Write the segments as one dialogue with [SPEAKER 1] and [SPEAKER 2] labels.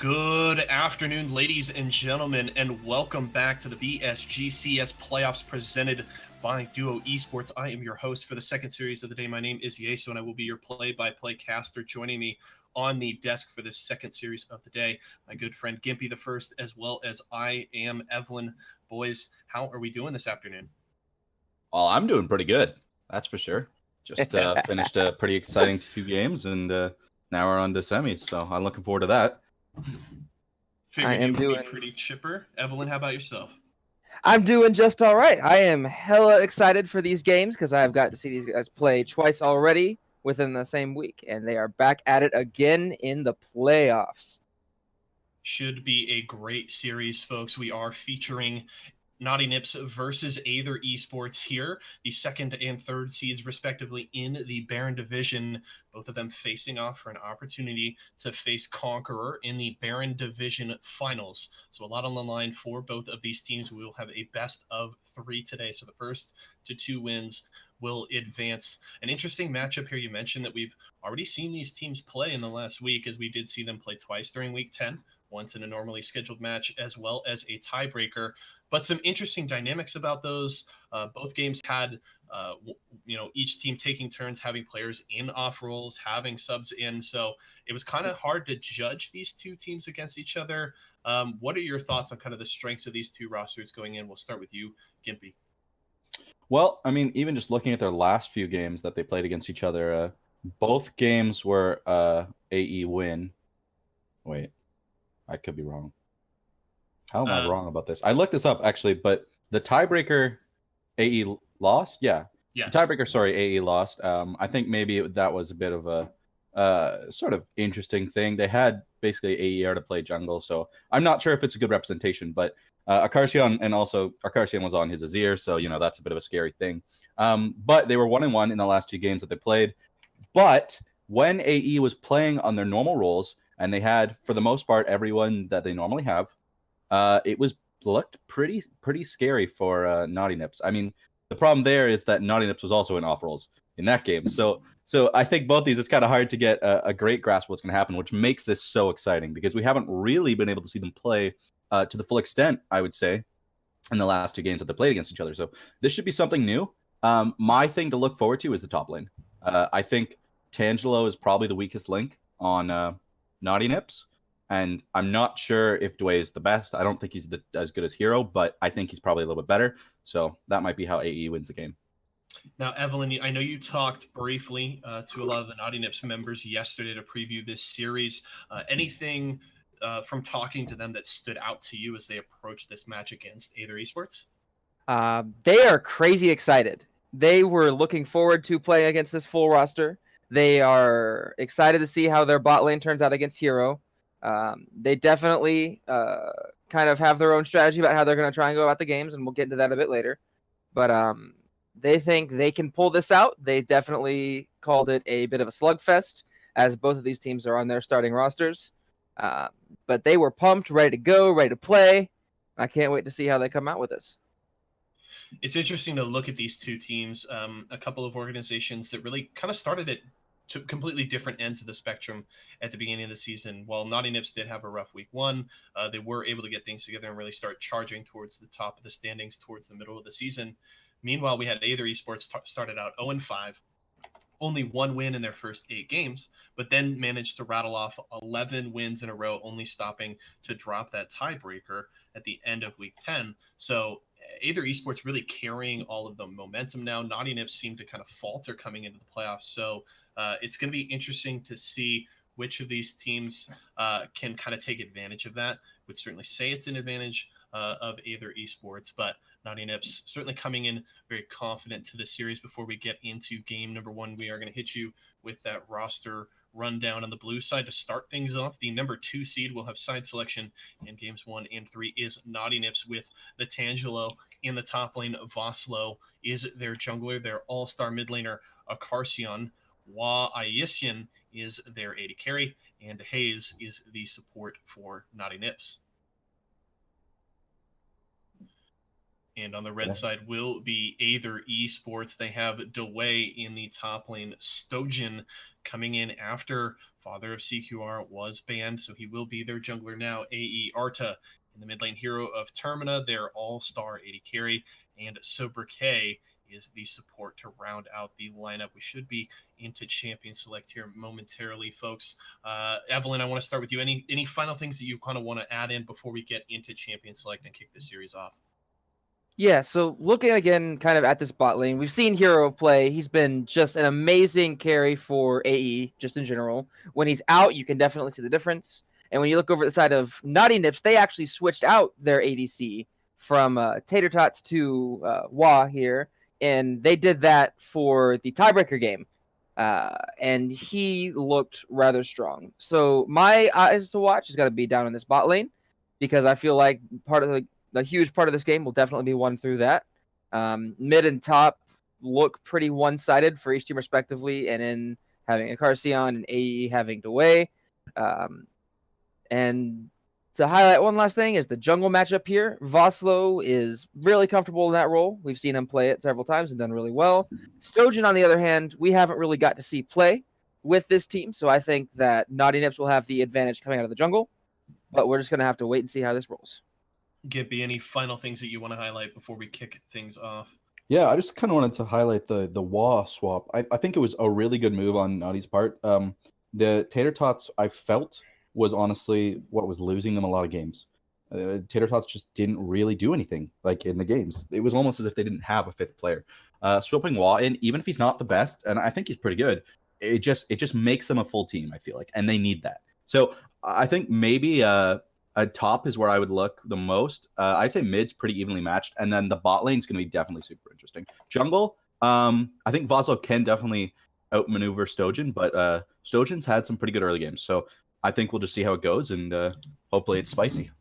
[SPEAKER 1] Good afternoon, ladies and gentlemen, and welcome back to the BSGCS playoffs presented by Duo Esports. I am your host for the second series of the day. My name is Yeso, and I will be your play-by-play caster. Joining me on the desk for this second series of the day, my good friend Gimpy the First, as well as I am Evelyn. Boys, how are we doing this afternoon?
[SPEAKER 2] Well, I'm doing pretty good. That's for sure. Just finished a pretty exciting 2 games, and now we're on to semis. So I'm looking forward to that.
[SPEAKER 1] Figured you would be pretty chipper. Evelyn, how about yourself?
[SPEAKER 3] I'm doing just all right. I am hella excited for these games because I've got to see these guys play twice already within the same week, and they are back at it again in the playoffs.
[SPEAKER 1] Should be a great series, folks. We are featuring Naughty Nips versus Aether Esports here, the second and third seeds respectively in the Baron Division, both of them facing off for an opportunity to face Conqueror in the Baron Division Finals. So a lot on the line for both of these teams. We will have a best of three today. So the first to two wins will advance. An interesting matchup here. You mentioned that we've already seen these teams play in the last week, as we did see them play twice during week 10, once in a normally scheduled match, as well as a tiebreaker. But some interesting dynamics about those. Both games had, each team taking turns having players in off roles, having subs in. So it was kind of hard to judge these two teams against each other. What are your thoughts on kind of the strengths of these two rosters going in? We'll start with you, Gimpy.
[SPEAKER 2] Well, I mean, even just looking at their last few games that they played against each other, both games were AE win. Wait, I could be wrong. How am I wrong about this? I looked this up, actually, but the tiebreaker AE lost? Yeah.
[SPEAKER 1] Yes.
[SPEAKER 2] The tiebreaker, sorry, AE lost. I think maybe that was a bit of a sort of interesting thing. They had basically AER to play jungle, so I'm not sure if it's a good representation, but Akarsian, and also Akarsian was on his Azir, so, that's a bit of a scary thing. But they were 1-1 in the last two games that they played. But when AE was playing on their normal roles, and they had, for the most part, everyone that they normally have, it looked pretty scary for Naughty Nips. I mean, the problem there is that Naughty Nips was also in off roles in that game. So I think both these, it's kind of hard to get a great grasp of what's going to happen, which makes this so exciting because we haven't really been able to see them play to the full extent, I would say, in the last two games that they played against each other. So this should be something new. My thing to look forward to is the top lane. I think Tangelo is probably the weakest link on Naughty Nips. And I'm not sure if Dway is the best. I don't think he's as good as Hero, but I think he's probably a little bit better. So that might be how AE wins the game.
[SPEAKER 1] Now, Evelyn, I know you talked briefly to a lot of the Naughty Nips members yesterday to preview this series. Anything from talking to them that stood out to you as they approached this match against Aether Esports?
[SPEAKER 3] They are crazy excited. They were looking forward to playing against this full roster. They are excited to see how their bot lane turns out against Hero. They definitely kind of have their own strategy about how they're going to try and go about the games, and we'll get into that a bit later. But they think they can pull this out. They definitely called it a bit of a slugfest, as both of these teams are on their starting rosters. But they were pumped, ready to go, ready to play. I can't wait to see how they come out with this.
[SPEAKER 1] It's interesting to look at these two teams, a couple of organizations that really kind of started at to completely different ends of the spectrum at the beginning of the season. While Naughty Nips did have a rough week one, they were able to get things together and really start charging towards the top of the standings towards the middle of the season. Meanwhile, we had Aether Esports started out 0-5, only one win in their first 8 games, but then managed to rattle off 11 wins in a row, only stopping to drop that tiebreaker at the end of week 10. So Aether Esports really carrying all of the momentum now. Naughty Nips seem to kind of falter coming into the playoffs. So it's going to be interesting to see which of these teams can kind of take advantage of that. Would certainly say it's an advantage of Aether Esports, but Naughty Nips certainly coming in very confident to the series. Before we get into game number 1, we are going to hit you with that roster rundown on the blue side to start things off. The number 2 seed will have side selection in games 1 and 3 is Naughty Nips with the Tangelo in the top lane. Voslo is their jungler, their all-star mid laner Akarsian. Wa Ayesian is their AD carry, and Hayes is the support for Naughty Nips. And on the red side will be Aether Esports. They have Dway in the top lane. Stojan coming in after father of CQR, was banned, so he will be their jungler now. AE Arta in the mid lane, hero of Termina, their all-star AD carry, and Sober K is the support to round out the lineup. We should be into champion select here momentarily, folks. Evelyn, I want to start with you. Any final things that you kind of want to add in before we get into champion select and kick this series off?
[SPEAKER 3] Yeah, so looking again kind of at this bot lane, we've seen Hero play. He's been just an amazing carry for AE, just in general. When he's out, you can definitely see the difference. And when you look over the side of Naughty Nips, they actually switched out their ADC from Tater Tots to Wah here, and they did that for the tiebreaker game. And he looked rather strong. So my eyes to watch has got to be down in this bot lane, because I feel like part of the huge part of this game will definitely be won through that. Mid and top look pretty one-sided for each team respectively, and in having a Carcion and AE having Dway. And to highlight one last thing is the jungle matchup here. Voslo is really comfortable in that role. We've seen him play it several times and done really well. Stojan, on the other hand, we haven't really got to see play with this team, so I think that Naughty Nips will have the advantage coming out of the jungle, but we're just going to have to wait and see how this rolls.
[SPEAKER 1] Gimpy, any final things that you want to highlight before we kick things off?
[SPEAKER 2] Yeah, I just kind of wanted to highlight the Wah swap. I think it was a really good move on Naughty's part. The Tater Tots, I felt, was honestly what was losing them a lot of games. Tater Tots just didn't really do anything like in the games. It was almost as if they didn't have a fifth player. Swapping Wah in, even if he's not the best, and I think he's pretty good, it just makes them a full team, I feel like, and they need that. So I think maybe a top is where I would look the most. I'd say mid's pretty evenly matched, and then the bot lane's going to be definitely super interesting. Jungle, I think Voslo can definitely outmaneuver Stojan, but Stojan's had some pretty good early games, so I think we'll just see how it goes, and hopefully it's spicy.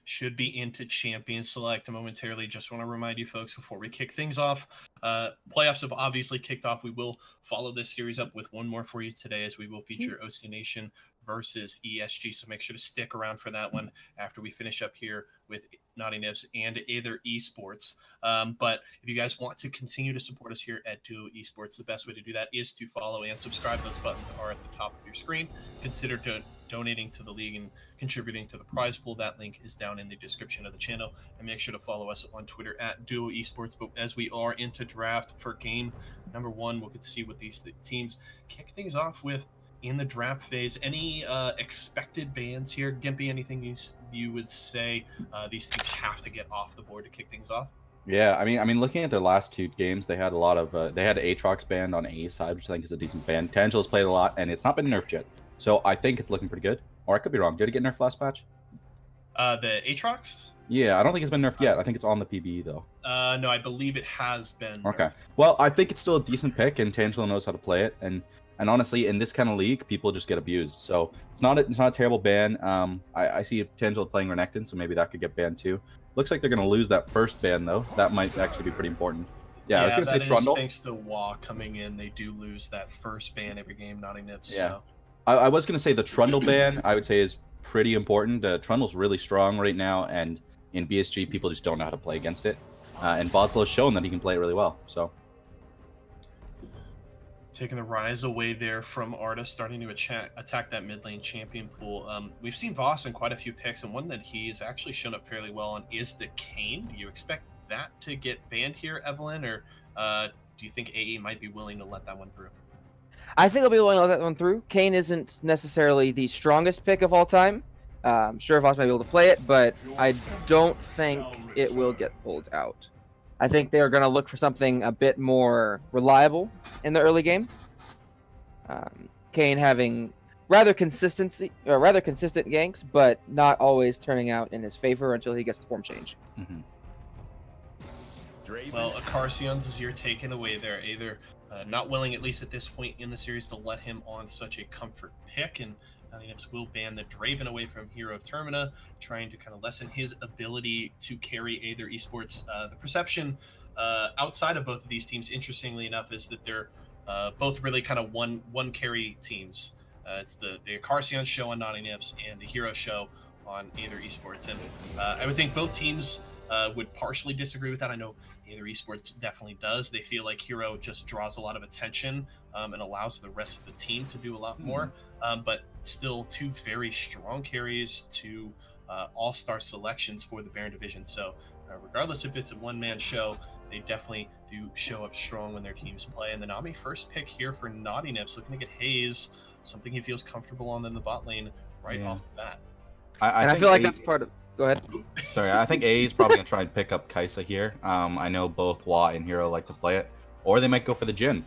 [SPEAKER 1] Should be into champion select momentarily. Just want to remind you folks before we kick things off, playoffs have obviously kicked off. We will follow this series up with one more for you today, as we will feature OC Nation versus ESG. So make sure to stick around for that one after we finish up here with Naughty Nips and Aether Esports. But if you guys want to continue to support us here at Duo Esports, the best way to do that is to follow and subscribe. Those buttons are at the top of your screen. Consider donating to the league and contributing to the prize pool. That link is down in the description of the channel. And make sure to follow us on Twitter at Duo Esports. But as we are into draft for game number 1, we'll get to see what these teams kick things off with in the draft phase. Any expected bans here? Gimpy, anything you would say these teams have to get off the board to kick things off?
[SPEAKER 2] Yeah, I mean, looking at their last 2 games, they had a lot of they had Aatrox banned on AE side, which I think is a decent ban. Tangela's played a lot, and it's not been nerfed yet, so I think it's looking pretty good. Or I could be wrong. Did it get nerfed last patch?
[SPEAKER 1] The Aatrox?
[SPEAKER 2] Yeah, I don't think it's been nerfed yet. I think it's on the PBE though.
[SPEAKER 1] No, I believe it has been nerfed. Okay.
[SPEAKER 2] Well, I think it's still a decent pick, and Tangela knows how to play it, and honestly, in this kind of league, people just get abused. So it's not a terrible ban. I see Tangela playing Renekton, so maybe that could get banned too. Looks like they're going to lose that first ban, though. That might actually be pretty important. Yeah, I was going to say Trundle.
[SPEAKER 1] Thanks to Wah coming in, they do lose that first ban every game, Naughty Nips.
[SPEAKER 2] Yeah.
[SPEAKER 1] So.
[SPEAKER 2] I was going to say the Trundle ban, I would say, is pretty important. Trundle's really strong right now, and in BSG, people just don't know how to play against it. And Voslo's shown that he can play it really well, so...
[SPEAKER 1] Taking the rise away there from Arta, starting to attack that mid lane champion pool. We've seen Voss in quite a few picks, and one that he's actually shown up fairly well on is the Kayn. Do you expect that to get banned here, Evelyn, or do you think AE might be willing to let that one through?
[SPEAKER 3] I think they'll be willing to let that one through. Kayn isn't necessarily the strongest pick of all time. Sure, Voss might be able to play it, but I don't think it will get pulled out. I think they're going to look for something a bit more reliable in the early game. Kayn having rather consistent ganks, but not always turning out in his favor until he gets the form change.
[SPEAKER 2] Mm-hmm.
[SPEAKER 1] Well, Carcion's is your taken away there. Either not willing, at least at this point in the series, to let him on such a comfort pick, and Nips will ban the Draven away from Hero of Termina, trying to kind of lessen his ability to carry Aether Esports. The perception outside of both of these teams, interestingly enough, is that they're both really kind of one carry teams. It's the Carcion show on Naughty Nips and the Hero show on Aether Esports. And I would think both teams would partially disagree with that. I know Aether Esports definitely does. They feel like Hero just draws a lot of attention and allows the rest of the team to do a lot more. But still, two very strong carries, two all-star selections for the Baron division. So regardless if it's a one-man show, they definitely do show up strong when their teams play. And the Nami first pick here for Naughty Nips, looking to get Hayes, something he feels comfortable on in the bot lane right off the bat.
[SPEAKER 3] I feel like that's part of... Go ahead.
[SPEAKER 2] Sorry, I think A is probably going to try and pick up Kaisa here. I know both Wa and Hero like to play it. Or they might go for the Jhin.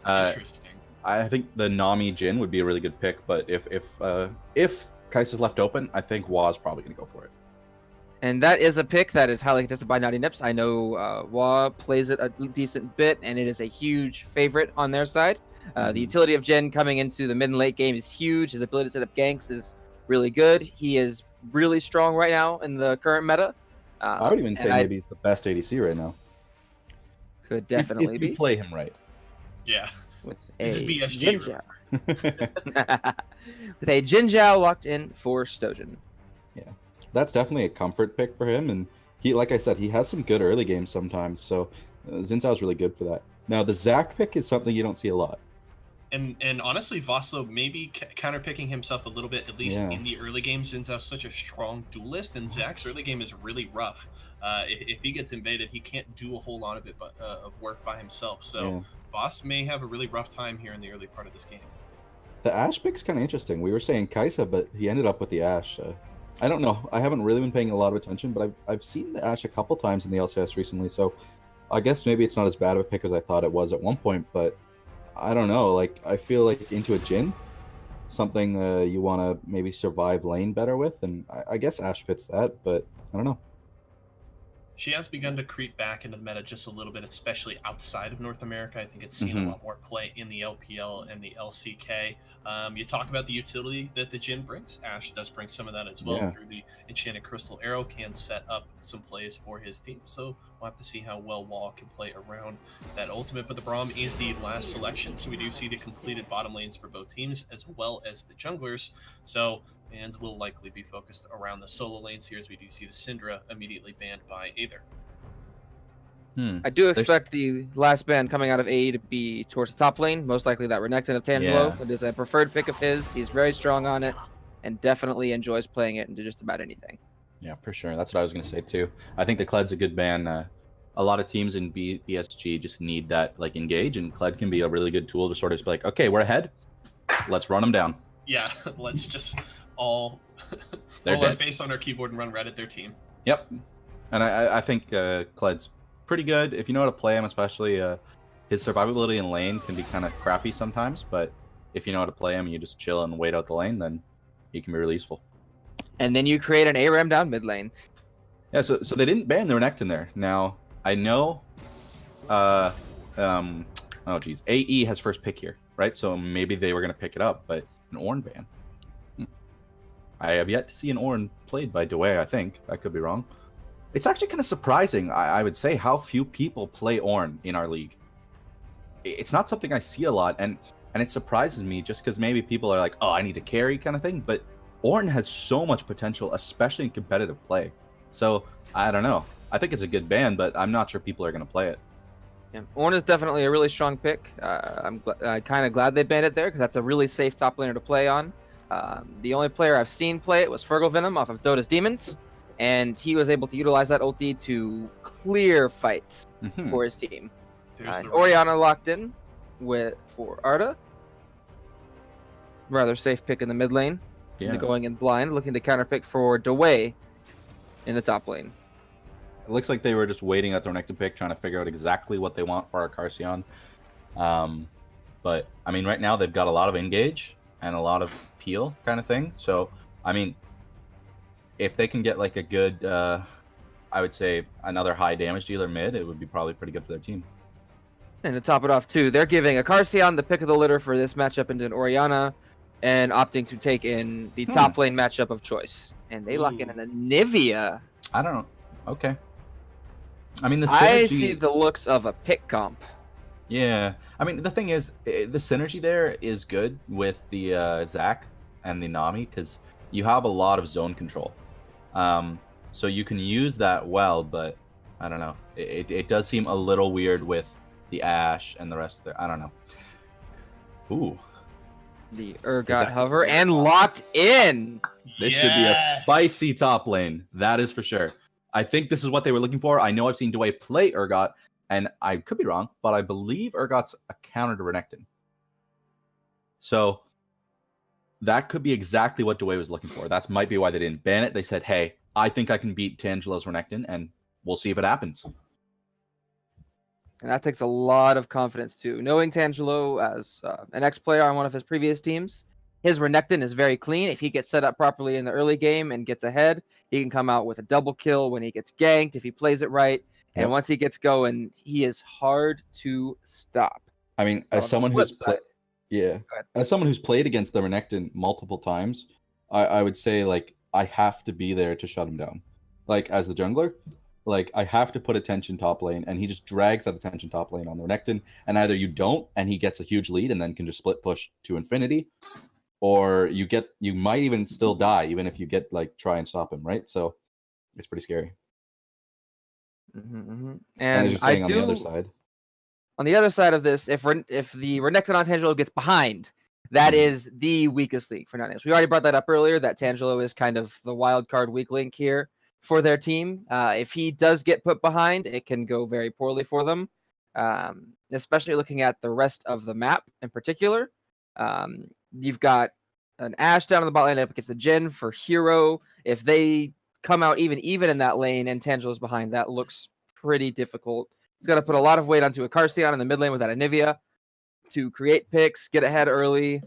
[SPEAKER 1] Interesting.
[SPEAKER 2] I think the Nami Jhin would be a really good pick, but if Kaisa's left open, I think Wa's probably going to go for it.
[SPEAKER 3] And that is a pick that is highly contested by Naughty Nips. I know Wa plays it a decent bit, and it is a huge favorite on their side. The utility of Jhin coming into the mid and late game is huge. His ability to set up ganks is really good. He is really strong right now in the current meta.
[SPEAKER 2] I would even say maybe he's the best ADC right now.
[SPEAKER 3] Could definitely
[SPEAKER 2] if you
[SPEAKER 3] be.
[SPEAKER 2] play him right.
[SPEAKER 1] Yeah.
[SPEAKER 3] With
[SPEAKER 1] This is
[SPEAKER 3] a
[SPEAKER 1] BSG,
[SPEAKER 3] Jinzhao. With a Jinzhao locked in for Stojan.
[SPEAKER 2] Yeah, that's definitely a comfort pick for him, and he, like I said, he has some good early games sometimes. So Xin Zhao's really good for that. Now the Zac pick is something you don't see a lot.
[SPEAKER 1] And honestly, Vosloo maybe counterpicking himself a little bit, at least in the early game. Xin Zhao's such a strong duelist, and Zac's early game is really rough. If he gets invaded, he can't do a whole lot of it, of work by himself. So Voss may have a really rough time here in the early part of this game.
[SPEAKER 2] The Ashe pick's kind of interesting. We were saying Kaisa, but he ended up with the Ashe. I don't know. I haven't really been paying a lot of attention, but I've seen the Ashe a couple times in the LCS recently. So I guess maybe it's not as bad of a pick as I thought it was at one point, but I don't know. Like, I feel like into a Jhin, something you want to maybe survive lane better with, and I guess Ashe fits that, but I don't know.
[SPEAKER 1] She has begun to creep back into the meta just a little bit, especially outside of North America. I think it's seen a lot more play in the LPL and the LCK. You talk about the utility that the Jhin brings. Ashe does bring some of that as well through the Enchanted Crystal Arrow, can set up some plays for his team. So we'll have to see how well Wall can play around that ultimate. But the Braum is the last selection, so we do see the completed bottom lanes for both teams as well as the junglers. So bans will likely be focused around the solo lanes here, as we do see the Syndra immediately banned by Aether.
[SPEAKER 3] I do expect the last ban coming out of A to be towards the top lane, most likely that Renekton of Tangelo. It is a preferred pick of his. He's very strong on it and definitely enjoys playing it into just about anything.
[SPEAKER 2] Yeah, for sure. That's what I was going to say too. I think the Kled's a good ban. A lot of teams in BSG just need that like engage, and Kled can be a really good tool to sort of just be like, okay, we're ahead. Let's run them down.
[SPEAKER 1] Yeah, let's just all roll our face on our keyboard and run right at their team.
[SPEAKER 2] Yep. And I think Kled's pretty good if you know how to play him, especially his survivability in lane can be kind of crappy sometimes, but if you know how to play him and you just chill and wait out the lane, then he can be really useful. And
[SPEAKER 3] then you create an ARAM down mid lane.
[SPEAKER 2] Yeah, so they didn't ban the Renekton there. Now, I know oh geez, AE has first pick here, right? So maybe they were going to pick it up, but an Ornn ban. I have yet to see an Ornn played by Dewey, I think. I could be wrong. It's actually kind of surprising, I would say, how few people play Ornn in our league. It's not something I see a lot, and it surprises me just because maybe people are like, oh, I need to carry kind of thing, but Ornn has so much potential, especially in competitive play. So, I don't know. I think it's a good ban, but I'm not sure people are going to play it.
[SPEAKER 3] Yeah, Ornn is definitely a really strong pick. I'm kind of glad they banned it there because that's a really safe top laner to play on. The only player I've seen play it was Fergal Venom off of Dota's Demons, and he was able to utilize that ulti to clear fights for his team. Orianna locked in for Arda. Rather safe pick in the mid lane. Yeah. Going in blind, looking to counterpick for Dewey in the top lane.
[SPEAKER 2] It looks like they were just waiting at their Renekton pick, trying to figure out exactly what they want for our Carcion. But, I mean, right now they've got a lot of engage and a lot of peel kind of thing. So, I mean, if they can get like a good, I would say, another high damage dealer mid, it would be probably pretty good for their team.
[SPEAKER 3] And to top it off, too, they're giving a Carcion the pick of the litter for this matchup into an Orianna and opting to take in the top lane matchup of choice. And they lock in an Anivia.
[SPEAKER 2] I don't know. Okay. I mean,
[SPEAKER 3] I see the looks of a pick comp.
[SPEAKER 2] Yeah. I mean, the thing is, the synergy there is good with the Zac and the Nami because you have a lot of zone control. So you can use that well, but I don't know. It does seem a little weird with the Ashe and the rest of the. I don't know. Ooh,
[SPEAKER 3] The
[SPEAKER 2] Is
[SPEAKER 3] Urgot
[SPEAKER 2] that-
[SPEAKER 3] hover and locked in.
[SPEAKER 2] this should be a
[SPEAKER 1] Yes!
[SPEAKER 2] spicy top lane. That is for sure. I think this is what they were looking for. I know I've seen Dway play Urgot, and I could be wrong, but I believe Urgot's a counter to Renekton. So that could be exactly what Dway was looking for. That might be why they didn't ban it. They said, hey, I think I can beat Tangelo's Renekton, and we'll see if it happens.
[SPEAKER 3] And that takes a lot of confidence too. Knowing Tangelo as an ex-player on one of his previous teams, his Renekton is very clean. If he gets set up properly in the early game and gets ahead, he can come out with a double kill when he gets ganked if he plays it right. And
[SPEAKER 2] Yep.
[SPEAKER 3] once he gets going, he is hard to stop.
[SPEAKER 2] I mean,
[SPEAKER 3] But
[SPEAKER 2] as
[SPEAKER 3] on the
[SPEAKER 2] someone
[SPEAKER 3] flip
[SPEAKER 2] who's
[SPEAKER 3] side-
[SPEAKER 2] yeah,
[SPEAKER 3] ahead.
[SPEAKER 2] as someone who's played against the Renekton multiple times, I would say like I have to be there to shut him down. Like as the jungler, like I have to put attention top lane, and he just drags that attention top lane on the Renekton, and either you don't, and he gets a huge lead, and then can just split push to infinity, or you might even still die even if you get like try and stop him, right? So it's pretty scary.
[SPEAKER 3] And
[SPEAKER 2] And as you're
[SPEAKER 3] I
[SPEAKER 2] saying on the other
[SPEAKER 3] do
[SPEAKER 2] side,
[SPEAKER 3] on the other side of this, if the Renekton on Tangelo gets behind, that
[SPEAKER 2] Mhm.
[SPEAKER 3] is the weakest link for Niners. We already brought that up earlier, that Tangelo is kind of the wild card weak link here for their team. If he does get put behind, it can go very poorly for them, especially looking at the rest of the map in particular. You've got an Ashe down in the bot lane up against the Jhin for Hero. If they come out even in that lane and Tangelo's behind, that looks pretty difficult. He's got to put a lot of weight onto a Carcion in the mid lane with that Anivia to create picks, get ahead early,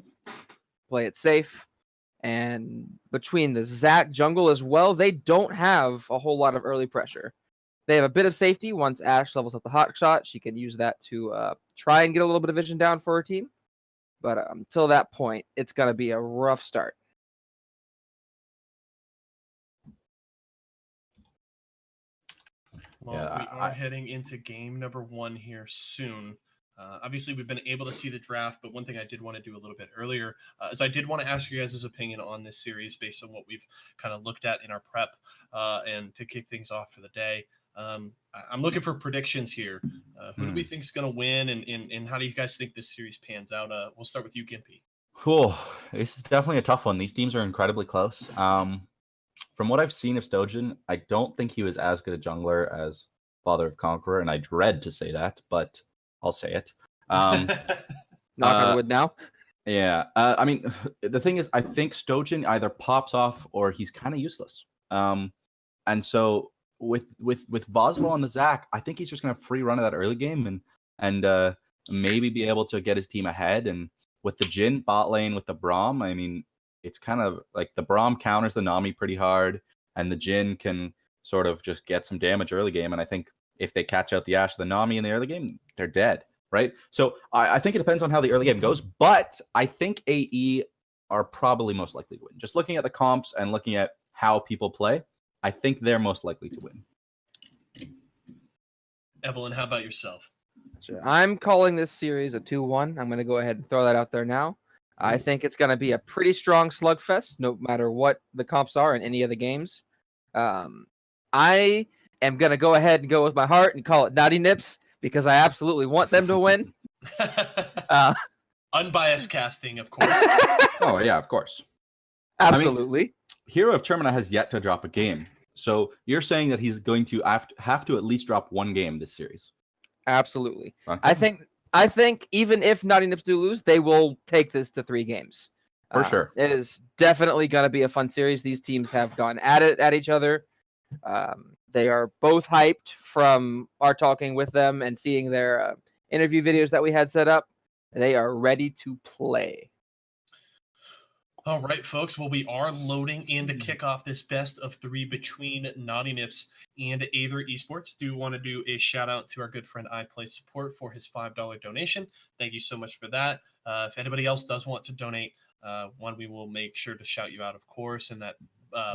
[SPEAKER 3] play it safe. And between the Zac jungle as well, they don't have a whole lot of early pressure. They have a bit of safety once Ashe levels up the hot shot. She can use that to try and get a little bit of vision down for her team. But until that point, it's going to be a rough start.
[SPEAKER 1] Well,
[SPEAKER 2] Yeah,
[SPEAKER 1] we are heading into game number 1 here soon. Obviously, we've been able to see the draft, but one thing I did want to do a little bit earlier is I did want to ask you guys' opinion on this series based on what we've kind of looked at in our prep and to kick things off for the day. I'm looking for predictions here. Who do we think is going to win, and how do you guys think this series pans out? We'll start with you, Gimpy.
[SPEAKER 2] Cool. This is definitely a tough one. These teams are incredibly close. From what I've seen of Stojan, I don't think he was as good a jungler as Father of Conqueror, and I dread to say that, but I'll say it.
[SPEAKER 3] Knock on wood now.
[SPEAKER 2] Yeah. I mean, the thing is, I think Stojan either pops off or he's kind of useless. And so with Voslo on the Zac, I think he's just gonna free run of that early game and maybe be able to get his team ahead. And with the Jhin bot lane with the Braum, I mean, it's kind of like the Braum counters the Nami pretty hard, and the Jhin can sort of just get some damage early game. And I think if they catch out the Ashe, the Nami in the early game, they're dead, right? So I think it depends on how the early game goes, but I think AE are probably most likely to win. Just looking at the comps and looking at how people play, I think they're most likely to win.
[SPEAKER 1] Evelyn, how about yourself?
[SPEAKER 3] Sure. I'm calling this series a 2-1. I'm going to go ahead and throw that out there now. I think it's going to be a pretty strong slugfest, no matter what the comps are in any of the games. I am going to go ahead and go with my heart and call it Naughty Nips because I absolutely want them to win.
[SPEAKER 1] Unbiased casting, of course.
[SPEAKER 2] Oh, yeah, of course.
[SPEAKER 3] Absolutely.
[SPEAKER 2] I mean, Hero of Termina has yet to drop a game. So you're saying that he's going to have to at least drop one game this series?
[SPEAKER 3] Absolutely.
[SPEAKER 2] Okay.
[SPEAKER 3] I think even if Naughty Nips do lose, they will take this to 3 games.
[SPEAKER 2] For sure.
[SPEAKER 3] It is definitely going to be a fun series. These teams have gone at each other. They are both hyped from our talking with them and seeing their interview videos that we had set up. They are ready to play.
[SPEAKER 1] All right, folks. Well, we are loading in to kick off this best of 3 between Naughty Nips and Aether Esports. Do want to do a shout out to our good friend iPlay Support for his $5 donation. Thank you so much for that. If anybody else does want to donate, we will make sure to shout you out, of course, and that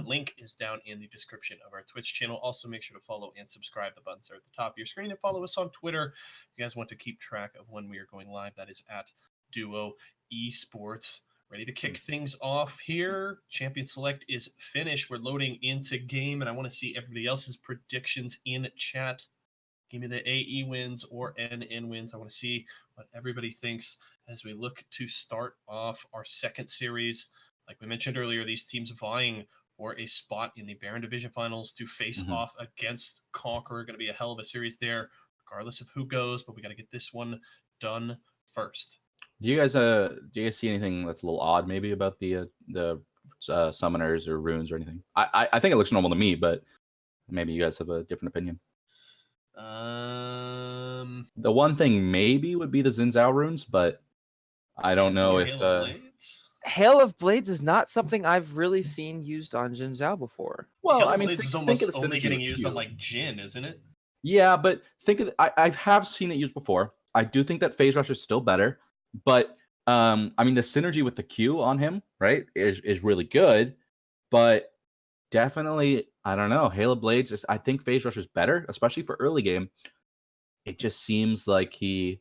[SPEAKER 1] link is down in the description of our Twitch channel. Also, make sure to follow and subscribe. The buttons are at the top of your screen, and follow us on Twitter. If you guys want to keep track of when we are going live, that is at Duo Esports. Ready to kick things off here. Champion Select is finished. We're loading into game, and I want to see everybody else's predictions in chat. Give me the AE wins or NN wins. I want to see what everybody thinks as we look to start off our second series. Like we mentioned earlier, these teams vying for a spot in the Baron Division Finals to face off against Conqueror. Going to be a hell of a series there, regardless of who goes, but we got to get this one done first.
[SPEAKER 2] Do you guys see anything that's a little odd maybe about the summoners or runes or anything? I think it looks normal to me, but maybe you guys have a different opinion. The one thing maybe would be the Xin Zhao runes, but I don't know if
[SPEAKER 3] Hail of Blades is not something I've really seen used on Xin Zhao before.
[SPEAKER 2] Well,
[SPEAKER 1] Hail
[SPEAKER 2] I
[SPEAKER 1] of
[SPEAKER 2] mean,
[SPEAKER 1] Blades is
[SPEAKER 2] think
[SPEAKER 1] almost
[SPEAKER 2] of the
[SPEAKER 1] only getting
[SPEAKER 2] synergy with
[SPEAKER 1] used
[SPEAKER 2] Q.
[SPEAKER 1] on like Jin, isn't it?
[SPEAKER 2] Yeah, but think of I have seen it used before. I do think that Phase Rush is still better, but I mean the synergy with the Q on him, right, is really good, but definitely I don't know. Hail of Blades I think Phase Rush is better, especially for early game. It just seems like he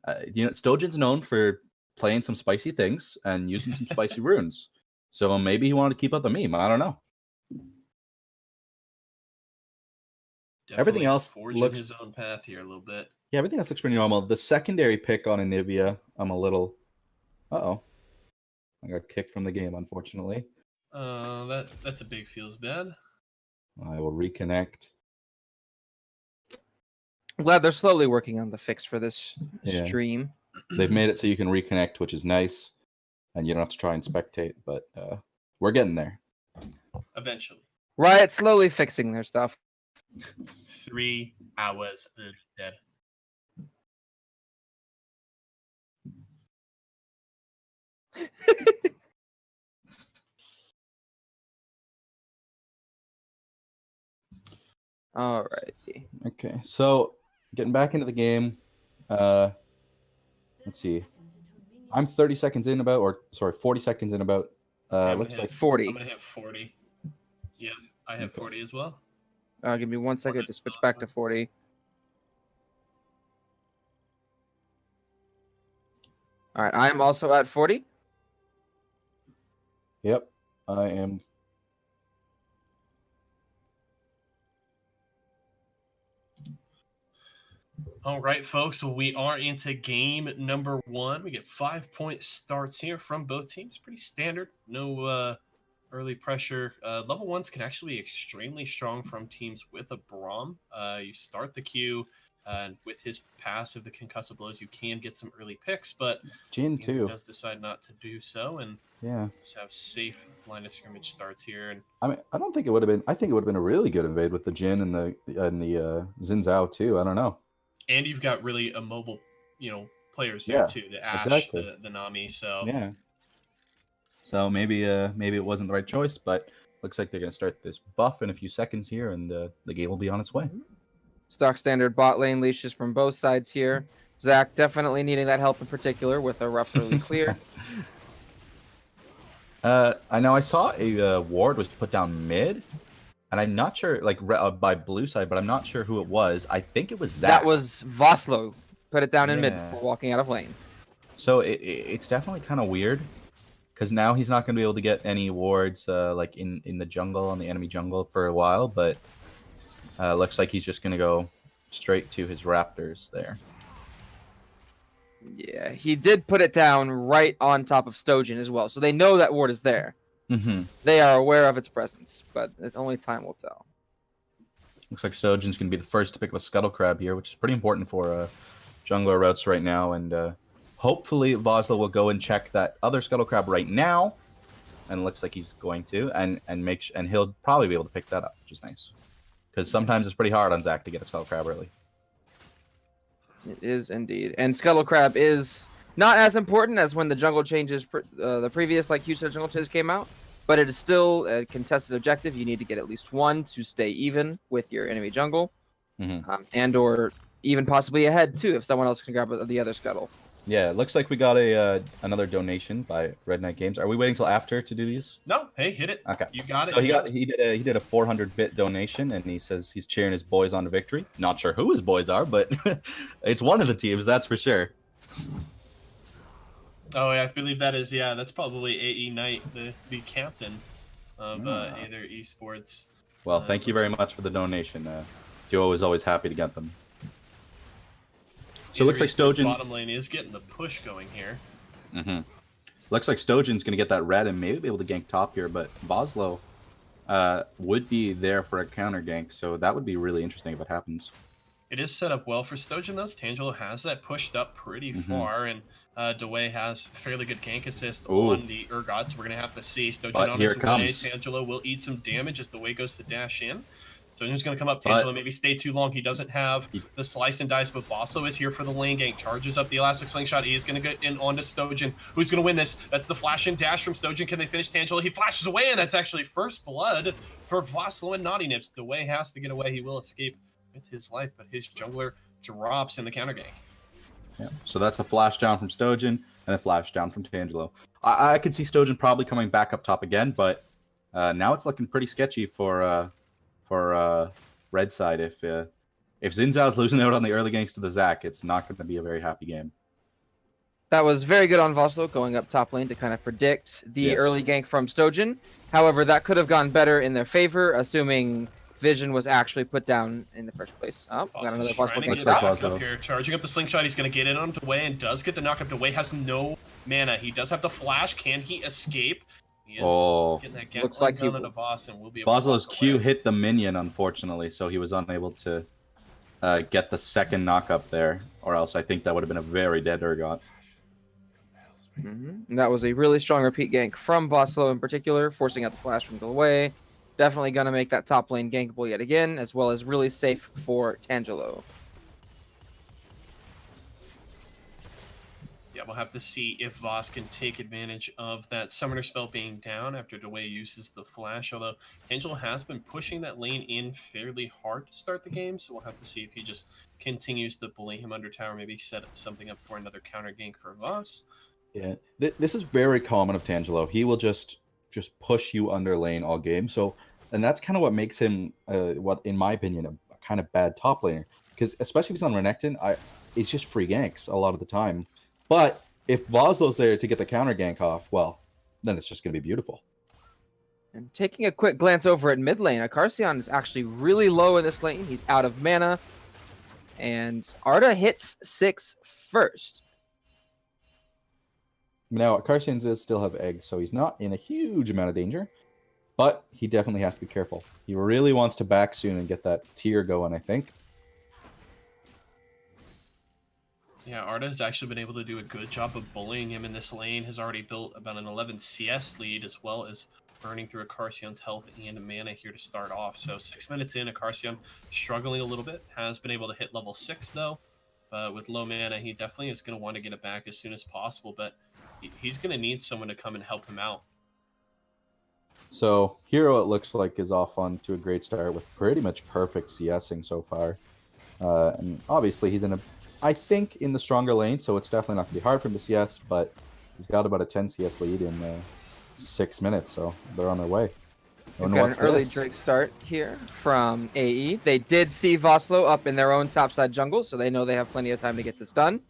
[SPEAKER 2] Stojin's known for playing some spicy things and using some spicy runes. So maybe he wanted to keep up the meme. I don't know.
[SPEAKER 1] Definitely
[SPEAKER 2] everything else
[SPEAKER 1] forging
[SPEAKER 2] looks
[SPEAKER 1] his own path here a little bit.
[SPEAKER 2] Yeah, everything else looks pretty normal. The secondary pick on Anivia, I'm a little I got kicked from the game, unfortunately.
[SPEAKER 1] That's a big feels bad.
[SPEAKER 2] I will reconnect.
[SPEAKER 3] I'm glad they're slowly working on the fix for this stream.
[SPEAKER 2] They've made it so you can reconnect, which is nice, and you don't have to try and spectate, but we're getting there.
[SPEAKER 1] Eventually.
[SPEAKER 3] Riot slowly fixing their stuff.
[SPEAKER 1] 3 hours dead.
[SPEAKER 3] Alrighty.
[SPEAKER 2] Okay, so getting back into the game. Let's see. I'm 40 seconds in about. Looks like
[SPEAKER 3] 40.
[SPEAKER 1] I'm gonna hit 40. Yeah, I have 40 as well.
[SPEAKER 3] Give me 1 second to switch back to 40. All right, I am also at 40.
[SPEAKER 2] Yep, I am.
[SPEAKER 1] All right, folks. So we are into game number 1. We get 5-point starts here from both teams. Pretty standard. No early pressure. Level 1s can actually be extremely strong from teams with a Braum. You start the queue, and with his passive, the concussive blows, you can get some early picks, but
[SPEAKER 2] Jin too
[SPEAKER 1] does decide not to do so, and just have safe line of scrimmage starts here. And
[SPEAKER 2] I mean, I don't think it would have been. I think it would have been a really good invade with the Jin and the Xin Zhao too. I don't know.
[SPEAKER 1] And you've got really immobile, players there too. The Ashe,
[SPEAKER 2] exactly.
[SPEAKER 1] the Nami. So
[SPEAKER 2] yeah. So maybe it wasn't the right choice, but looks like they're gonna start this buff in a few seconds here, and the game will be on its way.
[SPEAKER 3] Stock standard bot lane leashes from both sides here. Zach definitely needing that help in particular with a rough early clear.
[SPEAKER 2] I know I saw a ward was put down mid, and I'm not sure, by blue side, but I'm not sure who it was. I think it was Zach.
[SPEAKER 3] That was Voslo. Put it down in mid before walking out of lane.
[SPEAKER 2] So it's definitely kind of weird, because now he's not going to be able to get any wards like in the jungle, on the enemy jungle for a while, but looks like he's just going to go straight to his Raptors there.
[SPEAKER 3] Yeah, he did put it down right on top of Stojin as well, so they know that ward is there.
[SPEAKER 2] Mm-hmm.
[SPEAKER 3] They are aware of its presence, but only time will tell.
[SPEAKER 2] Looks like Sojin's going to be the first to pick up a Scuttle Crab here, which is pretty important for jungler routes right now, and hopefully Vosla will go and check that other Scuttle Crab right now, and it looks like he's going to, and he'll probably be able to pick that up, which is nice. Because sometimes it's pretty hard on Zach to get a Scuttle Crab early.
[SPEAKER 3] It is indeed. And Scuttle Crab is not as important as when the jungle changes, the previous Hugh said jungle changes came out, but it is still a contested objective. You need to get at least one to stay even with your enemy jungle, and or even possibly ahead too if someone else can grab the other Scuttle.
[SPEAKER 2] Yeah, it looks like we got another donation by Red Knight Games. Are we waiting till after to do these?
[SPEAKER 1] No, hey, hit it.
[SPEAKER 2] Okay,
[SPEAKER 1] you got it.
[SPEAKER 2] So he did a 400-bit donation, and he says he's cheering his boys on to victory. Not sure who his boys are, but it's one of the teams, that's for sure.
[SPEAKER 1] Oh, yeah, I believe that is, yeah, that's probably AE Knight, the captain of Aether Esports.
[SPEAKER 2] Well, thank you very
[SPEAKER 1] Looks
[SPEAKER 2] much for the donation. Joe is always happy to get them. So it
[SPEAKER 1] Aether
[SPEAKER 2] looks like
[SPEAKER 1] Esports
[SPEAKER 2] Stojan.
[SPEAKER 1] bottom lane is getting the push going here.
[SPEAKER 2] Looks like Stojan's going to get that red and maybe be able to gank top here, but Boslo would be there for a counter gank, so that would be really interesting if it happens.
[SPEAKER 1] It is set up well for Stojan, though. Tangelo has that pushed up pretty far, and Dewey has fairly good gank assist on the Urgot, so we're going to have to see. Stojan
[SPEAKER 2] But
[SPEAKER 1] on
[SPEAKER 2] here
[SPEAKER 1] his
[SPEAKER 2] it
[SPEAKER 1] way.
[SPEAKER 2] comes.
[SPEAKER 1] Tangelo will eat some damage as Dewey goes to dash in. Stojan's going to come up.
[SPEAKER 2] But
[SPEAKER 1] Tangelo maybe stay too long. He doesn't have the slice and dice, but Vaso is here for the lane gank. Charges up the elastic slingshot. He is going to get in onto Stojan. Who's going to win this? That's the flash and dash from Stojan. Can they finish Tangelo? He flashes away, and that's actually first blood for Vasilo and Naughty Nips. Dewey has to get away. He will escape with his life, but his jungler drops in the counter gank.
[SPEAKER 2] Yeah, so that's a flash down from Stojan and a flash down from Tangelo. I could see Stojan probably coming back up top again, but now it's looking pretty sketchy for red side. If Xin Zhao's losing out on the early ganks to the Zac, it's not going to be a very happy game.
[SPEAKER 3] That was very good on Voslo going up top lane to kind of predict the early gank from Stojan. However, that could have gone better in their favor, assuming Vision was actually put down in the first place. Oh, got another possible
[SPEAKER 1] gank. Back up here, charging up the slingshot. He's going to get in on Dewey and does get the knockup. Dewey has no mana. He does have the flash. Can he escape? He is getting that
[SPEAKER 3] looks like he
[SPEAKER 1] will. Voss and will be able
[SPEAKER 2] Boslo's
[SPEAKER 1] to
[SPEAKER 2] Q hit the minion, unfortunately, so he was unable to get the second knockup there, or else I think that would have been a very dead Urgot.
[SPEAKER 3] That was a really strong repeat gank from Voslo in particular, forcing out the flash from Dewey. Definitely going to make that top lane gankable yet again, as well as really safe for Tangelo.
[SPEAKER 1] Yeah, we'll have to see if Voss can take advantage of that summoner spell being down after Dewey uses the flash, although Tangelo has been pushing that lane in fairly hard to start the game, so we'll have to see if he just continues to bully him under tower, maybe set something up for another counter gank for Voss.
[SPEAKER 2] Yeah, this is very common of Tangelo. He will just push you under lane all game, and that's kind of what makes him, what in my opinion, a kind of bad top laner. Because especially if he's on Renekton, it's just free ganks a lot of the time. But if Voslo's there to get the counter gank off, well, then it's just going to be beautiful.
[SPEAKER 3] And taking a quick glance over at mid lane, Akarsion is actually really low in this lane. He's out of mana. And Arda hits 6 first.
[SPEAKER 2] Now, Carcians does still have eggs, so he's not in a huge amount of danger. But he definitely has to be careful. He really wants to back soon and get that tier going, I think.
[SPEAKER 1] Yeah, Arda has actually been able to do a good job of bullying him in this lane. Has already built about an 11 CS lead, as well as burning through Akarsion's health and mana here to start off. So 6 minutes in, Akarsion struggling a little bit. Has been able to hit level 6, though. With low mana, he definitely is going to want to get it back as soon as possible. But he's going to need someone to come and help him out.
[SPEAKER 2] So Hero, it looks like, is off on to a great start with pretty much perfect CSing so far. And obviously he's I think in the stronger lane, so it's definitely not going to be hard for him to CS, but he's got about a 10 CS lead in 6 minutes, so they're on their way.
[SPEAKER 3] We've got an early Drake start here from AE. They did see Voslo up in their own topside jungle, so they know they have plenty of time to get this done.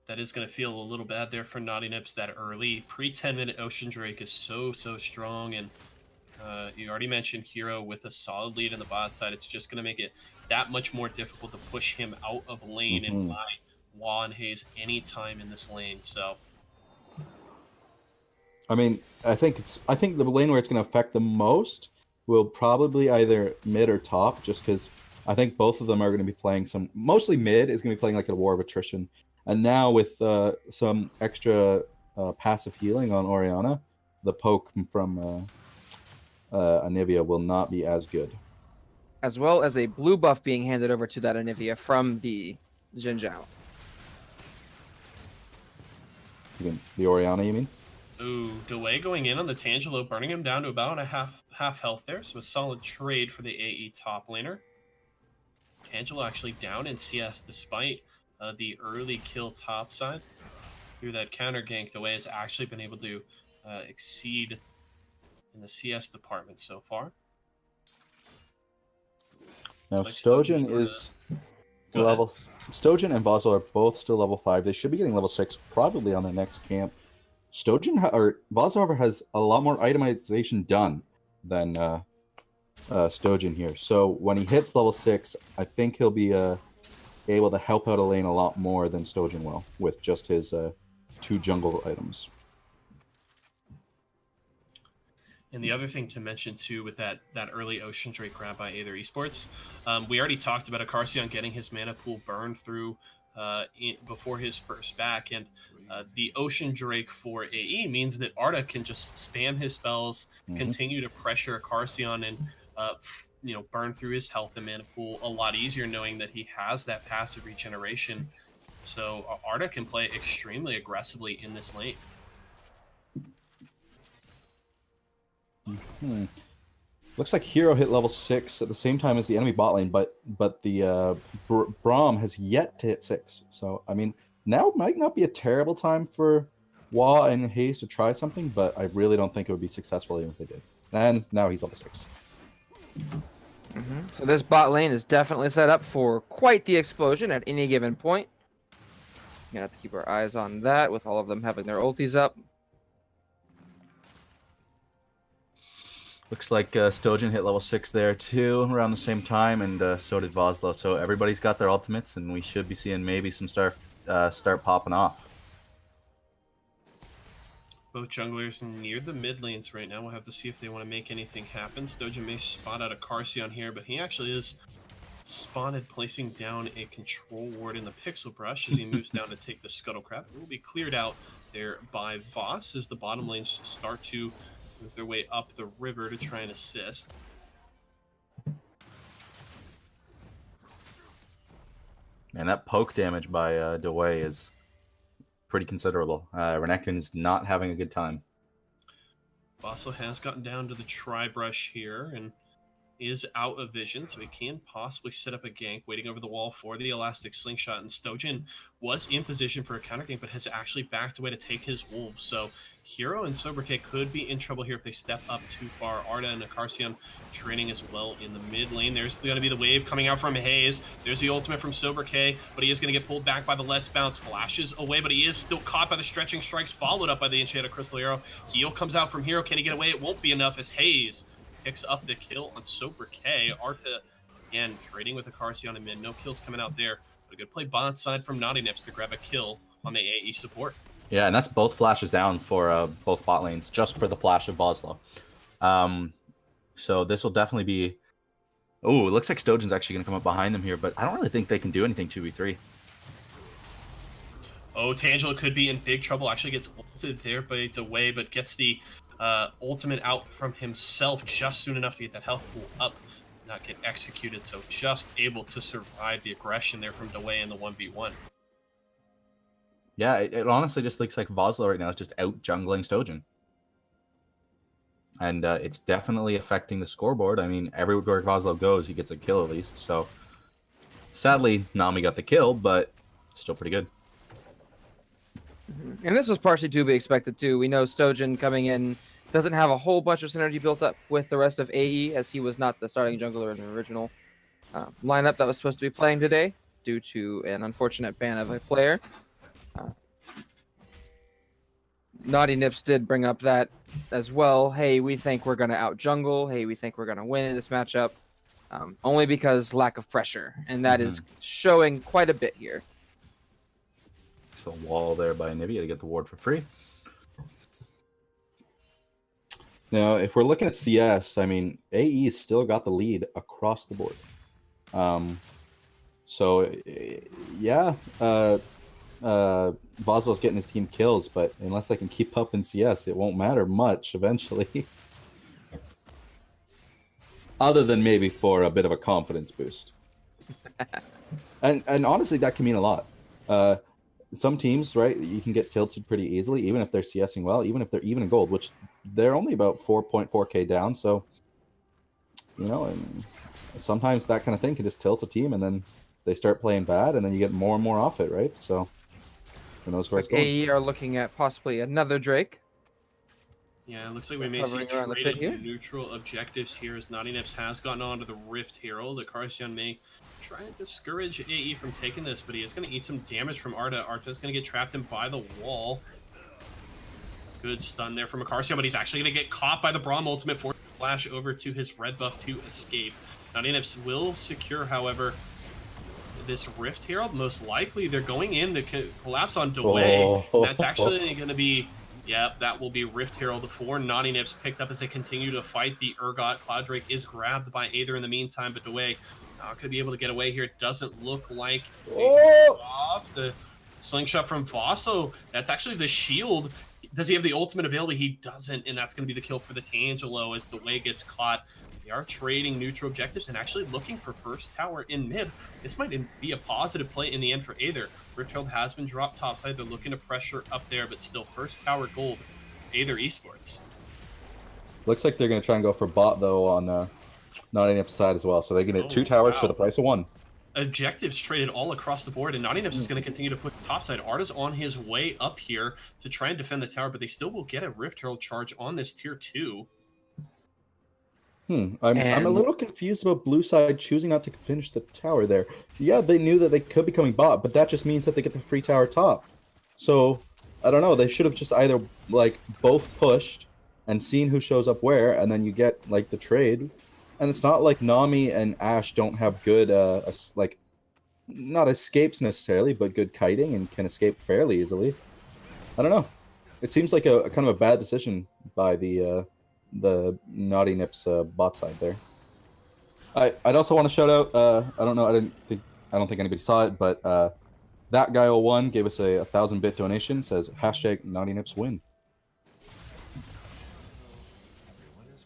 [SPEAKER 1] That is going to feel a little bad there for Naughty Nips. That early pre-10-minute Ocean Drake is so strong, and you already mentioned Hero with a solid lead in the bot side. It's just going to make it that much more difficult to push him out of lane and buy Wah and Haze anytime in this lane. So,
[SPEAKER 2] I mean, I think the lane where it's going to affect the most will probably either mid or top, just because I think both of them are going to be playing mostly mid is going to be playing like a war of attrition. And now with some extra passive healing on Orianna, the poke from Anivia will not be as good.
[SPEAKER 3] As well as a blue buff being handed over to that Anivia from the Xin Zhao.
[SPEAKER 2] The Orianna, you mean?
[SPEAKER 1] Ooh, Dewey going in on the Tangelo, burning him down to about a half health there. So a solid trade for the AE top laner. Tangelo actually down in CS despite the early kill topside. Through that counter gank, Dewey has actually been able to exceed in the CS department so far.
[SPEAKER 2] Now,
[SPEAKER 1] Like
[SPEAKER 2] Stojan
[SPEAKER 1] Go ahead.
[SPEAKER 2] Stojan and Voslo are both still level 5. They should be getting level 6 probably on their next camp. Voslo, however, has a lot more itemization done than Stojan here. So when he hits level 6, I think he'll be able to help out a lane a lot more than Stojan will with just his 2 jungle items.
[SPEAKER 1] And the other thing to mention too, with that early Ocean Drake grab by Aether Esports, we already talked about Acarcion getting his mana pool burned through before his first back, and the Ocean Drake for AE means that Arda can just spam his spells, continue to pressure Acarcion, and burn through his health and mana pool a lot easier, knowing that he has that passive regeneration. So Arda can play extremely aggressively in this lane.
[SPEAKER 2] Looks like Hero hit level 6 at the same time as the enemy bot lane, but the Braum has yet to hit 6. So, I mean, now might not be a terrible time for Wah and Hayes to try something, but I really don't think it would be successful even if they did. And now he's level 6.
[SPEAKER 3] So this bot lane is definitely set up for quite the explosion at any given point. We're gonna have to keep our eyes on that with all of them having their ultis up.
[SPEAKER 2] Looks like Stojan hit level 6 there too around the same time, and so did Voslo. So everybody's got their ultimates, and we should be seeing maybe some start popping off.
[SPEAKER 1] Both junglers near the mid lanes right now. We'll have to see if they want to make anything happen. Stojan may spot out a Acarcion here, but he actually is spotted placing down a control ward in the Pixel Brush as he moves down to take the Scuttle Crab. It will be cleared out there by Voss as the bottom lanes start to move their way up the river to try and assist.
[SPEAKER 2] And that poke damage by Dewey is pretty considerable. Renekton's not having a good time.
[SPEAKER 1] Vossel has gotten down to the Tri-Brush here and is out of vision, so he can possibly set up a gank, waiting over the wall for the Elastic Slingshot, and Stojan was in position for a counter gank, but has actually backed away to take his wolves. So Hero and Soberk could be in trouble here if they step up too far. Arda and Acarcion training as well in the mid lane. There's going to be the wave coming out from Hayes. There's the ultimate from Soberk, but he is going to get pulled back by the Let's Bounce. Flashes away, but he is still caught by the Stretching Strikes, followed up by the Enchanted Crystal Arrow. Heal comes out from Hero. Can he get away? It won't be enough as Hayes picks up the kill on Soberk. Arta, again, trading with Acarcion in mid. No kills coming out there, but a good play bot side from Naughty Nips to grab a kill on the AE support.
[SPEAKER 2] Yeah, and that's both flashes down for both bot lanes, just for the flash of Voslo. So this will definitely be... Oh, it looks like Stojan's actually going to come up behind them here, but I don't really think they can do anything 2v3.
[SPEAKER 1] Oh, Tangela could be in big trouble. Actually gets ulted there by Dewey, but gets the ultimate out from himself just soon enough to get that health pool up, not get executed. So just able to survive the aggression there from Dewey in the 1v1.
[SPEAKER 2] Yeah, it honestly just looks like Voslo right now is just out jungling Stojan. And it's definitely affecting the scoreboard. I mean, everywhere Voslo goes, he gets a kill at least. So sadly, Nami got the kill, but still pretty good.
[SPEAKER 3] And this was partially to be expected too. We know Stojan coming in doesn't have a whole bunch of synergy built up with the rest of AE, as he was not the starting jungler in the original lineup that was supposed to be playing today due to an unfortunate ban of a player. Naughty Nips did bring up that as well. Hey, we think we're going to out jungle. Hey, we think we're going to win in this matchup. Only because lack of pressure. And that is showing quite a bit here.
[SPEAKER 2] It's a wall there by Nivea to get the ward for free. Now, if we're looking at CS, I mean, AE's still got the lead across the board. Boswell's getting his team kills, but unless they can keep up in CS, it won't matter much eventually. Other than maybe for a bit of a confidence boost. and honestly, that can mean a lot. Some teams, right, you can get tilted pretty easily, even if they're CSing well, even if they're even in gold, which they're only about 4.4k down. So, you know, and sometimes that kind of thing can just tilt a team, and then they start playing bad, and then you get more and more off it, right? So, who knows where it's going.
[SPEAKER 3] AE are looking at possibly another Drake.
[SPEAKER 1] Yeah, it looks like we may see
[SPEAKER 3] Hovering around the pit
[SPEAKER 1] trading
[SPEAKER 3] here.
[SPEAKER 1] neutral objectives here as Naughty Nips has gotten onto the Rift Herald. The Carcion may try and discourage AE from taking this, but he is going to eat some damage from Arda. Arda's going to get trapped in by the wall. Good stun there from Acarcio, but he's actually going to get caught by the Braum ultimate for flash over to his red buff to escape. Naughty Nips will secure, however, this Rift Herald. Most likely they're going in to collapse on Dewey.
[SPEAKER 2] Oh.
[SPEAKER 1] That's actually going to be... Yep, that will be Rift Herald for Naughty Nips picked up as they continue to fight. The Urgot Cloud Drake is grabbed by Aether in the meantime, but Dewey not going to be able to get away here. It doesn't look like off the slingshot from Vosso. That's actually the shield. Does he have the ultimate available? He doesn't, and that's going to be the kill for the Tangelo as Dewey gets caught. They are trading neutral objectives and actually looking for first tower in mid. This might be a positive play in the end for Aether. Rift Herald has been dropped topside. They're looking to pressure up there, but still first tower gold. Aether Esports.
[SPEAKER 2] Looks like they're going to try and go for bot, though, on Naughty Nips' side as well. So they can get 2 towers for the price of 1.
[SPEAKER 1] Objectives traded all across the board, and Naughty Nips is going to continue to put topside. Arda's on his way up here to try and defend the tower, but they still will get a Rift Herald charge on this tier 2.
[SPEAKER 2] I'm a little confused about blue side choosing not to finish the tower there. Yeah, they knew that they could be coming bot, but that just means that they get the free tower top. So, I don't know. They should have just either, like, both pushed and seen who shows up where, and then you get, like, the trade. And it's not like Nami and Ashe don't have good, like, not escapes necessarily, but good kiting and can escape fairly easily. I don't know. It seems like a kind of a bad decision by the Naughty Nips bot side there. I'd also want to shout out. I don't know. I don't think anybody saw it, but that guy 01 gave us a 1,000-bit donation. Says hashtag Naughty Nips win.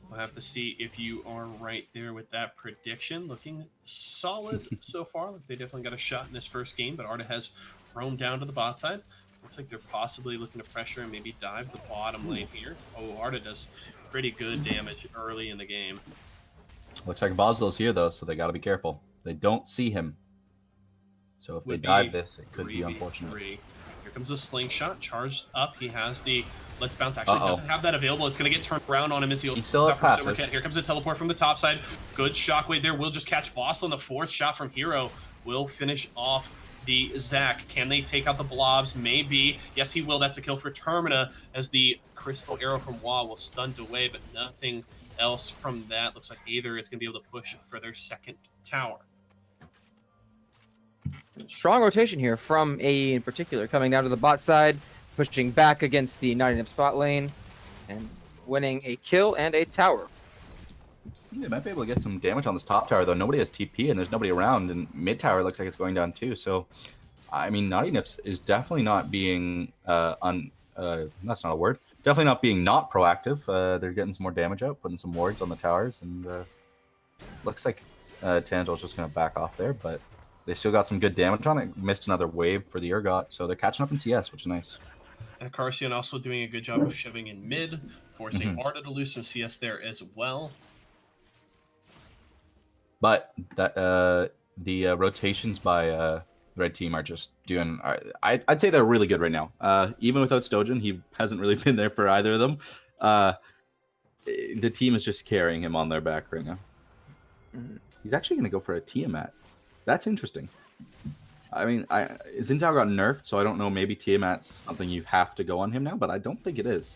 [SPEAKER 1] We'll have to see if you are right there with that prediction. Looking solid so far. They definitely got a shot in this first game, but Arda has roamed down to the bot side. Looks like they're possibly looking to pressure and maybe dive the bottom lane here. Oh, Arda does pretty good damage early in the game.
[SPEAKER 2] Looks like Boslo's here, though, so they got to be careful. They don't see him. So if they dive this, it could be unfortunate.
[SPEAKER 1] Here comes the slingshot, charged up. He has the let's bounce. Actually, doesn't have that available. It's going to get turned around on him as
[SPEAKER 2] he still has passive.
[SPEAKER 1] Here comes the teleport from the top side. Good shockwave there. Will just catch Vossel, and the 4th shot from Hero will finish off the Zac. Can they take out the blobs? Maybe. Yes, he will. That's a kill for Termina as the crystal arrow from Wa will stun away, but nothing else from that. Looks like Aether is going to be able to push for their 2nd tower.
[SPEAKER 3] Strong rotation here from AE in particular, coming down to the bot side, pushing back against the Naughty Nips bot lane, and winning a kill and a tower.
[SPEAKER 2] They might be able to get some damage on this top tower, though. Nobody has TP, and there's nobody around, and mid tower looks like it's going down too. So, I mean, Naughty Nips is definitely not being that's not a word. Definitely not being not proactive. They're getting some more damage out, putting some wards on the towers, and looks like Tangel's just going to back off there, but they still got some good damage on it. Missed another wave for the Urgot, so they're catching up in CS, which is nice.
[SPEAKER 1] And Carcion also doing a good job of shoving in mid, forcing Arda to lose some CS there as well.
[SPEAKER 2] But that the rotations by the red team are just doing. I'd say they're really good right now. Even without Stojan, he hasn't really been there for either of them. The team is just carrying him on their back right now. He's actually going to go for a Tiamat. That's interesting. I mean, Xin Zhao got nerfed, so I don't know. Maybe Tiamat's something you have to go on him now, but I don't think it is.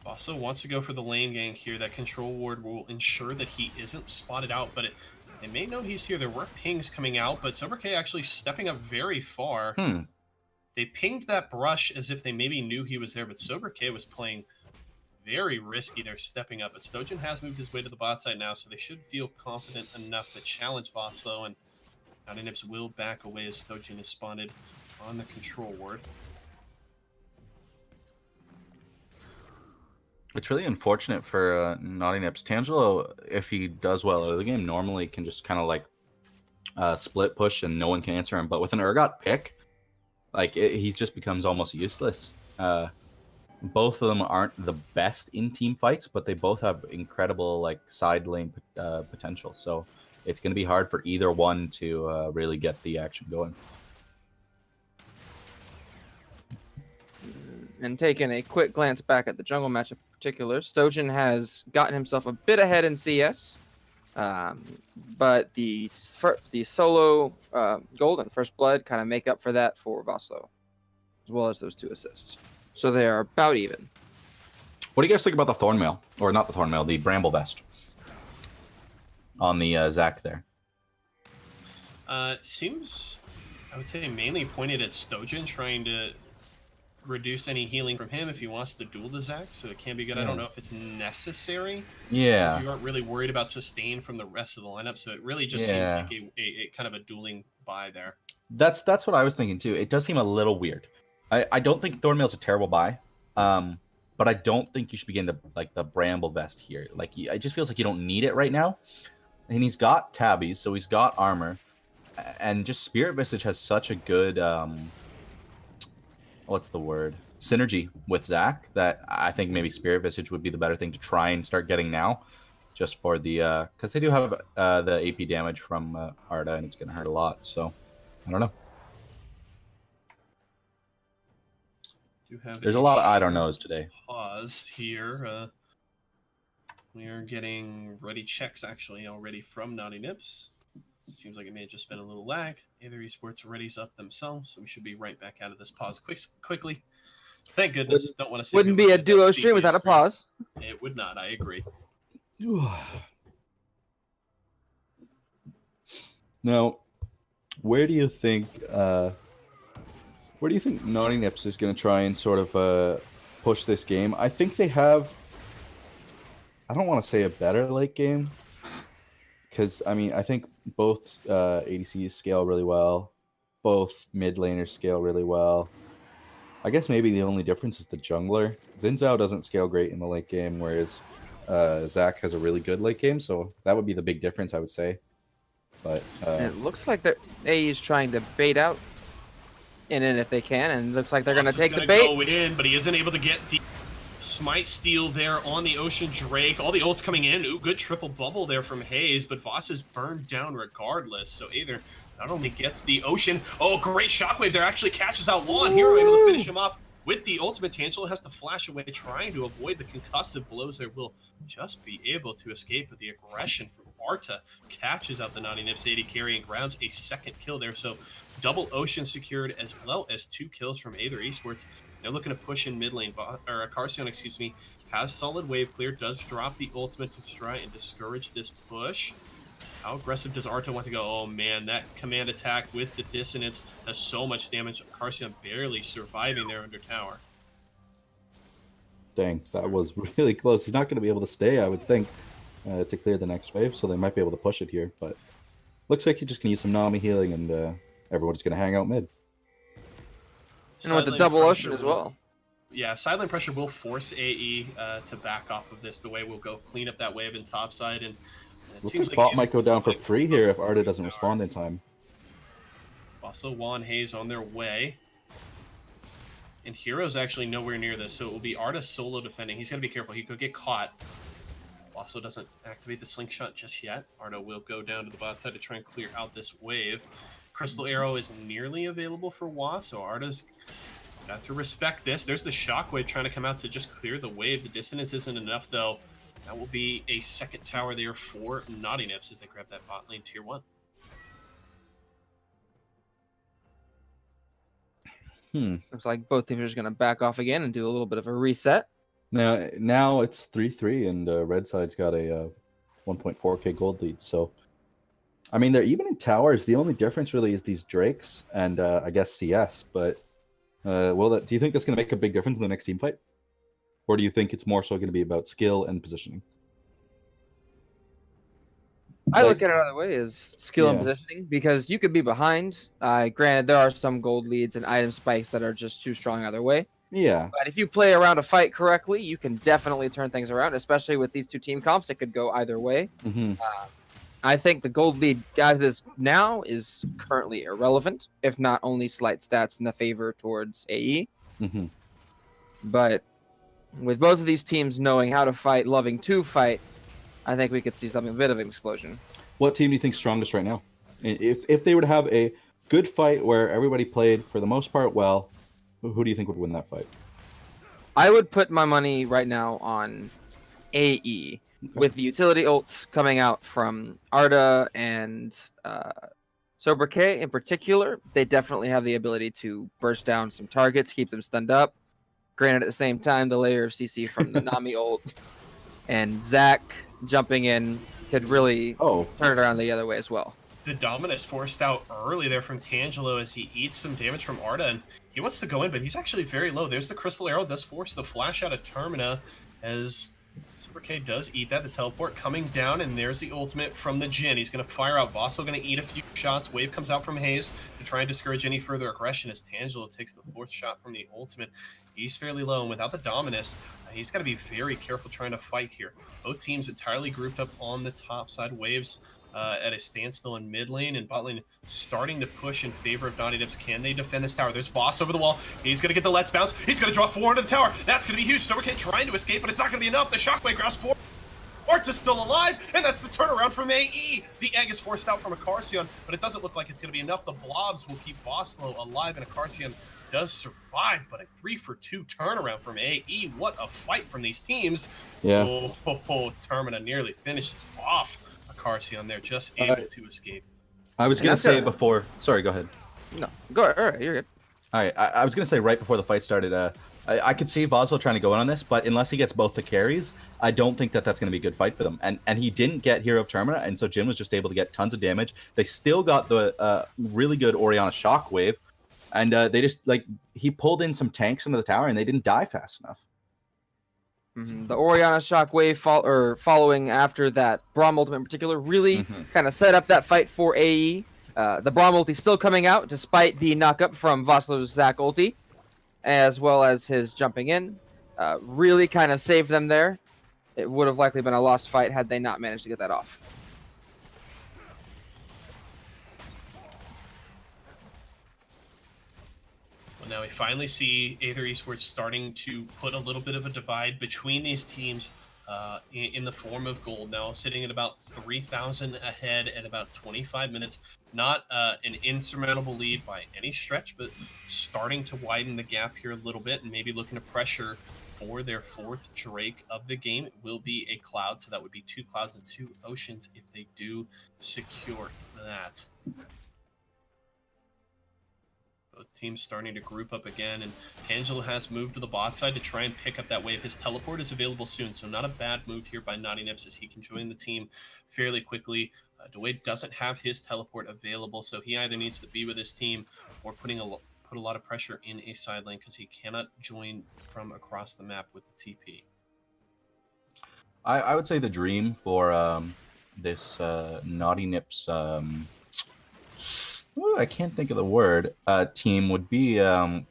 [SPEAKER 1] Also wants to go for the lane gank here. That control ward will ensure that he isn't spotted out, but they may know he's here. There were pings coming out, but SoberK actually stepping up very far. They pinged that brush as if they maybe knew he was there, but SoberK was playing very risky. They're stepping up, but Stojan has moved his way to the bot side now, so they should feel confident enough to challenge Vosslo, and Naughty Nips will back away as Stojan is spotted on the control ward.
[SPEAKER 2] It's really unfortunate for Naughty Nips. Tangelo, if he does well out of the game, normally can just kind of like split push and no one can answer him. But with an Urgot pick, like he just becomes almost useless. Both of them aren't the best in team fights, but they both have incredible like side lane potential. So it's going to be hard for either one to really get the action going.
[SPEAKER 3] And taking a quick glance back at the jungle matchup in particular, Stojan has gotten himself a bit ahead in CS. But the solo gold and first blood kind of make up for that for Vosso, as well as those 2 assists. So they are about even.
[SPEAKER 2] What do you guys think about the Thornmail? Or not the Thornmail, the Bramble Vest on the Zac there?
[SPEAKER 1] Seems, I would say, mainly pointed at Stojan, trying to reduce any healing from him if he wants to duel the Zac, so it can be good.
[SPEAKER 2] Yeah.
[SPEAKER 1] I don't know if it's necessary.
[SPEAKER 2] Yeah.
[SPEAKER 1] If you aren't really worried about sustain from the rest of the lineup, so it really just seems like a kind of a dueling buy there.
[SPEAKER 2] That's what I was thinking too. It does seem a little weird. I don't think Thornmail's a terrible buy, but I don't think you should begin to like the Bramble Vest here. Like, it just feels like you don't need it right now. And he's got tabbies, so he's got armor, and just Spirit Visage has such a good what's the word? Synergy with Zac that I think maybe Spirit Visage would be the better thing to try and start getting now, just for the because they do have the AP damage from Arda, and it's going to hurt a lot. So I don't know. There's a lot of I don't knows today.
[SPEAKER 1] Pause here. We are getting ready checks actually already from Naughty Nips. Seems like it may have just been a little lag. Aether Esports readies up themselves, so we should be right back out of this pause quickly. Thank goodness. Don't want to say
[SPEAKER 3] wouldn't be a duo stream without a pause.
[SPEAKER 1] It would not. I agree.
[SPEAKER 2] Now, where do you think Naughty Nips is going to try and sort of push this game? I think they have, I don't want to say a better late game, because I mean, I think both ADCs scale really well, both mid laners scale really well. I guess maybe the only difference is the jungler. Xin Zhao doesn't scale great in the late game, whereas Zac has a really good late game, so that would be the big difference, I would say. But
[SPEAKER 3] it looks like the AE is trying to bait out in it if they can, and it looks like they're going to take the bait.
[SPEAKER 1] Go in, but he isn't able to get the Smite steal there on the Ocean Drake. All the ults coming in. Ooh, good triple bubble there from Hayes, but Voss is burned down regardless. So Aether not only gets the Ocean, oh, great shockwave there. Actually catches out Juan. Hero able to finish him off with the ultimate. Tangelo has to flash away, trying to avoid the concussive blows there. Will just be able to escape, but the aggression from Arta catches out the Naughty Nips AD carry and grounds a second kill there. So double Ocean secured, as well as 2 kills from Aether Esports. They're looking to push in mid lane. Carcion, excuse me, has solid wave clear, does drop the ultimate to try and discourage this push. How aggressive does Arta want to go? Oh man, that command attack with the dissonance does so much damage. Carcion barely surviving there under tower.
[SPEAKER 2] Dang, that was really close. He's not going to be able to stay, I would think, to clear the next wave, so they might be able to push it here. But looks like you're just going to use some Nami healing, and everyone's going to hang out mid.
[SPEAKER 3] And with the double Ocean as well.
[SPEAKER 1] Yeah, sideline pressure will force AE to back off of this. The way we'll go clean up that wave in topside, and it
[SPEAKER 2] Looks
[SPEAKER 1] seems
[SPEAKER 2] like
[SPEAKER 1] like
[SPEAKER 2] bot might go down for free here if Arda doesn't respond in time.
[SPEAKER 1] Also, Juan Hayes on their way. And Hero's actually nowhere near this, so it will be Arda solo defending. He's got to be careful. He could get caught. Also doesn't activate the slingshot just yet. Arda will go down to the bot side to try and clear out this wave. Crystal Arrow is nearly available for Wa, so Arda's got to respect this. There's the Shockwave trying to come out to just clear the wave. The dissonance isn't enough, though. That will be a second tower there for Naughty Nips as they grab that bot lane tier 1.
[SPEAKER 3] Looks like both teams are just going to back off again and do a little bit of a reset.
[SPEAKER 2] Now it's 3-3, and Red Side's got a 1.4k gold lead, so I mean, they're even in towers. The only difference really is these Drakes and I guess CS. But do you think that's going to make a big difference in the next team fight? Or do you think it's more so going to be about skill and positioning?
[SPEAKER 3] I look at it another way as skill and positioning, because you could be behind. Granted, there are some gold leads and item spikes that are just too strong either way.
[SPEAKER 2] Yeah.
[SPEAKER 3] But if you play around a fight correctly, you can definitely turn things around, especially with these 2 team comps. It could go either way.
[SPEAKER 2] Mm-hmm.
[SPEAKER 3] I think the gold lead as is now is currently irrelevant, if not only slight stats in the favor towards AE.
[SPEAKER 2] Mm-hmm.
[SPEAKER 3] But with both of these teams knowing how to fight, loving to fight, I think we could see something a bit of an explosion.
[SPEAKER 2] What team do you think's strongest right now? If they were to have a good fight where everybody played for the most part well, who do you think would win that fight?
[SPEAKER 3] I would put my money right now on AE with the utility ults coming out from Arda and Sobriquet in particular. They definitely have the ability to burst down some targets, keep them stunned up. Granted, at the same time, the layer of CC from the Nami ult and Zac jumping in could really turn it around the other way as well.
[SPEAKER 1] The Dominus forced out early there from Tangelo as he eats some damage from Arda, and he wants to go in, but he's actually very low. There's the Crystal Arrow, does force the flash out of Termina as Super K does eat that. The teleport coming down, and there's the ultimate from the Jhin. He's going to fire out. Vossel going to eat a few shots. Wave comes out from Haze to try and discourage any further aggression as Tangelo takes the 4th shot from the ultimate. He's fairly low, and without the Dominus, he's got to be very careful trying to fight here. Both teams entirely grouped up on the top side. Waves at a standstill in mid lane, and bot lane starting to push in favor of Naughty Nips. Can they defend this tower? There's Voss over the wall. He's going to get the Let's Bounce. He's going to draw 4 into the tower. That's going to be huge. Soberkit trying to escape, but it's not going to be enough. The Shockwave grabs 4. Arts is still alive, and that's the turnaround from AE. The egg is forced out from Acarcion, but it doesn't look like it's going to be enough. The blobs will keep Vosslow alive, and Acarcion does survive, but a 3-for-2 turnaround from AE. What a fight from these teams.
[SPEAKER 2] Yeah.
[SPEAKER 1] Oh, Termina nearly finishes off Acarcion there, just able to escape.
[SPEAKER 2] I was going to say it before. Sorry, go ahead.
[SPEAKER 3] No, go ahead. All right, you're good.
[SPEAKER 2] All right, I was going to say right before the fight started, I could see Vossel trying to go in on this, but unless he gets both the carries, I don't think that that's going to be a good fight for them. And he didn't get Hero of Termina, and so Jhin was just able to get tons of damage. They still got the really good Orianna Shockwave, and they just, like, he pulled in some tanks into the tower, and they didn't die fast enough.
[SPEAKER 3] The Orianna Shockwave following after that Braum ultimate in particular really kind of set up that fight for AE. The Braum ulti still coming out despite the knock-up from Voslow's Zac ulti, as well as his jumping in. Really kind of saved them there. It would have likely been a lost fight had they not managed to get that off.
[SPEAKER 1] Now we finally see Aether Esports starting to put a little bit of a divide between these teams in the form of gold. Now sitting at about 3,000 ahead at about 25 minutes. Not an insurmountable lead by any stretch, but starting to widen the gap here a little bit and maybe looking to pressure for their 4th Drake of the game. It will be a Cloud, so that would be 2 Clouds and 2 Oceans if they do secure that. Both teams starting to group up again, and Tangelo has moved to the bot side to try and pick up that wave. His teleport is available soon, so not a bad move here by Naughty Nips as he can join the team fairly quickly. Dwayne doesn't have his teleport available, so he either needs to be with his team or put a lot of pressure in a side lane because he cannot join from across the map with the TP.
[SPEAKER 2] I would say the dream for this Naughty Nips I can't think of the word, team would be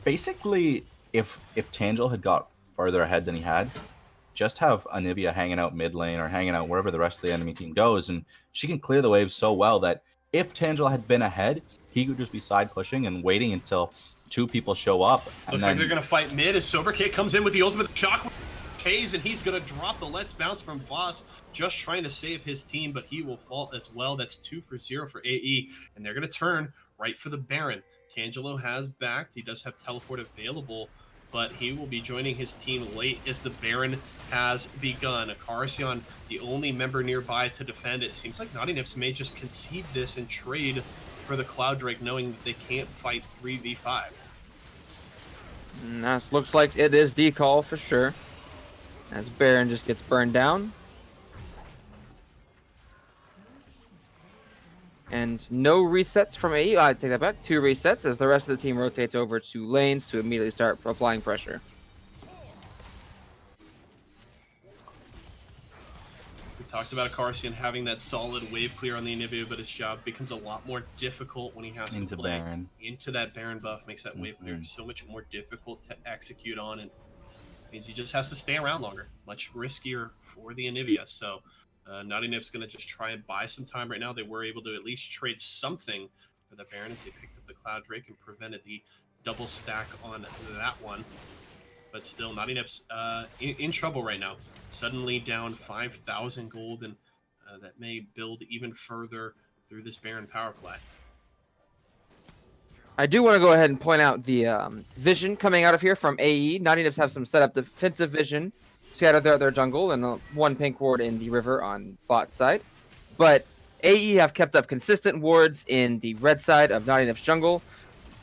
[SPEAKER 2] basically if Tangelo had got farther ahead than he had, just have Anivia hanging out mid lane or hanging out wherever the rest of the enemy team goes, and she can clear the waves so well that if Tangelo had been ahead, he could just be side pushing and waiting until 2 people show up. And
[SPEAKER 1] Looks like they're going to fight mid as Soberkit comes in with the ultimate shock. Haze, and he's going to drop the Let's Bounce from Voss, just trying to save his team, but he will fall as well. That's 2 for 0 for AE, and they're going to turn right for the Baron. Tangelo has backed. He does have teleport available, but he will be joining his team late as the Baron has begun. Acarcion, the only member nearby to defend. It seems like Naughty Nips may just concede this and trade for the Cloud Drake, knowing that they can't fight 3v5.
[SPEAKER 3] And that looks like it is the call for sure, as Baron just gets burned down. And no resets from AE. I take that back. 2 resets as the rest of the team rotates over to lanes to immediately start applying pressure.
[SPEAKER 1] We talked about Acarcion having that solid wave clear on the Anivia, but his job becomes a lot more difficult when he has to play into that Baron buff. Makes that wave clear so much more difficult to execute on, and means he just has to stay around longer. Much riskier for the Anivia. So Naughty Nips going to just try and buy some time right now. They were able to at least trade something for the Baron as they picked up the Cloud Drake and prevented the double stack on that one. But still, Naughty Nips in trouble right now. Suddenly down 5,000 gold, and that may build even further through this Baron power play.
[SPEAKER 3] I do want to go ahead and point out the vision coming out of here from AE. Naughty Nips have some setup defensive vision scattered throughout their jungle and one pink ward in the river on bot side. But AE have kept up consistent wards in the red side of Naughty Nips jungle,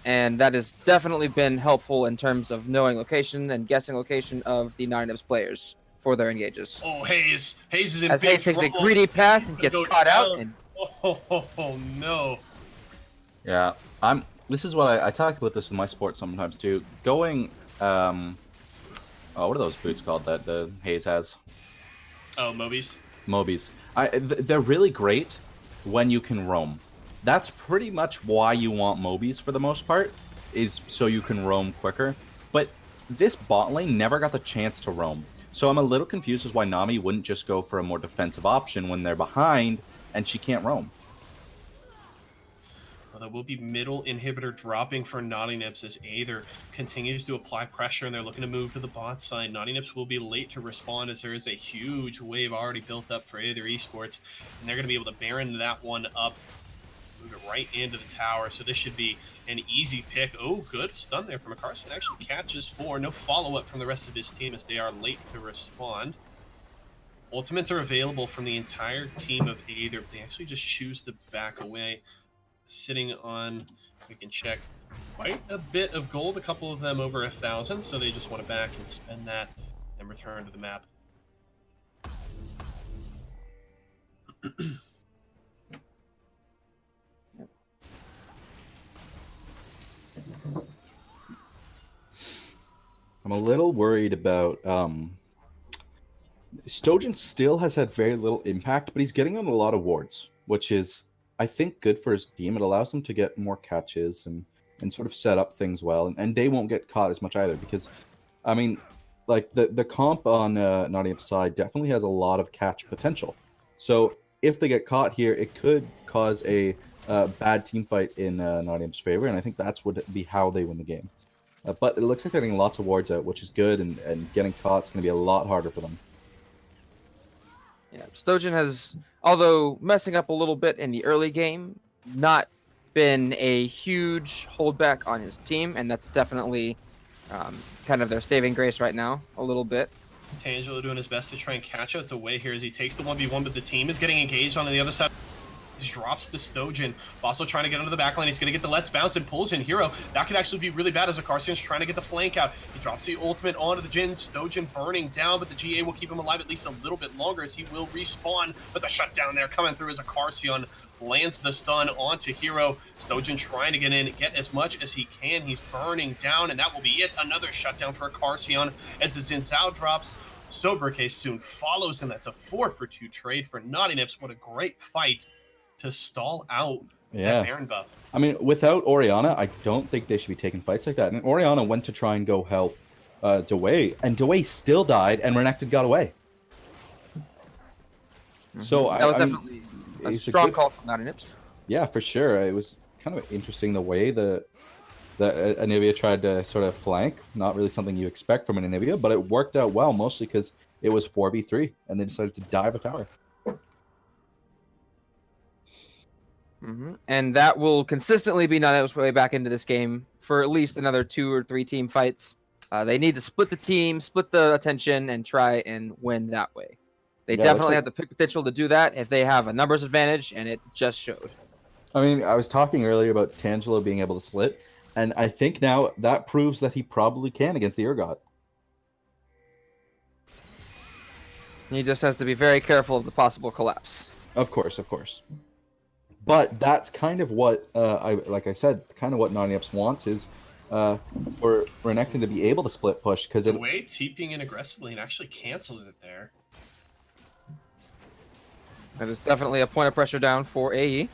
[SPEAKER 3] and that has definitely been helpful in terms of knowing location and guessing location of the Naughty Nips players for their engages.
[SPEAKER 1] Oh, Hayes. Hayes is in
[SPEAKER 3] As
[SPEAKER 1] big
[SPEAKER 3] Hayes takes a
[SPEAKER 1] trouble.
[SPEAKER 3] greedy path
[SPEAKER 1] He's
[SPEAKER 3] and
[SPEAKER 1] gonna
[SPEAKER 3] gets
[SPEAKER 1] go
[SPEAKER 3] caught out.
[SPEAKER 1] down.
[SPEAKER 3] And
[SPEAKER 1] Oh, no.
[SPEAKER 2] Yeah, this is what I talk about this with my sport sometimes too. Going, oh, what are those boots called that the Hayes has?
[SPEAKER 1] Oh, Mobies.
[SPEAKER 2] Mobies. They're really great when you can roam. That's pretty much why you want Mobies for the most part, is so you can roam quicker. But this bot lane never got the chance to roam. So I'm a little confused as why Nami wouldn't just go for a more defensive option when they're behind and she can't roam.
[SPEAKER 1] Well, there will be middle inhibitor dropping for Naughty Nips as Aether continues to apply pressure, and they're looking to move to the bot side. Naughty Nips will be late to respond as there is a huge wave already built up for Aether Esports, and they're going to be able to Baron that one up, move it right into the tower. So this should be an easy pick. Oh, good stun there from a Carson. Actually catches 4. No follow-up from the rest of his team as they are late to respond. Ultimates are available from the entire team of Aether, but they actually just choose to back away. Sitting on, we can check, quite a bit of gold, a couple of them over 1,000, so they just want to back and spend that and return to the map.
[SPEAKER 2] I'm a little worried about Stojan still has had very little impact, but he's getting on a lot of wards, which is, I think, good for his team. It allows them to get more catches and sort of set up things well, and they won't get caught as much either, because, I mean, like, the comp on Naughty Nips' side definitely has a lot of catch potential. So if they get caught here, it could cause a bad team fight in Naughty Nips' favor, and I think that's would be how they win the game. But it looks like they're getting lots of wards out, which is good, and getting caught is going to be a lot harder for them.
[SPEAKER 3] yeah, Stojan has, although messing up a little bit in the early game, not been a huge holdback on his team, and that's definitely kind of their saving grace right now, a little bit.
[SPEAKER 1] Tangelo doing his best to try and catch out the way here as he takes the 1v1, but the team is getting engaged on the other side. He drops the Stojan. Basso trying to get under the backline. He's going to get the Let's Bounce and pulls in Hero. That could actually be really bad as Akarsian's trying to get the flank out. He drops the ultimate onto the Jin. Stojan burning down, but the GA will keep him alive at least a little bit longer as he will respawn. But the shutdown there coming through as Akarsian lands the stun onto Hero. Stojan trying to get in, get as much as he can. He's burning down, and that will be it. Another shutdown for Akarsian as the Xin Zhao drops. Sobercase soon follows, and that's a 4-for-2 trade for Naughty Nips. What a great fight to stall out that Baron buff.
[SPEAKER 2] I mean, without Orianna, I don't think they should be taking fights like that. And Orianna went to try and go help Dewey, and Dewey still died, and Renekton got away. So
[SPEAKER 3] that was definitely a strong call from Naughty Nips.
[SPEAKER 2] Yeah, for sure. It was kind of interesting the way the Anivia tried to sort of flank. Not really something you expect from an Anivia, but it worked out well, mostly because it was 4v3, and they decided to dive a tower.
[SPEAKER 3] And that will consistently be Naughty Nips' way back into this game for at least another 2 or 3 team fights. They need to split the team, split the attention, and try and win that way. They definitely have the potential to do that if they have a numbers advantage, and it just showed.
[SPEAKER 2] I mean, I was talking earlier about Tangelo being able to split, and I think now that proves that he probably can against the Urgot.
[SPEAKER 3] He just has to be very careful of the possible collapse.
[SPEAKER 2] Of course, of course. But that's kind of what, like I said, kind of what Naughty Nips wants is for Renekton to be able to split push, because
[SPEAKER 1] the way TPing in aggressively and actually cancels it there.
[SPEAKER 3] That is definitely a point of pressure down for AE.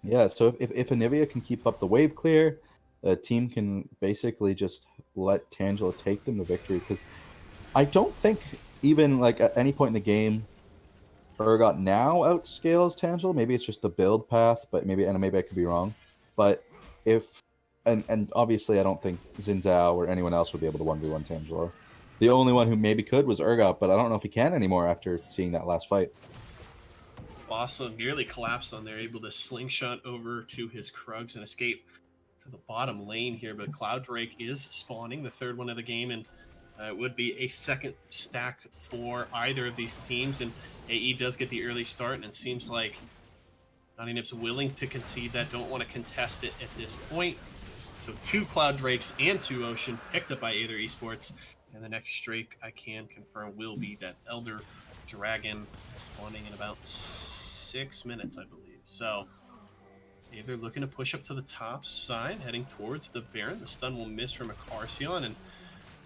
[SPEAKER 2] Yeah, so if Anivia can keep up the wave clear, the team can basically just let Tangelo take them to victory, because I don't think even like at any point in the game Urgot now outscales Tangelo. Maybe it's just the build path, but maybe I could be wrong. But if and obviously I don't think Xin Zhao or anyone else would be able to 1v1 Tangelo. The only one who maybe could was Urgot, but I don't know if he can anymore after seeing that last fight.
[SPEAKER 1] Bosso nearly collapsed on there, able to slingshot over to his Krugs and escape to the bottom lane here. But Cloud Drake is spawning, the third one of the game, and it would be a second stack for either of these teams. And AE does get the early start, and it seems like Naughty Nip's willing to concede that, don't want to contest it at this point. So 2 Cloud Drakes and 2 Ocean picked up by Aether Esports. And the next Drake, I can confirm, will be that Elder Dragon, spawning in about 6 minutes, I believe. So Aether looking to push up to the top side, heading towards the Baron. The stun will miss from Acarcion, and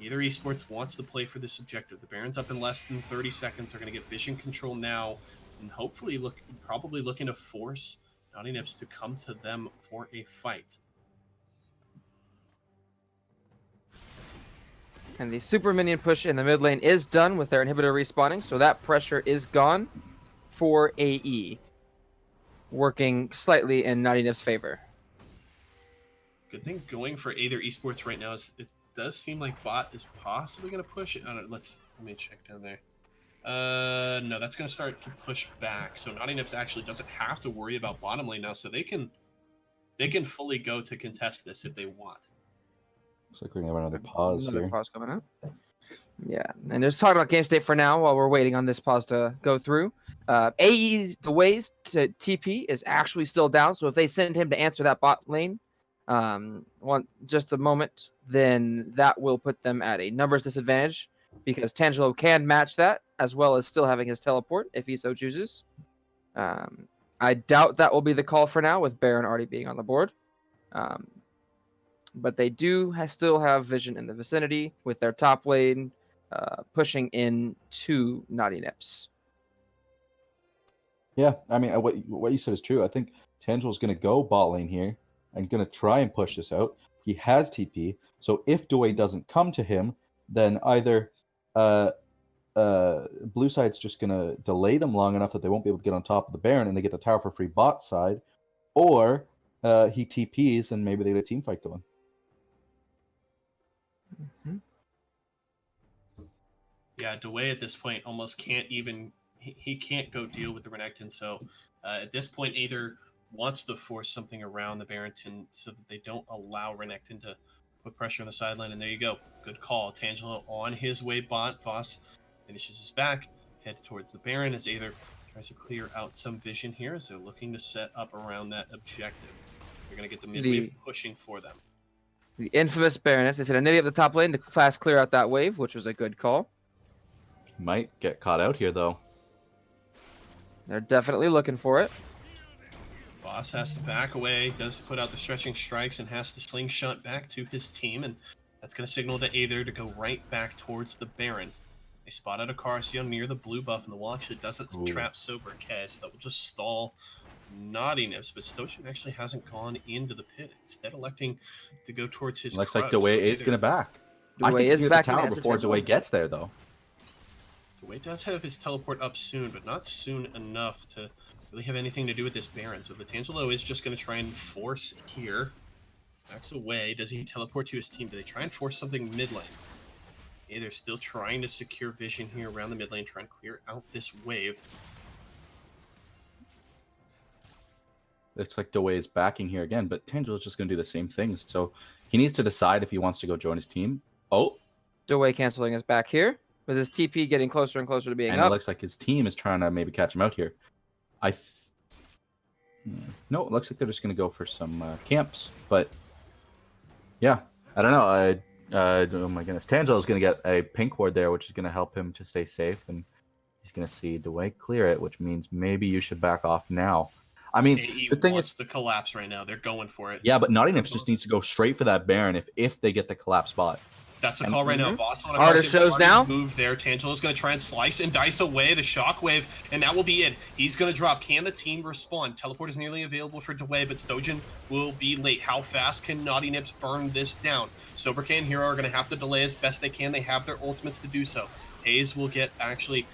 [SPEAKER 1] Aether Esports wants to play for this objective. The Baron's up in less than 30 seconds. They're going to get vision control now, and hopefully probably looking to force Naughty Nips to come to them for a fight.
[SPEAKER 3] And the super minion push in the mid lane is done with their inhibitor respawning, so that pressure is gone for AE, working slightly in Naughty Nip's favor.
[SPEAKER 1] Good thing going for Aether Esports right now is it does seem like bot is possibly going to push it. I don't know, let me check down there. No, that's going to start to push back. So Naughty Nips actually doesn't have to worry about bottom lane now, so they can fully go to contest this if they want.
[SPEAKER 2] Looks like we're gonna have another pause
[SPEAKER 3] Another
[SPEAKER 2] here.
[SPEAKER 3] pause coming up. Yeah, and just talking about game state for now while we're waiting on this pause to go through. AE's the ways to TP is actually still down, so if they send him to answer that bot lane, just a moment, then that will put them at a numbers disadvantage because Tangelo can match that as well as still having his teleport if he so chooses. I doubt that will be the call for now with Baron already being on the board. But they do still have vision in the vicinity with their top lane pushing in to Naughty Nips.
[SPEAKER 2] Yeah, I mean, what you said is true. I think Tangelo's going to go bot lane here and going to try and push this out. He has TP, so if Dway doesn't come to him, then either blue side's just going to delay them long enough that they won't be able to get on top of the Baron and they get the tower for free bot side, or he TPs and maybe they get a team fight going.
[SPEAKER 3] Mm-hmm.
[SPEAKER 1] Yeah, Dway at this point almost can't even, he can't go deal with the Renekton. So at this point, Aether wants to force something around the Barrington so that they don't allow Renekton to put pressure on the sideline. And there you go. Good call. Tangelo on his way bot. Voss finishes his back, head towards the Baron as Aether tries to clear out some vision here as they're looking to set up around that objective. They're going to get the mid wave pushing for them.
[SPEAKER 3] The infamous Baroness. They said a nitty up the top lane to fast clear out that wave, which was a good call.
[SPEAKER 2] Might get caught out here, though.
[SPEAKER 3] They're definitely looking for it.
[SPEAKER 1] Boss has to back away, does put out the stretching strikes, and has to slingshot back to his team, and that's going to signal to Aether to go right back towards the Baron. They spot out a Acarcion near the blue buff, and the wall actually doesn't trap Sober K, so that will just stall Naughty Nips, but Stojan actually hasn't gone into the pit, instead electing to go towards his
[SPEAKER 2] Looks
[SPEAKER 1] Krug.
[SPEAKER 2] like Dway is going to back. I
[SPEAKER 3] Dway
[SPEAKER 2] think
[SPEAKER 3] is
[SPEAKER 2] he's at
[SPEAKER 3] back
[SPEAKER 2] the tower before Dway gets there, though.
[SPEAKER 1] Dway does have his teleport up soon, but not soon enough to really have anything to do with this Baron. So the Tangelo is just going to try and force here. Backs away. Does he teleport to his team? Do they try and force something mid lane? Okay, they're still trying to secure vision here around the mid lane, trying to clear out this wave.
[SPEAKER 2] Looks like Dway is backing here again, but Tangelo's just going to do the same thing. So he needs to decide if he wants to go join his team. Oh.
[SPEAKER 3] Dway canceling his back here, with his TP getting closer and closer to being
[SPEAKER 2] and
[SPEAKER 3] up.
[SPEAKER 2] It looks like his team is trying to maybe catch him out here. No, it looks like they're just going to go for some camps. But yeah, I don't know. Oh my goodness. Tangelo's going to get a pink ward there, which is going to help him to stay safe. And he's going to see Dway clear it, which means maybe you should back off now. I mean,
[SPEAKER 1] AE
[SPEAKER 2] the thing
[SPEAKER 1] wants
[SPEAKER 2] is
[SPEAKER 1] the collapse right now. They're going for it.
[SPEAKER 2] Yeah, but Naughty Nips just needs to go straight for that Baron if they get the collapse spot.
[SPEAKER 1] That's the call right now. Boss on a
[SPEAKER 3] Artist shows now.
[SPEAKER 1] Move there. Tangelo's going to try and slice and dice away the shockwave, and that will be it. He's going to drop. Can the team respond? Teleport is nearly available for Dway, but Stojan will be late. How fast can Naughty Nips burn this down? Soberk and Hero are going to have to delay as best they can. They have their ultimates to do so. Hayes will get actually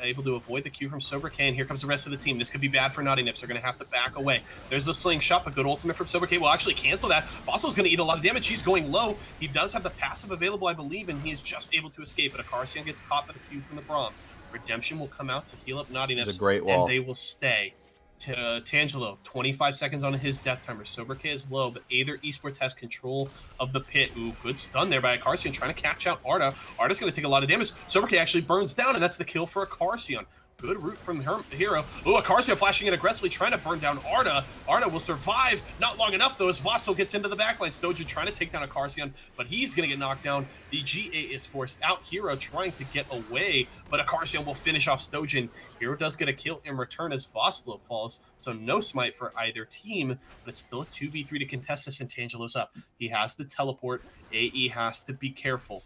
[SPEAKER 1] able to avoid the Q from Sober K, and here comes the rest of the team. This could be bad for Naughty Nips. They're going to have to back away. There's the slingshot, a good ultimate from Sober K will actually cancel that. Bossel's going to eat a lot of damage. He's going low. He does have the passive available, I believe, and he is just able to escape, but Acarcion gets caught by the Q from the Braum. Redemption will come out to heal up Naughty
[SPEAKER 2] It's
[SPEAKER 1] Nips,
[SPEAKER 2] a great wall.
[SPEAKER 1] and they will stay. Tangelo, 25 seconds on his death timer. Soberk is low, but Aether Esports has control of the pit. Ooh, good stun there by Acarcion, trying to catch out Arda. Arda's going to take a lot of damage. Soberk actually burns down, and that's the kill for Acarcion. Good route from her hero. Ooh, Acarcion flashing in aggressively, trying to burn down Arda. Arda will survive. Not long enough, though, as Vassal gets into the backline. Stojan trying to take down Acarcion, but he's going to get knocked down. The GA is forced out. Hero trying to get away, but Acarcion will finish off Stojan. Hero does get a kill in return as Vassal falls, so no smite for either team, but it's still a 2v3 to contest this, and Tangelo's up. He has the teleport. AE has to be careful.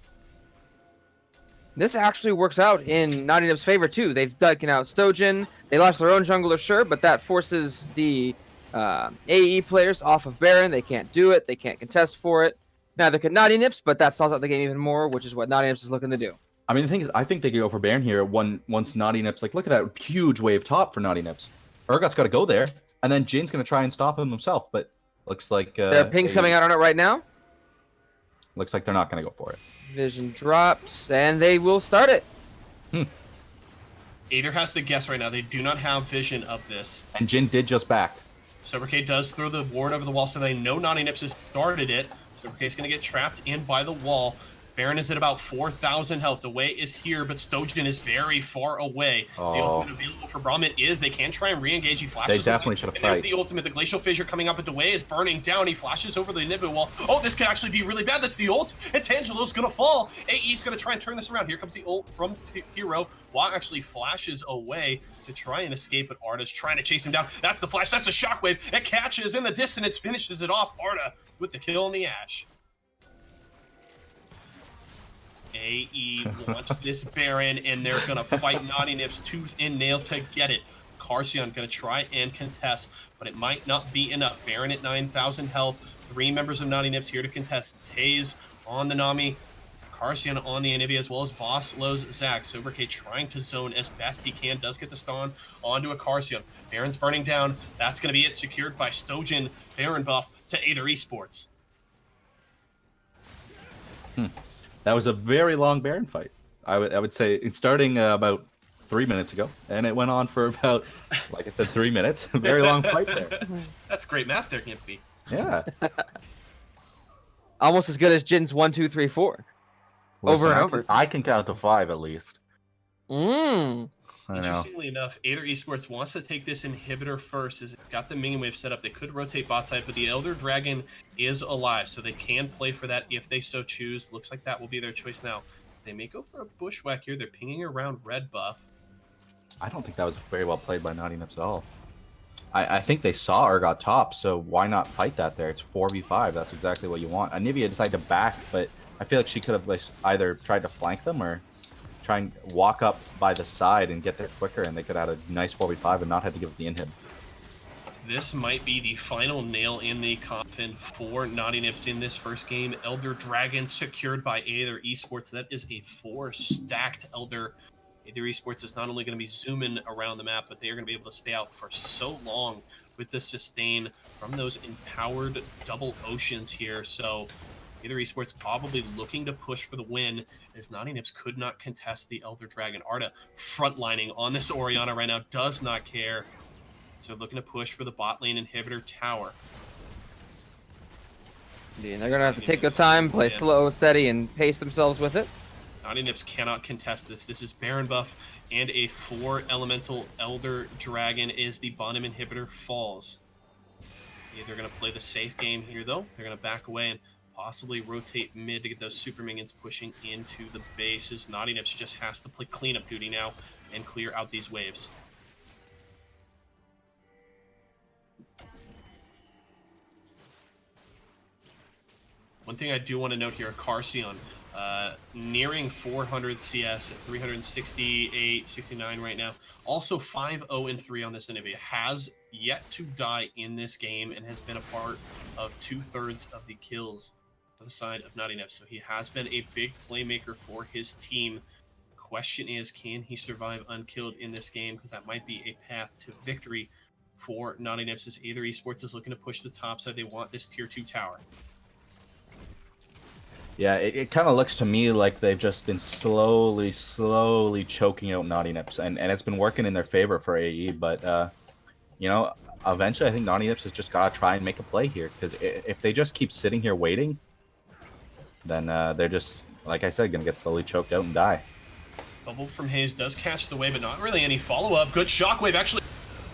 [SPEAKER 3] This actually works out in Naughty Nip's favor too. They've taken out Stojan. They lost their own jungler, sure, but that forces the AE players off of Baron. They can't do it. They can't contest for it. Neither can Naughty Nips, but that stalls out the game even more, which is what Naughty Nips is looking to do.
[SPEAKER 2] I mean, the thing is, I think they could go for Baron here once Naughty Nips, like, look at that huge wave top for Naughty Nips. Urgot's got to go there, and then Jin's going to try and stop him himself, but looks like...
[SPEAKER 3] Their ping's coming out on it right now.
[SPEAKER 2] Looks like they're not going to go for it.
[SPEAKER 3] Vision drops, and they will start it.
[SPEAKER 1] Aether has to guess right now. They do not have vision of this.
[SPEAKER 2] And Jin did just back.
[SPEAKER 1] Soberk does throw the ward over the wall, so they know Naughty Nips has started it. Soberk's going to get trapped in by the wall. Baron is at about 4,000 health. The way is here, but Stojan is very far away.
[SPEAKER 2] Oh.
[SPEAKER 1] The ultimate available for Braum is they can try and re-engage. He flashes.
[SPEAKER 2] They definitely should have
[SPEAKER 1] There's
[SPEAKER 2] fight.
[SPEAKER 1] the ultimate. The Glacial Fissure coming up, but the way is burning down. He flashes over the inhibitor wall. Oh, this could actually be really bad. That's the ult, and Tangelo's going to fall. AE's going to try and turn this around. Here comes the ult from Hero. Wa actually flashes away to try and escape, but Arda's trying to chase him down. That's the flash. That's a shockwave. It catches in the distance, finishes it off. Arda with the kill on the Ashe. AE wants this Baron, and they're going to fight Naughty Nips tooth and nail to get it. Carcion going to try and contest, but it might not be enough. Baron at 9,000 health. 3 members of Naughty Nips here to contest. Taze on the Nami. Carcion on the Anivia, as well as Voss, Lowe's, Zac. Soberk trying to zone as best he can. Does get the stun onto a Carcion. Baron's burning down. That's going to be it. Secured by Stojan. Baron buff to Aether Esports.
[SPEAKER 2] That was a very long Baron fight. I would say it's starting about 3 minutes ago, and it went on for about, like I said, 3 minutes. A very long fight there.
[SPEAKER 1] That's great math there, Gimpy.
[SPEAKER 2] Yeah.
[SPEAKER 3] Almost as good as Jin's 1, 2, 3, 4. Over and over.
[SPEAKER 2] I can count to 5 at least. I know.
[SPEAKER 1] Interestingly enough, Aether Esports wants to take this inhibitor first. As it got the minion wave set up, they could rotate bot side, but the Elder Dragon is alive, so they can play for that if they so choose. Looks like that will be their choice now. They may go for a bushwhack here. They're pinging around red buff.
[SPEAKER 2] I don't think that was very well played by Naughty Nips at all. I think they saw Urgot top, so why not fight that there? It's 4v5. That's exactly what you want. Anivia decided to back, but I feel like she could have either tried to flank them or try and walk up by the side and get there quicker, and they could have had a nice 4v5 and not have to give it the inhib.
[SPEAKER 1] This might be the final nail in the coffin for Naughty Nips in this first game. Elder Dragon secured by Aether Esports. That is a 4-stacked Elder. Aether Esports is not only going to be zooming around the map, but they are going to be able to stay out for so long with the sustain from those empowered double oceans here. So Aether Esports probably looking to push for the win, as Naughty Nips could not contest the Elder Dragon. Arda frontlining on this Orianna right now, does not care. So looking to push for the bot lane inhibitor tower.
[SPEAKER 3] Yeah, they're going to have to take their time, play slow and steady, and pace themselves with it.
[SPEAKER 1] Naughty Nips cannot contest this. This is Baron buff and a 4-elemental Elder Dragon as the bottom inhibitor falls. Yeah, they're going to play the safe game here, though. They're going to back away and possibly rotate mid to get those super minions pushing into the bases. Naughty Nips just has to play cleanup duty now and clear out these waves. One thing I do want to note here, Carcion, nearing 400 CS at 368, 69 right now. Also 5-0-3 on this Anivia. Has yet to die in this game and has been a part of 2/3 of the kills on the side of Naughty Nips. So he has been a big playmaker for his team. Question is, can he survive unkilled in this game? Because that might be a path to victory for Naughty Nips, as Aether Esports is looking to push the top side. They want this tier 2 tower.
[SPEAKER 2] Yeah, it kind of looks to me like they've just been slowly choking out Naughty Nips, and it's been working in their favor for AE. But you know, eventually, I think Naughty Nips has just got to try and make a play here, because if they just keep sitting here waiting, then they're just, like I said, gonna get slowly choked out and die.
[SPEAKER 1] Bubble from Hayes does catch the wave, but not really any follow-up. Good shockwave, actually.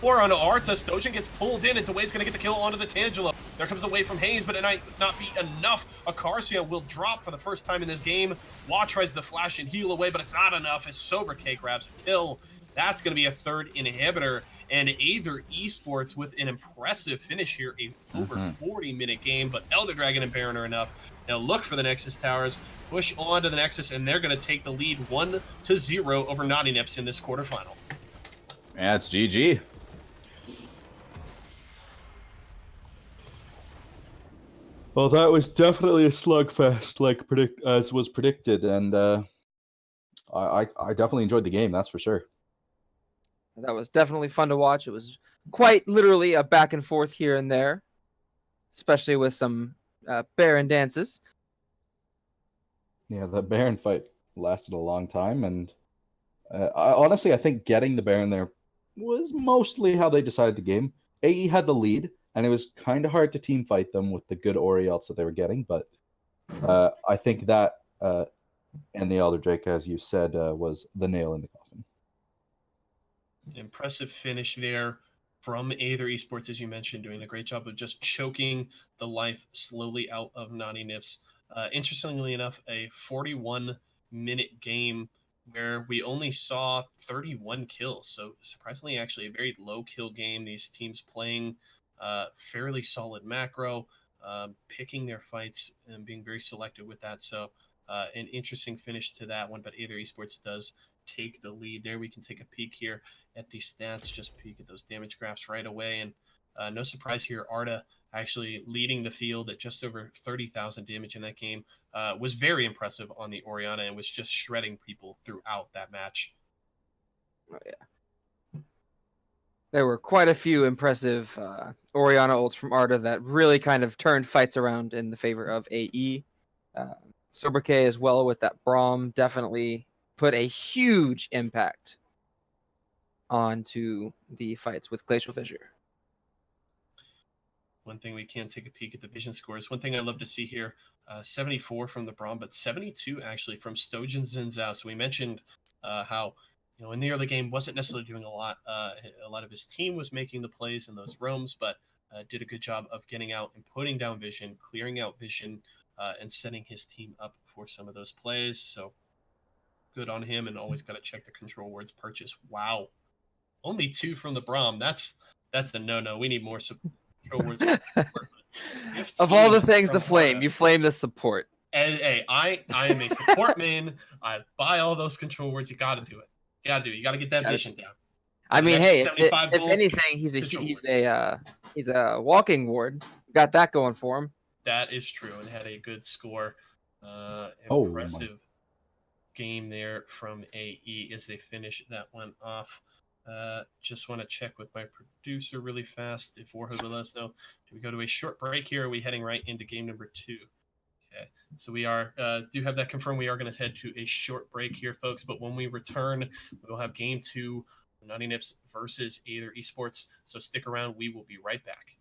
[SPEAKER 1] Or onto Arta. Stojin gets pulled in, and Dwayne's going to get the kill onto the Tangelo. There comes away from Hayes, but it might not be enough. Acarcia will drop for the first time in this game. Wa tries to flash and heal away, but it's not enough as Soberk grabs a kill. That's going to be a third inhibitor. And Aether Esports with an impressive finish here, a over 40-minute game, but Elder Dragon and Baron are enough. Now look for the Nexus Towers, push on to the Nexus, and they're going to take the lead 1-0 over Naughty Nips in this quarterfinal.
[SPEAKER 2] Yeah, it's GG. Well, that was definitely a slugfest, as was predicted, and I definitely enjoyed the game. That's for sure.
[SPEAKER 3] That was definitely fun to watch. It was quite literally a back and forth here and there, especially with some Baron dances.
[SPEAKER 2] Yeah, the Baron fight lasted a long time, and honestly, I think getting the Baron there was mostly how they decided the game. AE had the lead, and it was kind of hard to team fight them with the good Ori ults that they were getting, but I think that and the Elder Drake, as you said, was the nail in the coffin.
[SPEAKER 1] Impressive finish there from Aether Esports, as you mentioned, doing a great job of just choking the life slowly out of Naughty Nips. Interestingly enough, a 41-minute game where we only saw 31 kills. So surprisingly, actually a very low kill game. These teams playing fairly solid macro, picking their fights and being very selective with that. So an interesting finish to that one, but Aether Esports does take the lead there. We can take a peek here at the stats, just peek at those damage graphs right away. And no surprise here, Arta actually leading the field at just over 30,000 damage in that game. Was very impressive on the Orianna and was just shredding people throughout that match.
[SPEAKER 3] Oh, yeah. There were quite a few impressive Orianna ults from Arta that really kind of turned fights around in the favor of AE. Soberk as well with that Braum definitely put a huge impact onto the fights with Glacial Fissure.
[SPEAKER 1] One thing we can take a peek at the vision scores. One thing I love to see here, 74 from the Braum, but 72 actually from Stojin Zinzao. So we mentioned how, you know, in the early game wasn't necessarily doing a lot. A lot of his team was making the plays in those roams, but did a good job of getting out and putting down vision, clearing out vision, and setting his team up for some of those plays. So good on him, and always got to check the control words purchase. Wow. Only 2 from the Braum. That's a no-no. We need more control words.
[SPEAKER 3] Of all the
[SPEAKER 1] 15
[SPEAKER 3] things to
[SPEAKER 1] from
[SPEAKER 3] flame,
[SPEAKER 1] Arta.
[SPEAKER 3] you flame the support.
[SPEAKER 1] Hey, I am a support main. I buy all those control words. You got to do it. You got to do it. You got to get that vision down.
[SPEAKER 3] I mean,
[SPEAKER 1] An
[SPEAKER 3] hey,
[SPEAKER 1] extra 75
[SPEAKER 3] if
[SPEAKER 1] gold
[SPEAKER 3] anything, he's
[SPEAKER 1] control
[SPEAKER 3] a walking ward. Got that going for him.
[SPEAKER 1] That is true, and had a good score. Impressive game there from AE as they finish that one off. Just want to check with my producer really fast if Warhood will let us know. Do we go to a short break here? Or are we heading right into game number 2? Okay, so we are do have that confirmed. We are going to head to a short break here, folks. But when we return, we will have game 2, Naughty Nips versus Aether Esports. So stick around. We will be right back.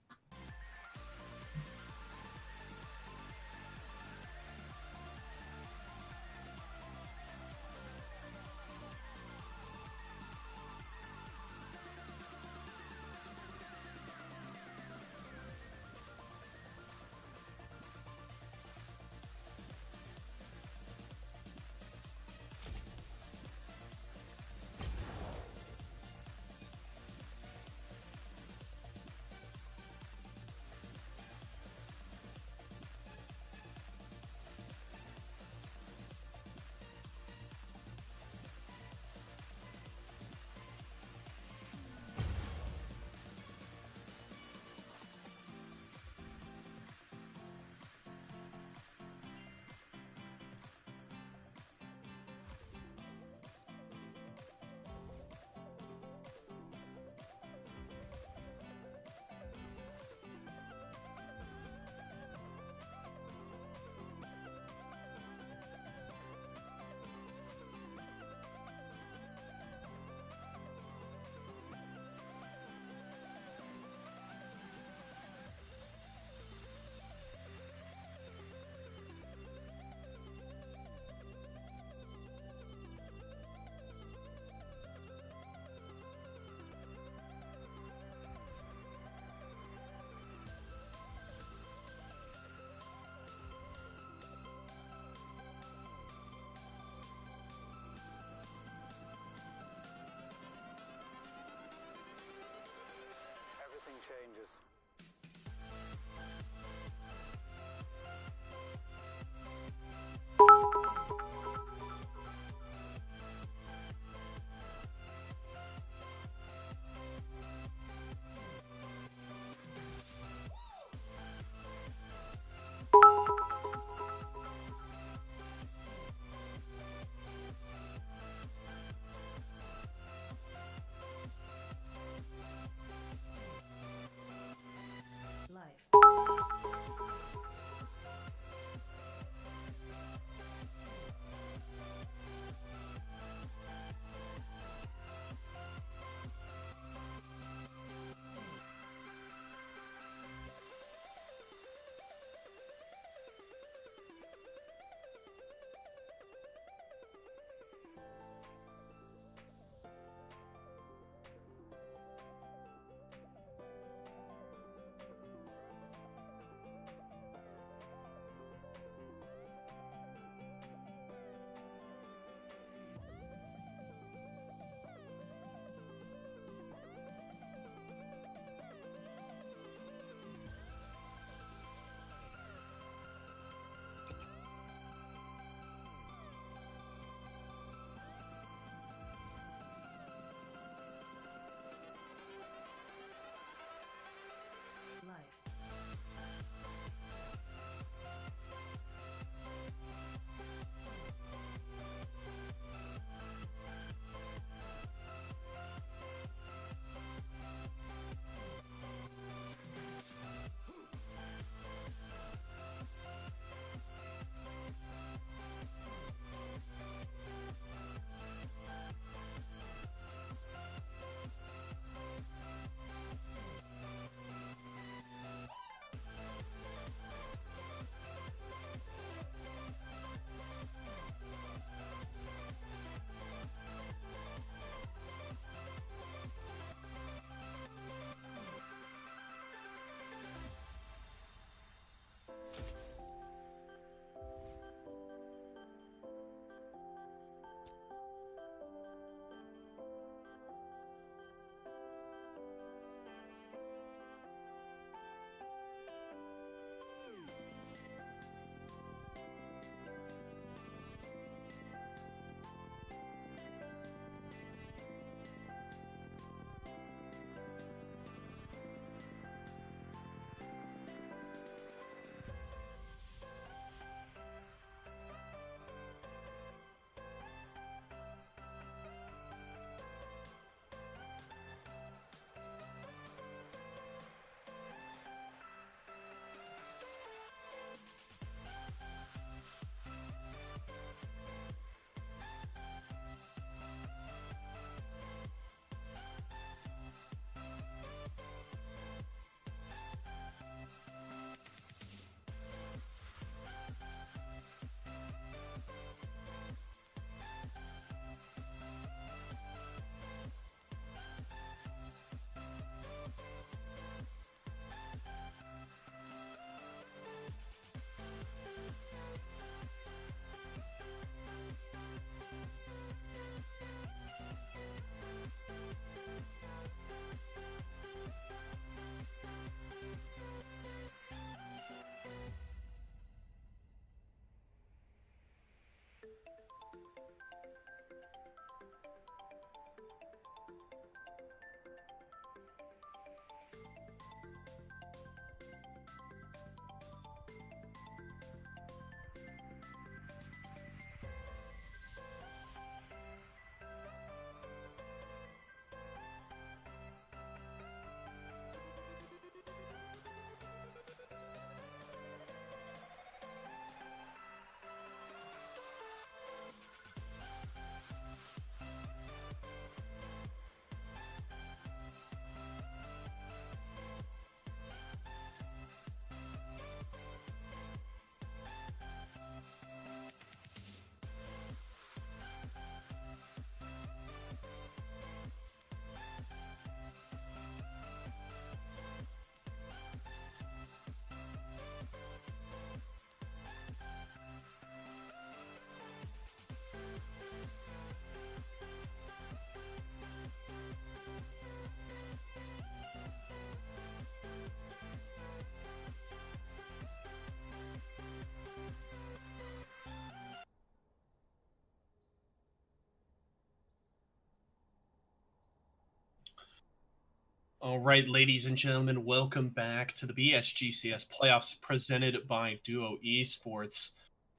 [SPEAKER 1] All right, ladies and gentlemen, welcome back to the BSGCS playoffs presented by Duo Esports.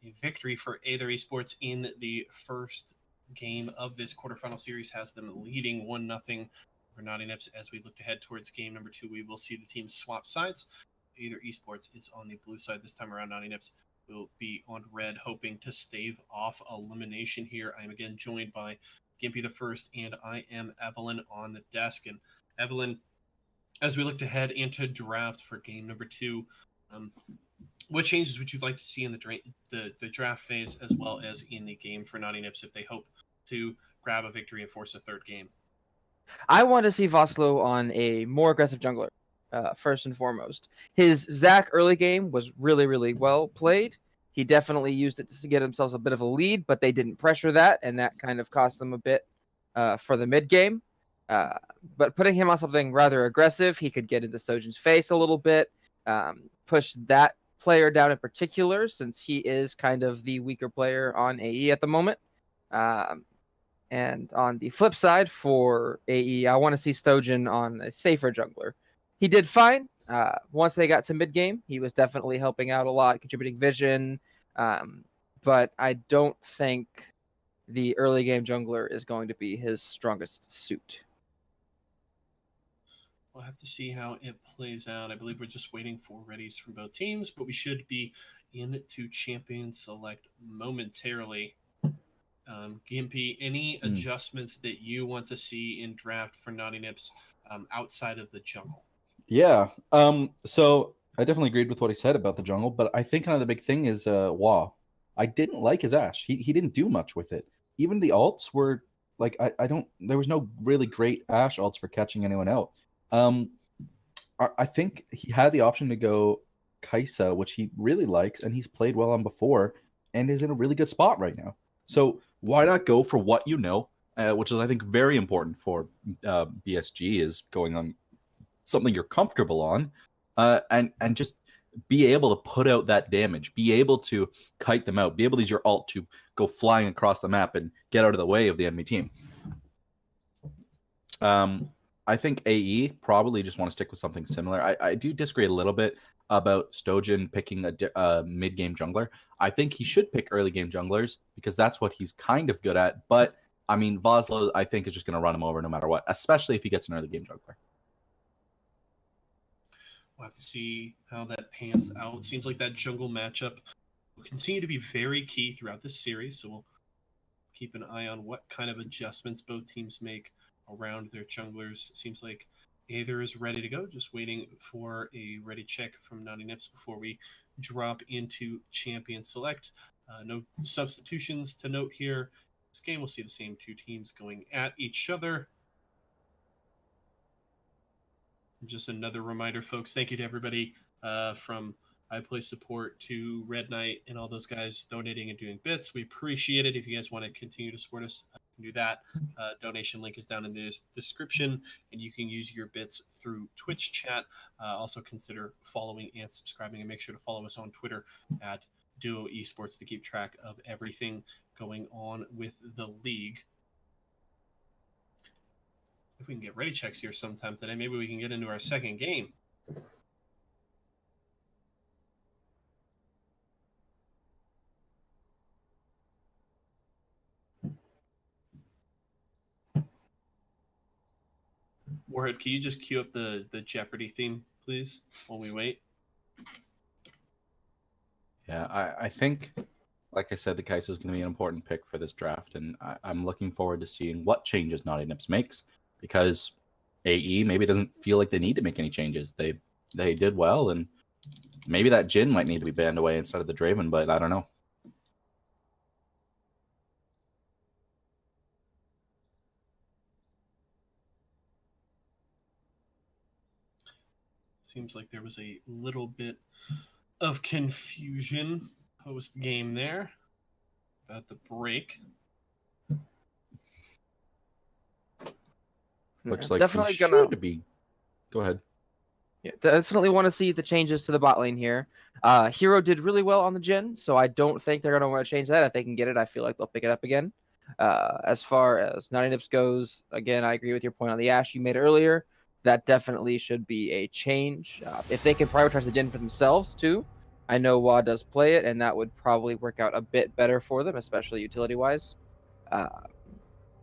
[SPEAKER 1] A victory for Aether Esports in the first game of this quarterfinal series has them leading 1-0 over Naughty Nips. As we look ahead towards game number 2, we will see the teams swap sides. Aether Esports is on the blue side this time around. Naughty Nips will be on red, hoping to stave off elimination here. I am again joined by Gimpy the First, and I am Evelyn on the desk. And Evelyn, as we looked ahead into draft for game number 2, what changes would you like to see in the draft phase as well as in the game for Naughty Nips if they hope to grab a victory and force a third game?
[SPEAKER 3] I want to see Vosloo on a more aggressive jungler, first and foremost. His Zac early game was really, really well played. He definitely used it to get himself a bit of a lead, but they didn't pressure that, and that kind of cost them a bit for the mid game. But putting him on something rather aggressive, he could get into Sojin's face a little bit, push that player down in particular, since he is kind of the weaker player on AE at the moment. And on the flip side for AE, I want to see Stojin on a safer jungler. He did fine. Once they got to mid game, he was definitely helping out a lot, contributing vision. But I don't think the early game jungler is going to be his strongest suit.
[SPEAKER 1] We'll have to see how it plays out. I believe we're just waiting for readies from both teams, but we should be into champion select momentarily. Gimpy, any adjustments that you want to see in draft for Naughty Nips outside of the jungle?
[SPEAKER 2] Yeah. So I definitely agreed with what he said about the jungle, but I think kind of the big thing is Wah. I didn't like his Ashe. He didn't do much with it. Even the alts were like I don't there was no really great Ashe alts for catching anyone out. I think he had the option to go Kaisa, which he really likes, and he's played well on before, and is in a really good spot right now. So why not go for what you know, which is I think very important for BSG, is going on something you're comfortable on, and just be able to put out that damage, be able to kite them out, be able to use your ult to go flying across the map and get out of the way of the enemy team. I think AE probably just want to stick with something similar. I do disagree a little bit about Stojin picking a mid-game jungler. I think he should pick early-game junglers because that's what he's kind of good at. But, I mean, Vosloo, I think, is just going to run him over no matter what, especially if he gets an early-game jungler.
[SPEAKER 1] We'll have to see how that pans out. Seems like that jungle matchup will continue to be very key throughout this series, so we'll keep an eye on what kind of adjustments both teams make around their junglers. Seems like Aether is ready to go, just waiting for a ready check from Naughty Nips before we drop into Champion Select. No substitutions to note here. This game will see the same two teams going at each other. Just another reminder, folks, thank you to everybody from iPlay support to Red Knight and all those guys donating and doing bits. We appreciate it. If you guys want to continue to support us, you can do that. Donation link is down in the description, and you can use your bits through Twitch chat. Also consider following and subscribing, and make sure to follow us on Twitter at Duo Esports to keep track of everything going on with the league. If we can get ready checks here sometime today, maybe we can get into our second game. Warhead, can you just cue up the Jeopardy theme, please, while we wait?
[SPEAKER 2] Yeah, I think, like I said, the Kaisa is going to be an important pick for this draft, and I'm looking forward to seeing what changes Naughty Nips makes, because AE maybe doesn't feel like they need to make any changes. They did well, and maybe that Jhin might need to be banned away instead of the Draven, but I don't know.
[SPEAKER 1] Seems like there was a little bit of confusion post-game there about the break.
[SPEAKER 2] Looks like
[SPEAKER 3] definitely
[SPEAKER 2] we
[SPEAKER 3] gonna
[SPEAKER 2] should be. Go ahead.
[SPEAKER 3] Yeah, definitely want to see the changes to the bot lane here. Hero did really well on the Jhin, so I don't think they're going to want to change that. If they can get it, I feel like they'll pick it up again. As far as Naughty Nips goes, again, I agree with your point on the Ashe you made earlier. that definitely should be a change. If they can prioritize the Jhin for themselves too, I know Wa does play it, and that would probably work out a bit better for them, especially utility-wise.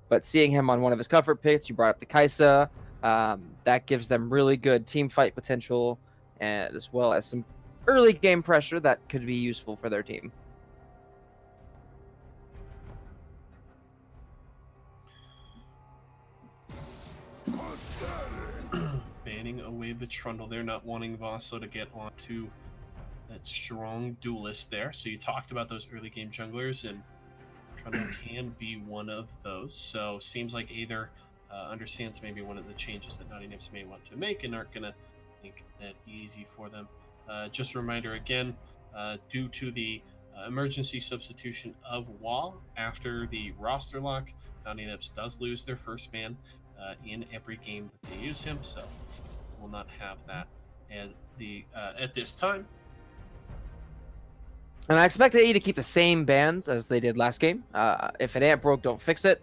[SPEAKER 3] But seeing him on one of his comfort picks, you brought up the Kaisa, that gives them really good team fight potential, and as well as some early game pressure that could be useful for their team.
[SPEAKER 1] Banning away the Trundle. They're not wanting Vosso to get onto that strong duelist there. So you talked about those early game junglers, and Trundle can be one of those. So seems like Aether understands maybe one of the changes that Naughty Nips may want to make and aren't going to make that easy for them. Just a reminder again, due to the emergency substitution of Wall after the roster lock, Naughty Nips does lose their first man in every game that they use him, so will not have that as the at this time.
[SPEAKER 3] And I expect AE to keep the same bans as they did last game. If an amp broke, don't fix it.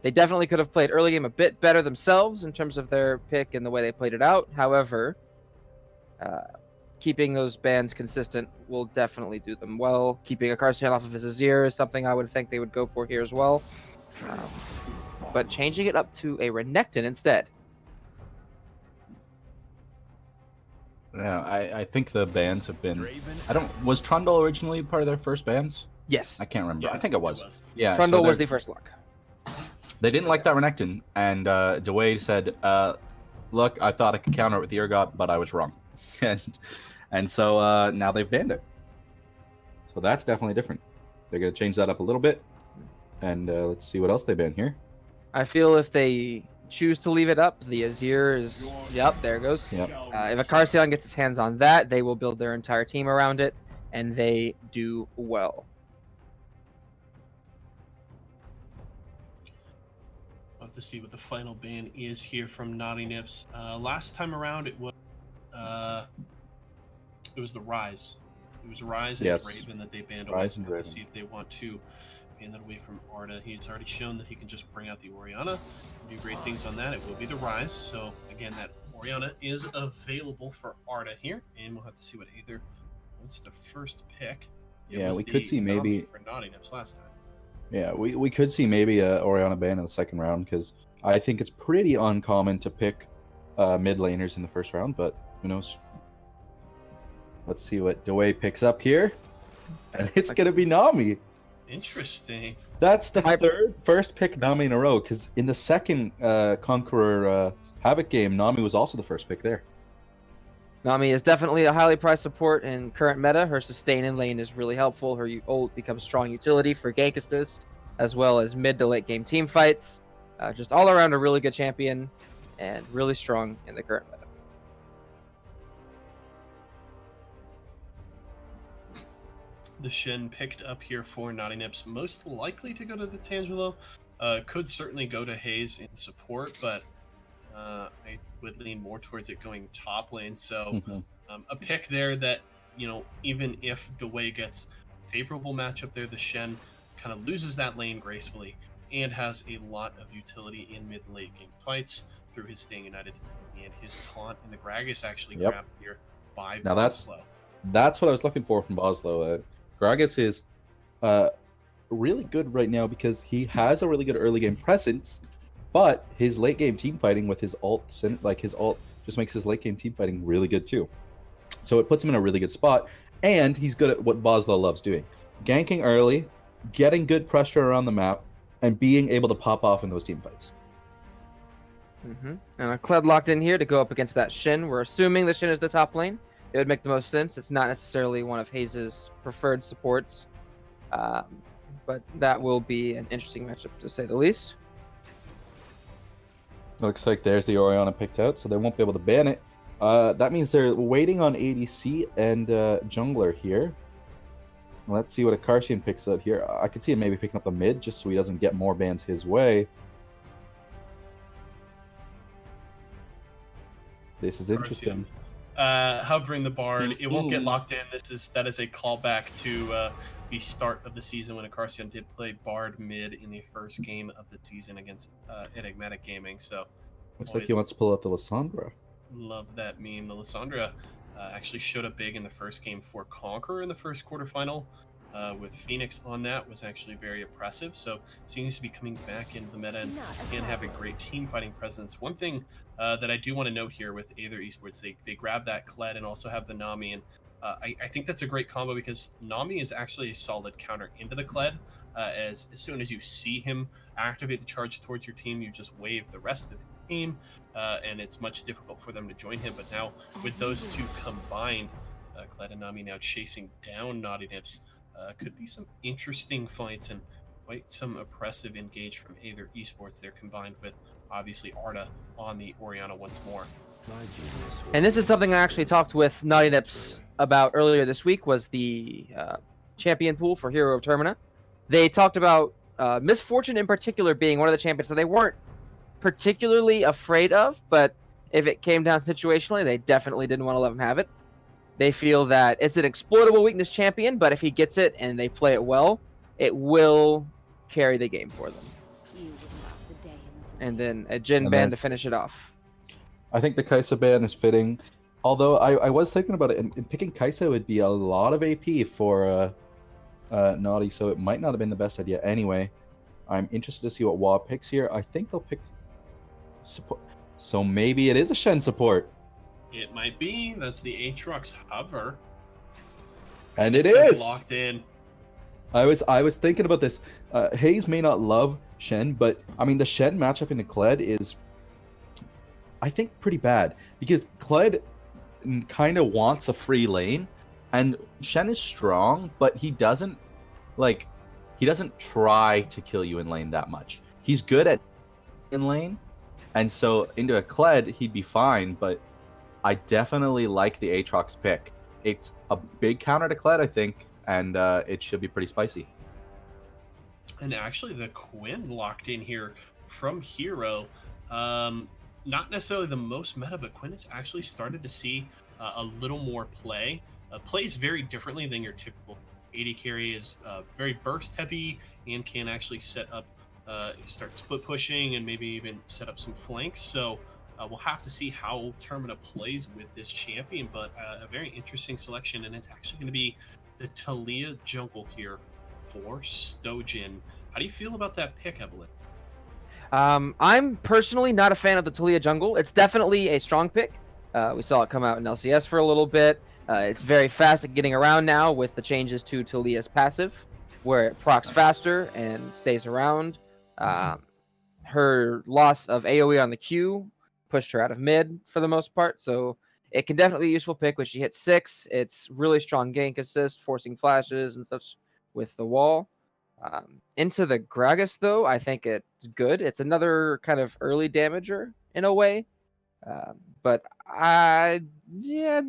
[SPEAKER 3] They definitely could have played early game a bit better themselves in terms of their pick and the way they played it out. However, keeping those bans consistent will definitely do them well. Keeping a Karsian off of his Azir is something I would think they would go for here as well. But changing it up to a Renekton instead.
[SPEAKER 2] Yeah, I think the bans have been. Was Trundle originally part of their first bans?
[SPEAKER 3] Yes.
[SPEAKER 2] I can't remember.
[SPEAKER 1] Yeah,
[SPEAKER 2] I think it was. Yeah.
[SPEAKER 3] Trundle
[SPEAKER 2] so
[SPEAKER 3] was the first lock.
[SPEAKER 2] They didn't like that Renekton, and Dwayne said, "Look, I thought I could counter it with the Urgot, but I was wrong," and so now they've banned it. So that's definitely different. They're gonna change that up a little bit, and let's see what else they ban here.
[SPEAKER 3] I feel if they choose to leave it up, the Azir is... Yep, there it goes.
[SPEAKER 2] Yep.
[SPEAKER 3] If a Karsian gets his hands on that, they will build their entire team around it, and they do well.
[SPEAKER 1] We'll have to see what the final ban is here from Naughty Nips. Last time around, it was the Rise. It was Rise and
[SPEAKER 2] Yes.
[SPEAKER 1] Raven that they banned.
[SPEAKER 2] Rise and
[SPEAKER 1] We'll
[SPEAKER 2] Raven.
[SPEAKER 1] see if they want to ban that away from Arda. He's already shown that he can just bring out the Orianna, do great things on that. It will be the Rise. So again, that Orianna is available for Arda here, and we'll have to see what Aether wants the first pick. It
[SPEAKER 2] Yeah,
[SPEAKER 1] was
[SPEAKER 2] we could
[SPEAKER 1] the
[SPEAKER 2] see maybe-
[SPEAKER 1] Nami for Naughty Nips last time.
[SPEAKER 2] Yeah, we could see maybe a Orianna ban in the second round, because I think it's pretty uncommon to pick mid laners in the first round, but who knows? Let's see what Dwayne picks up here, and it's gonna be Nami.
[SPEAKER 1] Interesting.
[SPEAKER 2] That's the first pick Nami in a row, because in the second Conqueror Havoc game, Nami was also the first pick there.
[SPEAKER 3] Nami is definitely a highly prized support in current meta. Her sustain in lane is really helpful. Her ult becomes strong utility for gank assist, as well as mid to late game team fights. Just all around a really good champion, and really strong in the current meta.
[SPEAKER 1] The Shen picked up here for Naughty Nips, most likely to go to the Tangelo. Could certainly go to Hayes in support, but I would lean more towards it going top lane. So a pick there that, even if Dwayne gets favorable matchup there, the Shen kind of loses that lane gracefully and has a lot of utility in mid-late game fights through his Staying United and his taunt. And the Gragas actually grabbed here by
[SPEAKER 2] Now
[SPEAKER 1] Voslo.
[SPEAKER 2] that's what I was looking for from Voslo. Gragas is really good right now because he has a really good early game presence, but his late game team fighting with his ult, just makes his late game team fighting really good too. So it puts him in a really good spot, and he's good at what Voslo loves doing: ganking early, getting good pressure around the map, and being able to pop off in those team fights.
[SPEAKER 3] And a Kled locked in here to go up against that Shin. We're assuming the Shin is the top lane. It would make the most sense. It's not necessarily one of Hayes' preferred supports, but that will be an interesting matchup to say the least.
[SPEAKER 2] Looks like there's the Orianna picked out, so they won't be able to ban it. That means they're waiting on ADC and jungler here. Let's see what a Karsian picks out here. I could see him maybe picking up the mid just so he doesn't get more bans his way. This is interesting.
[SPEAKER 1] Hovering the Bard, it won't get locked in. That is a callback to the start of the season when Akarsian did play Bard mid in the first game of the season against Enigmatic Gaming. So
[SPEAKER 2] Looks like he wants to pull out the Lissandra.
[SPEAKER 1] Love that meme. The Lissandra actually showed up big in the first game for Conqueror in the first quarterfinal. With Phoenix on that was actually very impressive. So seems to be coming back into the meta and can have a great team fighting presence. One thing that I do want to note here with Aether Esports, they grab that Kled and also have the Nami, and I think that's a great combo because Nami is actually a solid counter into the Kled. As soon as you see him activate the charge towards your team, you just wave the rest of the team, and it's much difficult for them to join him. But now with those two combined, Kled and Nami now chasing down Naughty Nips, could be some interesting fights and quite some oppressive engage from Aether Esports there, combined with obviously Arda on the Orianna once more.
[SPEAKER 3] And this is something I actually talked with Naughty Nips about earlier this week, was the champion pool for Hero of Termina. They talked about Misfortune in particular being one of the champions that they weren't particularly afraid of, but if it came down situationally, they definitely didn't want to let him have it. They feel that it's an exploitable weakness champion, but if he gets it and they play it well, it will carry the game for them. And then a Jhin ban to finish it off.
[SPEAKER 2] I think the Kai'Sa ban is fitting. Although I was thinking about it, and picking Kai'Sa would be a lot of AP for Naughty, so it might not have been the best idea anyway. I'm interested to see what WA picks here. I think they'll pick support. So maybe it is a Shen support.
[SPEAKER 1] It might be. That's the Aatrox hover.
[SPEAKER 2] And it is
[SPEAKER 1] locked in.
[SPEAKER 2] I was thinking about this. Hayes may not love Shen, but I mean the Shen matchup in the Kled is, I think, pretty bad because Kled kind of wants a free lane, and Shen is strong, but he doesn't try to kill you in lane that much. He's good at in lane, and so into a Kled he'd be fine, but I definitely like the Aatrox pick. It's a big counter to Kled, I think, and it should be pretty spicy.
[SPEAKER 1] And actually, the Quinn locked in here from Hero. Not necessarily the most meta, but Quinn has actually started to see a little more play. Plays very differently than your typical AD carry. Is very burst heavy and can actually set up, start split pushing, and maybe even set up some flanks. So we'll have to see how Termina plays with this champion, but a very interesting selection, and it's actually going to be the Taliyah jungle here for Stojin. How do you feel about that pick, Evelyn?
[SPEAKER 3] I'm personally not a fan of the Taliyah jungle. It's definitely a strong pick. We saw it come out in LCS for a little bit. It's very fast at getting around now with the changes to Taliyah's passive, where it procs faster and stays around. Her loss of AoE on the Q pushed her out of mid for the most part, so it can definitely be a useful pick when she hits 6. It's really strong gank assist, forcing flashes and such with the wall. Into the Gragas, though, I think it's good. It's another kind of early damager in a way, but I'm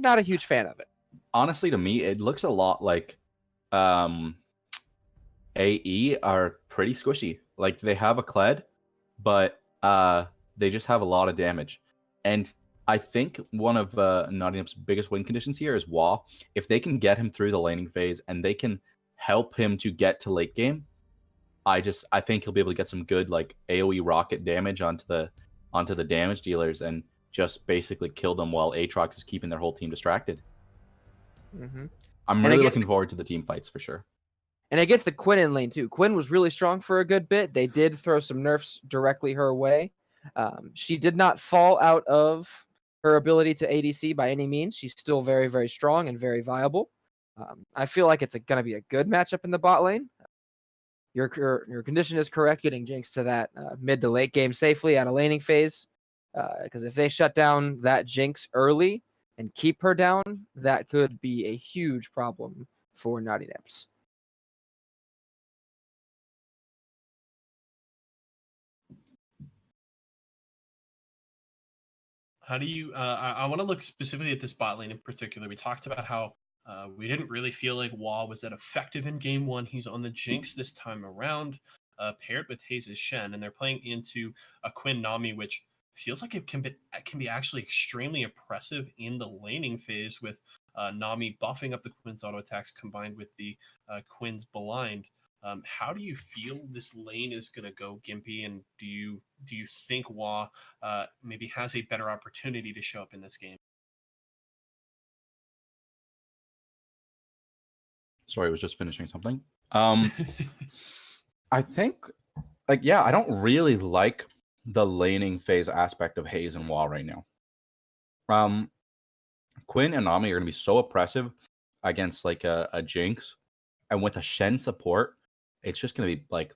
[SPEAKER 3] not a huge fan of it.
[SPEAKER 2] Honestly, to me, it looks a lot like AE are pretty squishy. Like they have a Kled, but they just have a lot of damage. And I think one of Nottingham's biggest win conditions here is WA. If they can get him through the laning phase and they can help him to get to late game, I think he'll be able to get some good like AoE rocket damage onto the damage dealers and just basically kill them while Aatrox is keeping their whole team distracted.
[SPEAKER 3] Mm-hmm.
[SPEAKER 2] I'm really looking forward to the team fights for sure.
[SPEAKER 3] And against the Quinn in lane too. Quinn was really strong for a good bit. They did throw some nerfs directly her way. She did not fall out of her ability to ADC by any means. She's still very, very strong and very viable. I feel like it's going to be a good matchup in the bot lane. Your condition is correct, getting Jinx to that mid to late game safely out of laning phase. Because if they shut down that Jinx early and keep her down, that could be a huge problem for Naughty Nips.
[SPEAKER 1] How do you? I want to look specifically at this bot lane in particular. We talked about how we didn't really feel like Wall was that effective in game one. He's on the Jinx this time around, paired with Hayes' Shen, and they're playing into a Quinn Nami, which feels like it can be actually extremely oppressive in the laning phase with Nami buffing up the Quinn's auto attacks combined with the Quinn's blind. How do you feel this lane is going to go, Gimpy? And do you think Wa maybe has a better opportunity to show up in this game?
[SPEAKER 2] Sorry, I was just finishing something. I think, like, yeah, I don't really like the laning phase aspect of Haze and Wall right now. Quinn and Nami are going to be so oppressive against like a Jinx, and with a Shen support, it's just going to be like,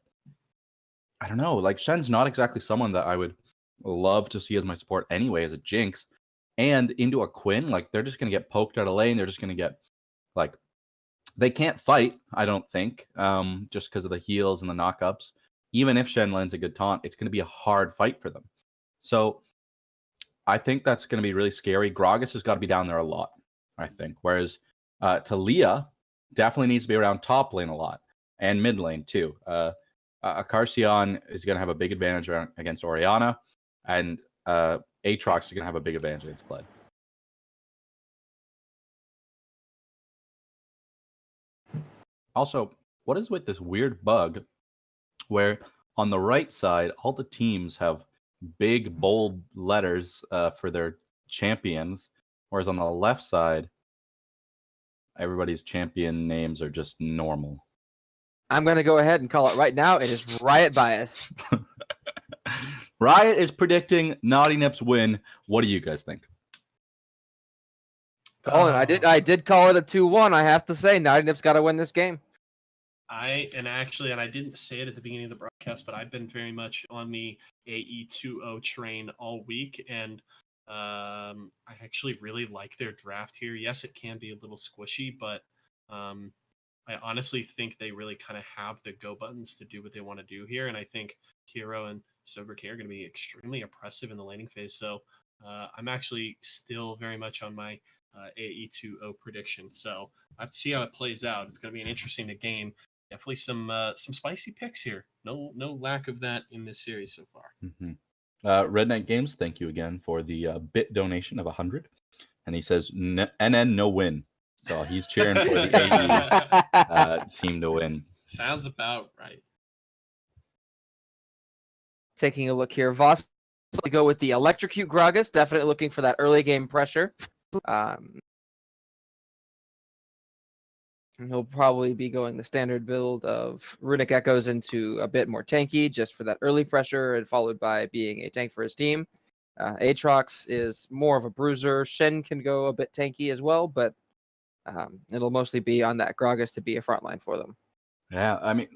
[SPEAKER 2] I don't know, like Shen's not exactly someone that I would love to see as my support anyway as a Jinx, and into a Quinn, like they're just going to get poked out of lane. They're just going to get like, they can't fight, I don't think, just because of the heals and the knockups. Even if Shen lands a good taunt, it's going to be a hard fight for them. So I think that's going to be really scary. Gragas has got to be down there a lot, I think. Whereas Talia definitely needs to be around top lane a lot and mid lane too. Acarcion is going to have a big advantage against Orianna, and Aatrox is going to have a big advantage against Kled. Also, what is with this weird bug where on the right side, all the teams have big, bold letters for their champions, whereas on the left side, everybody's champion names are just normal.
[SPEAKER 3] I'm going to go ahead and call it right now. It is Riot bias.
[SPEAKER 2] Riot is predicting Naughty Nips win. What do you guys think?
[SPEAKER 3] Colin, I did call it a 2-1. I have to say, Naughty Nips got to win this game.
[SPEAKER 1] I didn't say it at the beginning of the broadcast, but I've been very much on the AE2O train all week, and I actually really like their draft here. Yes, it can be a little squishy, but I honestly think they really kind of have the go buttons to do what they want to do here, and I think Hero and Sober K are going to be extremely oppressive in the laning phase. So I'm actually still very much on my AE2O prediction. So I have to see how it plays out. It's going to be an interesting game. Definitely some spicy picks here. No lack of that in this series so far.
[SPEAKER 2] Mm-hmm. Red Knight Games, thank you again for the bit donation of 100. And he says, NN no win. So he's cheering for the AE team to win.
[SPEAKER 1] Sounds about right.
[SPEAKER 3] Taking a look here, Voss will go with the Electrocute Gragas, definitely looking for that early game pressure. He'll probably be going the standard build of Runic Echoes into a bit more tanky, just for that early pressure, and followed by being a tank for his team. Aatrox is more of a bruiser. Shen can go a bit tanky as well, but it'll mostly be on that Gragas to be a frontline for them.
[SPEAKER 2] Yeah, I mean,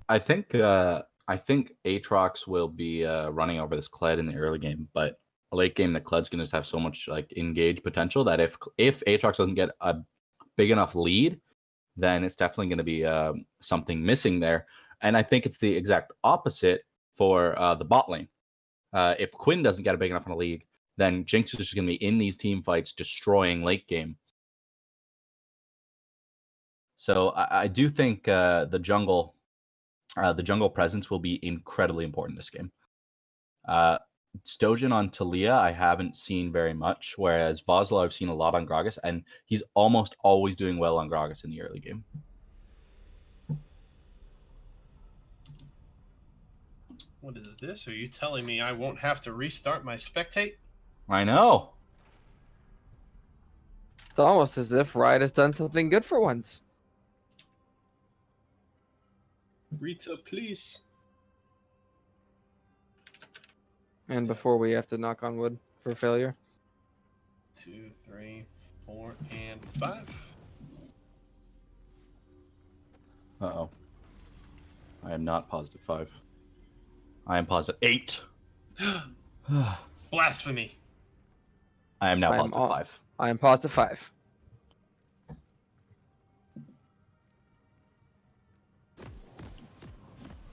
[SPEAKER 2] I think Aatrox will be running over this Kled in the early game, but a late game, the Kled's gonna just have so much like engage potential that if Aatrox doesn't get a big enough lead, then it's definitely going to be something missing there. And I think it's the exact opposite for the bot lane. If Quinn doesn't get a big enough in a lead, then Jinx is just going to be in these team fights, destroying late game. So I do think the jungle presence will be incredibly important this game. Stojan on Talia, I haven't seen very much, whereas Voslo I've seen a lot on Gragas, and he's almost always doing well on Gragas in the early game.
[SPEAKER 1] What is this? Are you telling me I won't have to restart my spectate?
[SPEAKER 2] I know.
[SPEAKER 3] It's almost as if Riot has done something good for once.
[SPEAKER 1] Rita, please.
[SPEAKER 3] And before we have to knock on wood for failure.
[SPEAKER 1] 2, 3, 4, and 5.
[SPEAKER 2] Uh-oh. I am not positive 5. I am positive 8.
[SPEAKER 1] Blasphemy.
[SPEAKER 2] I am now positive 5.
[SPEAKER 3] I am positive 5.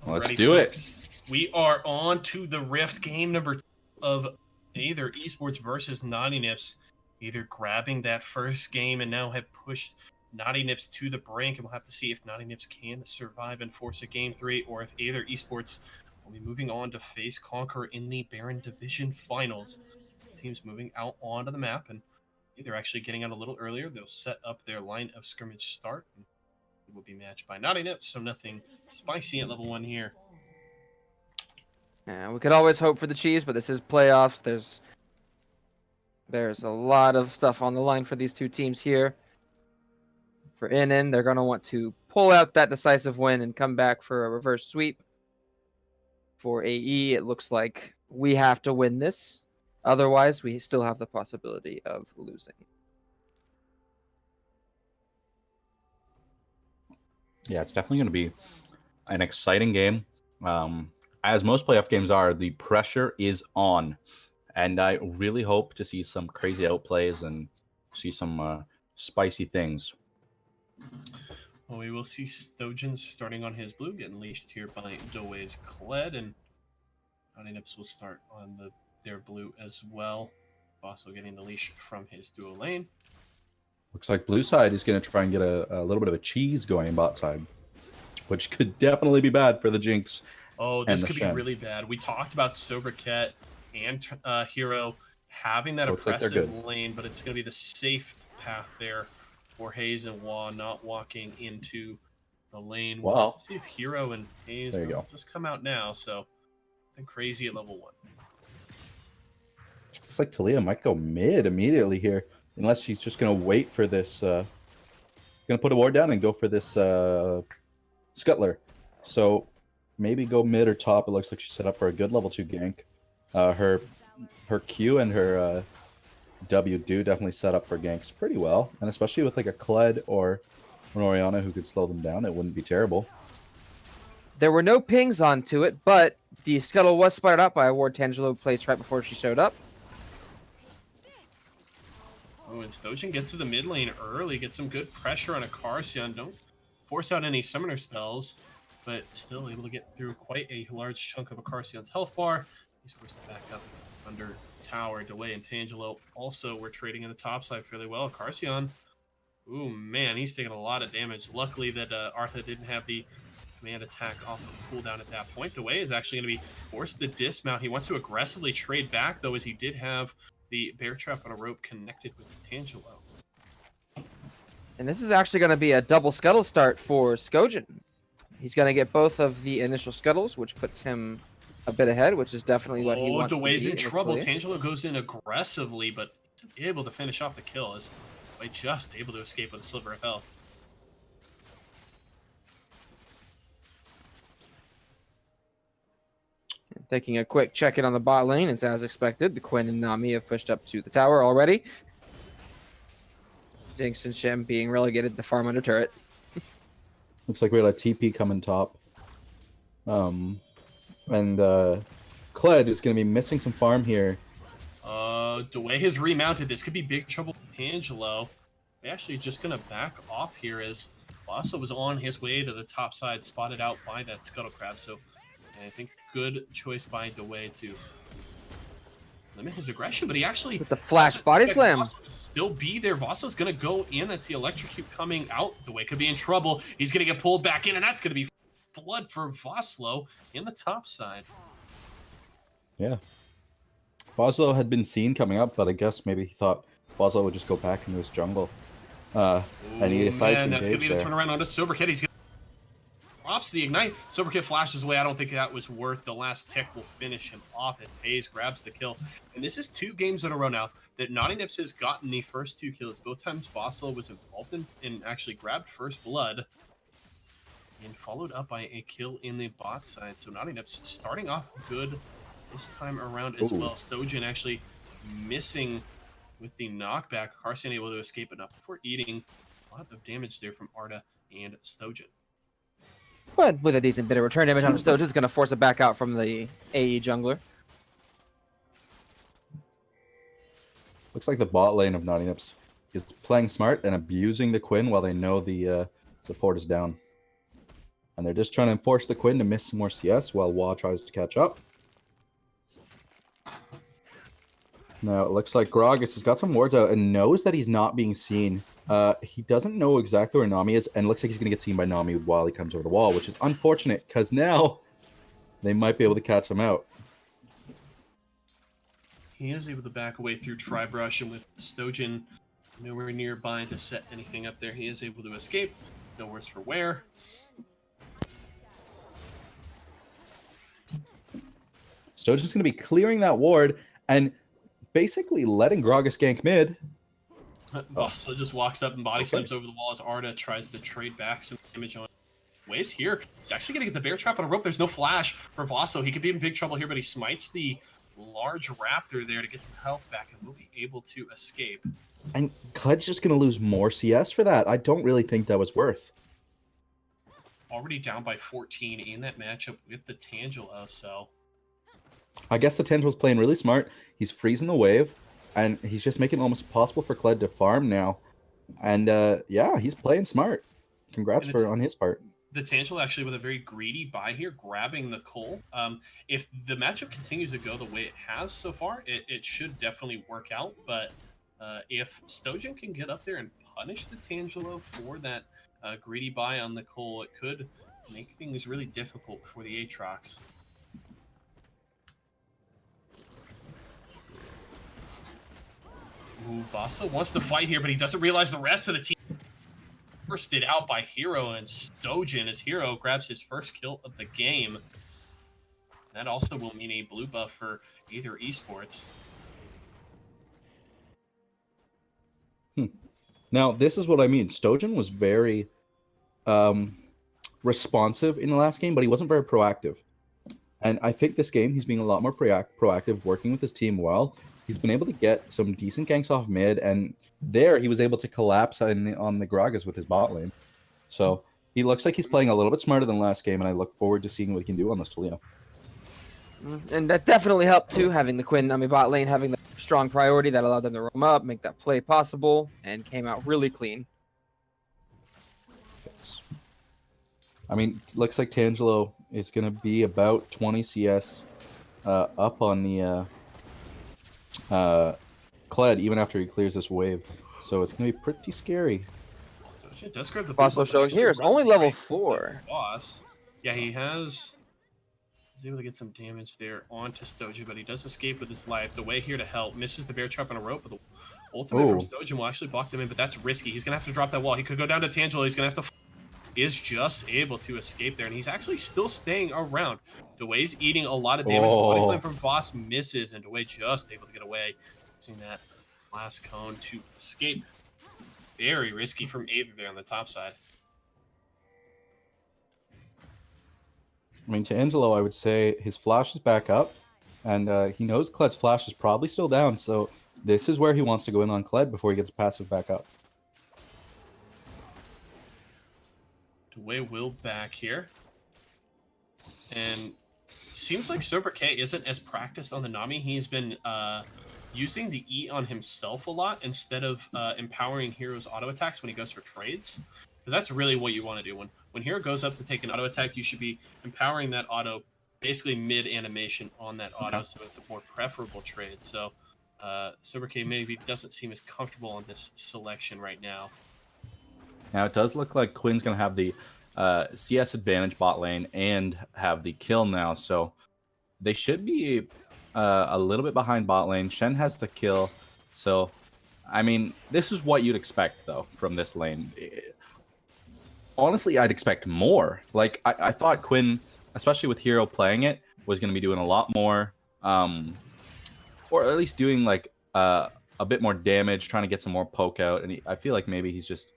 [SPEAKER 2] Let's do it.
[SPEAKER 1] We are on to the Rift game number 2 of Aether Esports versus Naughty Nips. Either grabbing that first game and now have pushed Naughty Nips to the brink, and we'll have to see if Naughty Nips can survive and force a game 3, or if Aether Esports will be moving on to face Conquer in the Baron Division Finals. Teams moving out onto the map, and they're actually getting out a little earlier. They'll set up their line of scrimmage start. will be matched by Naughty Nips, so nothing spicy at level 1 here.
[SPEAKER 3] Yeah, we could always hope for the cheese, but this is playoffs. There's a lot of stuff on the line for these two teams here. For NN, they're going to want to pull out that decisive win and come back for a reverse sweep. For AE, it looks like we have to win this. Otherwise, we still have the possibility of losing.
[SPEAKER 2] Yeah, it's definitely going to be an exciting game. As most playoff games are, the pressure is on. And I really hope to see some crazy outplays and see some spicy things.
[SPEAKER 1] Well, we will see Stojan starting on his blue, getting leashed here by Doway's Kled, and Naughty Nips will start on their blue as well. Also getting the leash from his duo lane.
[SPEAKER 2] Looks like blue side is going to try and get a little bit of a cheese going bot side, which could definitely be bad for the Jinx.
[SPEAKER 1] Oh, this could be really bad. We talked about Sobercat and Hero having that oppressive lane, but it's going to be the safe path there for Hayes and Wah not walking into the lane.
[SPEAKER 2] Wow.
[SPEAKER 1] Let's see if Hero and Hayes just come out now. So I think crazy at level 1.
[SPEAKER 2] Looks like Talia might go mid immediately here, unless she's just going to wait for this. Going to put a ward down and go for this Scuttler. So maybe go mid or top. It looks like she's set up for a good level 2 gank. Her Q and her W do definitely set up for ganks pretty well, and especially with like a Kled or an Orianna who could slow them down, it wouldn't be terrible.
[SPEAKER 3] There were no pings onto it, but the Scuttle was spotted out by a ward Tangelo placed right before she showed up.
[SPEAKER 1] Oh, and Stojan gets to the mid lane early, gets some good pressure on a Karsion. Don't force out any summoner spells, but still able to get through quite a large chunk of a Karsion's health bar. He's forced to back up under tower. Dewey and Tangelo also were trading in the top side fairly well. Karsion, ooh man, he's taking a lot of damage. Luckily that Artha didn't have the command attack off of cooldown at that point. Dewey is actually going to be forced to dismount. He wants to aggressively trade back, though, as he did have the bear trap on a rope connected with Tangelo.
[SPEAKER 3] And this is actually going to be a double scuttle start for Skojan. He's going to get both of the initial scuttles, which puts him a bit ahead, which is definitely what he wants
[SPEAKER 1] Dewey's
[SPEAKER 3] to be
[SPEAKER 1] in trouble. Tangelo goes in aggressively, but isn't able to finish off the kill. Is Dewey just able to escape with a sliver of health.
[SPEAKER 3] Taking a quick check-in on the bot lane, it's as expected. The Quinn and Nami have pushed up to the tower already. Jinx and Shem being relegated to farm under turret.
[SPEAKER 2] Looks like we had a TP coming top. And Kled is going to be missing some farm here.
[SPEAKER 1] Dewey has remounted. This could be big trouble for Tangelo. We're actually just going to back off here as Vasa was on his way to the top side, spotted out by that Scuttle Crab. So I think good choice by Dewey to limit his aggression, but he actually
[SPEAKER 3] with the flash body slam
[SPEAKER 1] still be there. Vasa's gonna go in. That's the electrocute coming out. Dewey could be in trouble. He's gonna get pulled back in, and that's gonna be blood for Voslo in the top side.
[SPEAKER 2] Yeah, Voslo had been seen coming up, but I guess maybe he thought Voslo would just go back into his jungle. And he decided to
[SPEAKER 1] that's gonna be the
[SPEAKER 2] there.
[SPEAKER 1] turnaround onto Soberkit. He's drops the ignite. Soberkit flashes away. I don't think that was worth the last tick. Will finish him off as Hayes grabs the kill. And this is 2 games in a row now that Naughty Nips has gotten the first 2 kills. Both times Fossil was involved in actually grabbed first blood and followed up by a kill in the bot side. So Naughty Nips starting off good this time around as well. Stojan actually missing with the knockback. Carson able to escape enough before eating a lot of damage there from Arda and Stojan.
[SPEAKER 3] But with a decent bit of return damage on Stojan, it's going to force it back out from the AE jungler.
[SPEAKER 2] Looks like the bot lane of Naughty Nips is playing smart and abusing the Quinn while they know the support is down. And they're just trying to force the Quinn to miss some more CS while Wah tries to catch up. Now, it looks like Gragas has got some wards out and knows that he's not being seen. He doesn't know exactly where Nami is, and looks like he's going to get seen by Nami while he comes over the wall, which is unfortunate, because now they might be able to catch him out.
[SPEAKER 1] He is able to back away through Tribrush, and with Stojan nowhere nearby to set anything up there, he is able to escape. No worse for wear.
[SPEAKER 2] Stojan's going to be clearing that ward and basically letting Gragas gank mid.
[SPEAKER 1] Vaso just walks up and body
[SPEAKER 2] Okay.
[SPEAKER 1] slams over the wall as Arda tries to trade back some damage on. Ways here. He's actually going to get the bear trap on a rope. There's no flash for Vaso. He could be in big trouble here, but he smites the large raptor there to get some health back and will be able to escape.
[SPEAKER 2] And Kled's just going to lose more CS for that. I don't really think that was worth.
[SPEAKER 1] Already down by 14 in that matchup with the Tangelo, so
[SPEAKER 2] I guess the Tendril's playing really smart. He's freezing the wave, and he's just making it almost impossible for Kled to farm now. And yeah, he's playing smart. Congrats on his part.
[SPEAKER 1] the Tangelo actually with a very greedy buy here, grabbing the coal. If the matchup continues to go the way it has so far, it should definitely work out. But if Stojan can get up there and punish the Tangelo for that greedy buy on the coal, it could make things really difficult for the Aatrox. Ooh, Vaso wants to fight here, but he doesn't realize the rest of the team bursted out by Hero and Stojan as Hero grabs his first kill of the game. That also will mean a blue buff for Aether Esports.
[SPEAKER 2] Now, this is what I mean. Stojan was very responsive in the last game, but he wasn't very proactive. And I think this game, he's being a lot more proactive, working with his team well. He's been able to get some decent ganks off mid, and there he was able to collapse on the Gragas with his bot lane. So he looks like he's playing a little bit smarter than last game, and I look forward to seeing what he can do on this Taliyah.
[SPEAKER 3] And that definitely helped too, having the Quinn Nami bot lane, having the strong priority that allowed them to roam up, make that play possible, and came out really clean.
[SPEAKER 2] I mean, it looks like Tangelo is going to be about 20 CS up on the Kled even after he clears this wave. So it's going to be pretty scary.
[SPEAKER 1] So it does grab the
[SPEAKER 3] Vaso showing here is only level 4.
[SPEAKER 1] Boss. Yeah, he's able to get some damage there onto Stojan, but he does escape with his life. The way here to help misses the bear trap on a rope, but the ultimate from Stojan will actually block them in, but that's risky. He's going to have to drop that wall. He could go down to Tangelo. He's going to have to... He is just able to escape there, and he's actually still staying around. Dway's eating a lot of damage. The body slam from Voss misses, and Dway just able to get away using that last cone to escape. Very risky from Aether there on the top side.
[SPEAKER 2] I mean, to Angelo, I would say his flash is back up, and he knows Kled's flash is probably still down, so this is where he wants to go in on Kled before he gets passive back up.
[SPEAKER 1] Dway will back here. And seems like Super K isn't as practiced on the Nami. He's been using the E on himself a lot instead of empowering Hero's auto attacks when he goes for trades. Because that's really what you want to do. When Hero goes up to take an auto attack, you should be empowering that auto basically mid-animation on that auto, so it's a more preferable trade. So Super K maybe doesn't seem as comfortable on this selection right now.
[SPEAKER 2] Now it does look like Quinn's going to have the CS advantage bot lane and have the kill now, so they should be a little bit behind bot lane. Shen has the kill, so I mean, this is what you'd expect though from this lane. Honestly, I'd expect more. Like I thought Quinn, especially with Hero playing it, was going to be doing a lot more, or at least doing like a bit more damage, trying to get some more poke out, and I feel like maybe he's just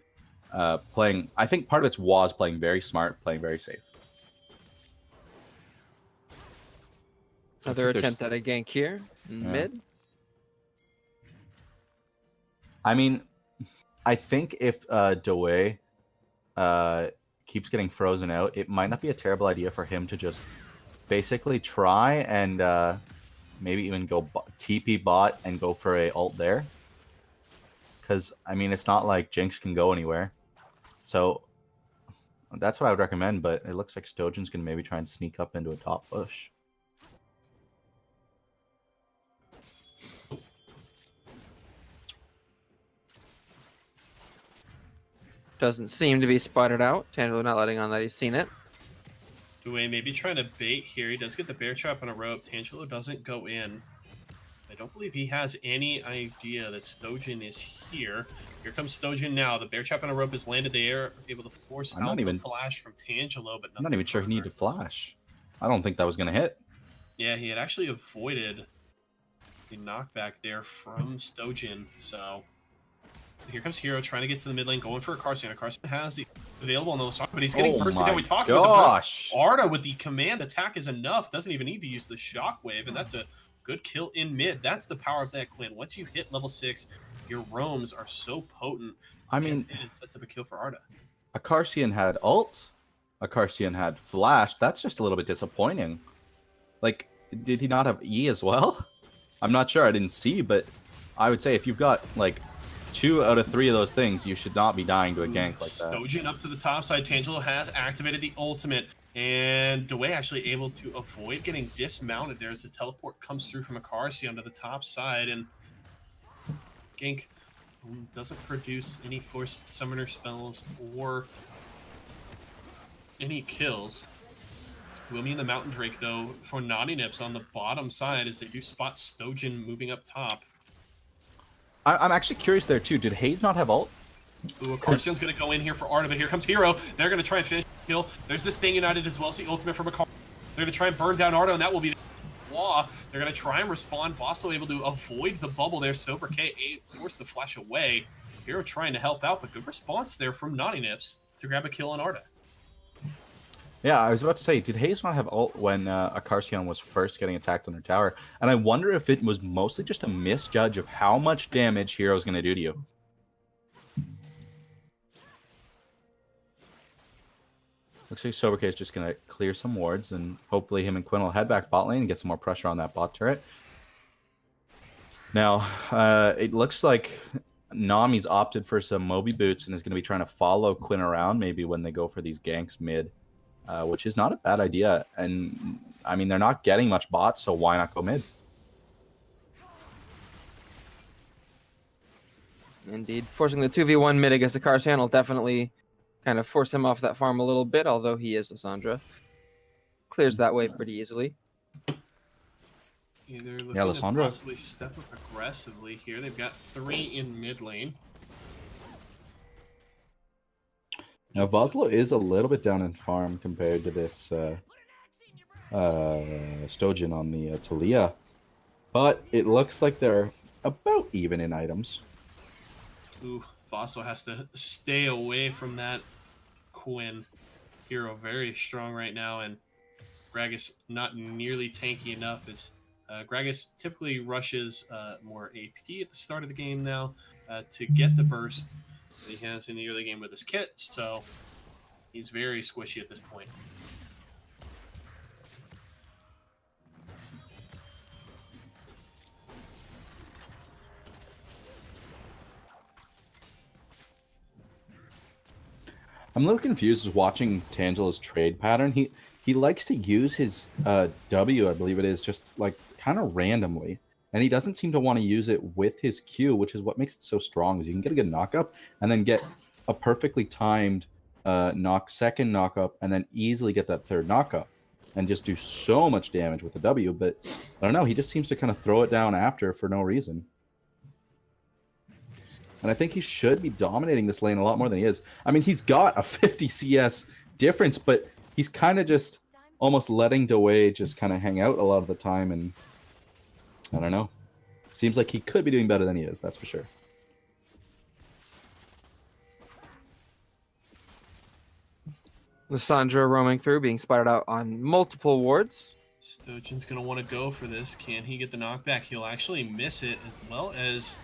[SPEAKER 2] playing. I think part of it's was playing very smart, playing very safe.
[SPEAKER 3] Another attempt at a gank here in mid.
[SPEAKER 2] I mean, I think if Dway keeps getting frozen out, it might not be a terrible idea for him to just basically try and maybe even go TP bot and go for a ult there. Because, I mean, it's not like Jinx can go anywhere. So that's what I would recommend, but it looks like Stojan's going to maybe try and sneak up into a top bush.
[SPEAKER 3] Doesn't seem to be spotted out. Tangelo not letting on that he's seen it.
[SPEAKER 1] Dway maybe trying to bait here. He does get the bear trap on a rope. Tangelo doesn't go in. don't believe he has any idea that Stojan is here. Here comes Stojan now. The bear trap on a rope is landed. They are able to force out the flash from Tangelo, but
[SPEAKER 2] I'm not even sure he needed flash. I don't think that was going to hit.
[SPEAKER 1] Yeah, he had actually avoided the knockback there from Stojan. So here comes Hero trying to get to the mid lane, going for a Carson. Carson has the available on the side, but he's getting bursted down. We talked about the Arda with the command attack is enough. Doesn't even need to use the shockwave, and that's a good kill in mid. That's the power of that Quinn. Once you hit level 6, your roams are so potent.
[SPEAKER 2] I mean,
[SPEAKER 1] it sets up a kill for Arda.
[SPEAKER 2] Akarsian had ult. Akarsian had flash. That's just a little bit disappointing. Like, did he not have E as well? I'm not sure. I didn't see, but I would say if you've got like 2 out of 3 of those things, you should not be dying to a gank like that.
[SPEAKER 1] Stojan up to the top side. Tangelo has activated the ultimate, and Dway actually able to avoid getting dismounted there as the teleport comes through from Akarsi onto the top side, and gank doesn't produce any forced summoner spells or any kills. Will mean the Mountain Drake, though, for Naughty Nips on the bottom side as they do spot Stojan moving up top.
[SPEAKER 2] I'm actually curious there, too. Did Hayes not have ult?
[SPEAKER 1] Ooh, Carsion's going to go in here for Arda, but here comes Hero. They're going to try and finish the kill. There's this Sting United as well. It's the ultimate from Makar. They're going to try and burn down Arda, and that will be the flaw. They're going to try and respond. Vaso able to avoid the bubble there. Sober K forced the flash away. Hero trying to help out, but good response there from Naughty Nips to grab a kill on Arda.
[SPEAKER 2] Yeah, I was about to say, did Hayes not have ult when Akarsian was first getting attacked on her tower? And I wonder if it was mostly just a misjudge of how much damage Hero's going to do to you. Looks like Soberk is just going to clear some wards, and hopefully him and Quinn will head back bot lane and get some more pressure on that bot turret. Now, it looks like Nami's opted for some Moby boots and is going to be trying to follow Quinn around maybe when they go for these ganks mid. Which is not a bad idea. And, I mean, they're not getting much bot, so why not go mid?
[SPEAKER 3] Indeed. Forcing the 2v1 mid against the Carson will definitely kind of force him off that farm a little bit, although he is Lissandra. Clears that way pretty easily.
[SPEAKER 1] Yeah, Lissandra possibly step up aggressively here. They've got 3 in mid lane.
[SPEAKER 2] Now, Voslo is a little bit down in farm compared to this Stojan on the Talia, but it looks like they're about even in items.
[SPEAKER 1] Ooh, Voslo has to stay away from that Quinn. Hero very strong right now, and Gragas not nearly tanky enough. As Gragas typically rushes more AP at the start of the game now to get the burst that he has in the early game with his kit, so he's very squishy at this point.
[SPEAKER 2] I'm a little confused watching Tangelo's trade pattern. He likes to use his W, I believe it is, just like kind of randomly. And he doesn't seem to want to use it with his Q, which is what makes it so strong. Is you can get a good knock up and then get a perfectly timed second knock up and then easily get that third knock up and just do so much damage with the W. But I don't know, he just seems to kind of throw it down after for no reason. And I think he should be dominating this lane a lot more than he is. I mean, he's got a 50 CS difference, but he's kind of just almost letting Dway just kind of hang out a lot of the time, and I don't know. Seems like he could be doing better than he is, that's for sure.
[SPEAKER 3] Lissandra roaming through, being spotted out on multiple wards.
[SPEAKER 1] Stojan's going to want to go for this. Can he get the knockback? He'll actually miss it as well as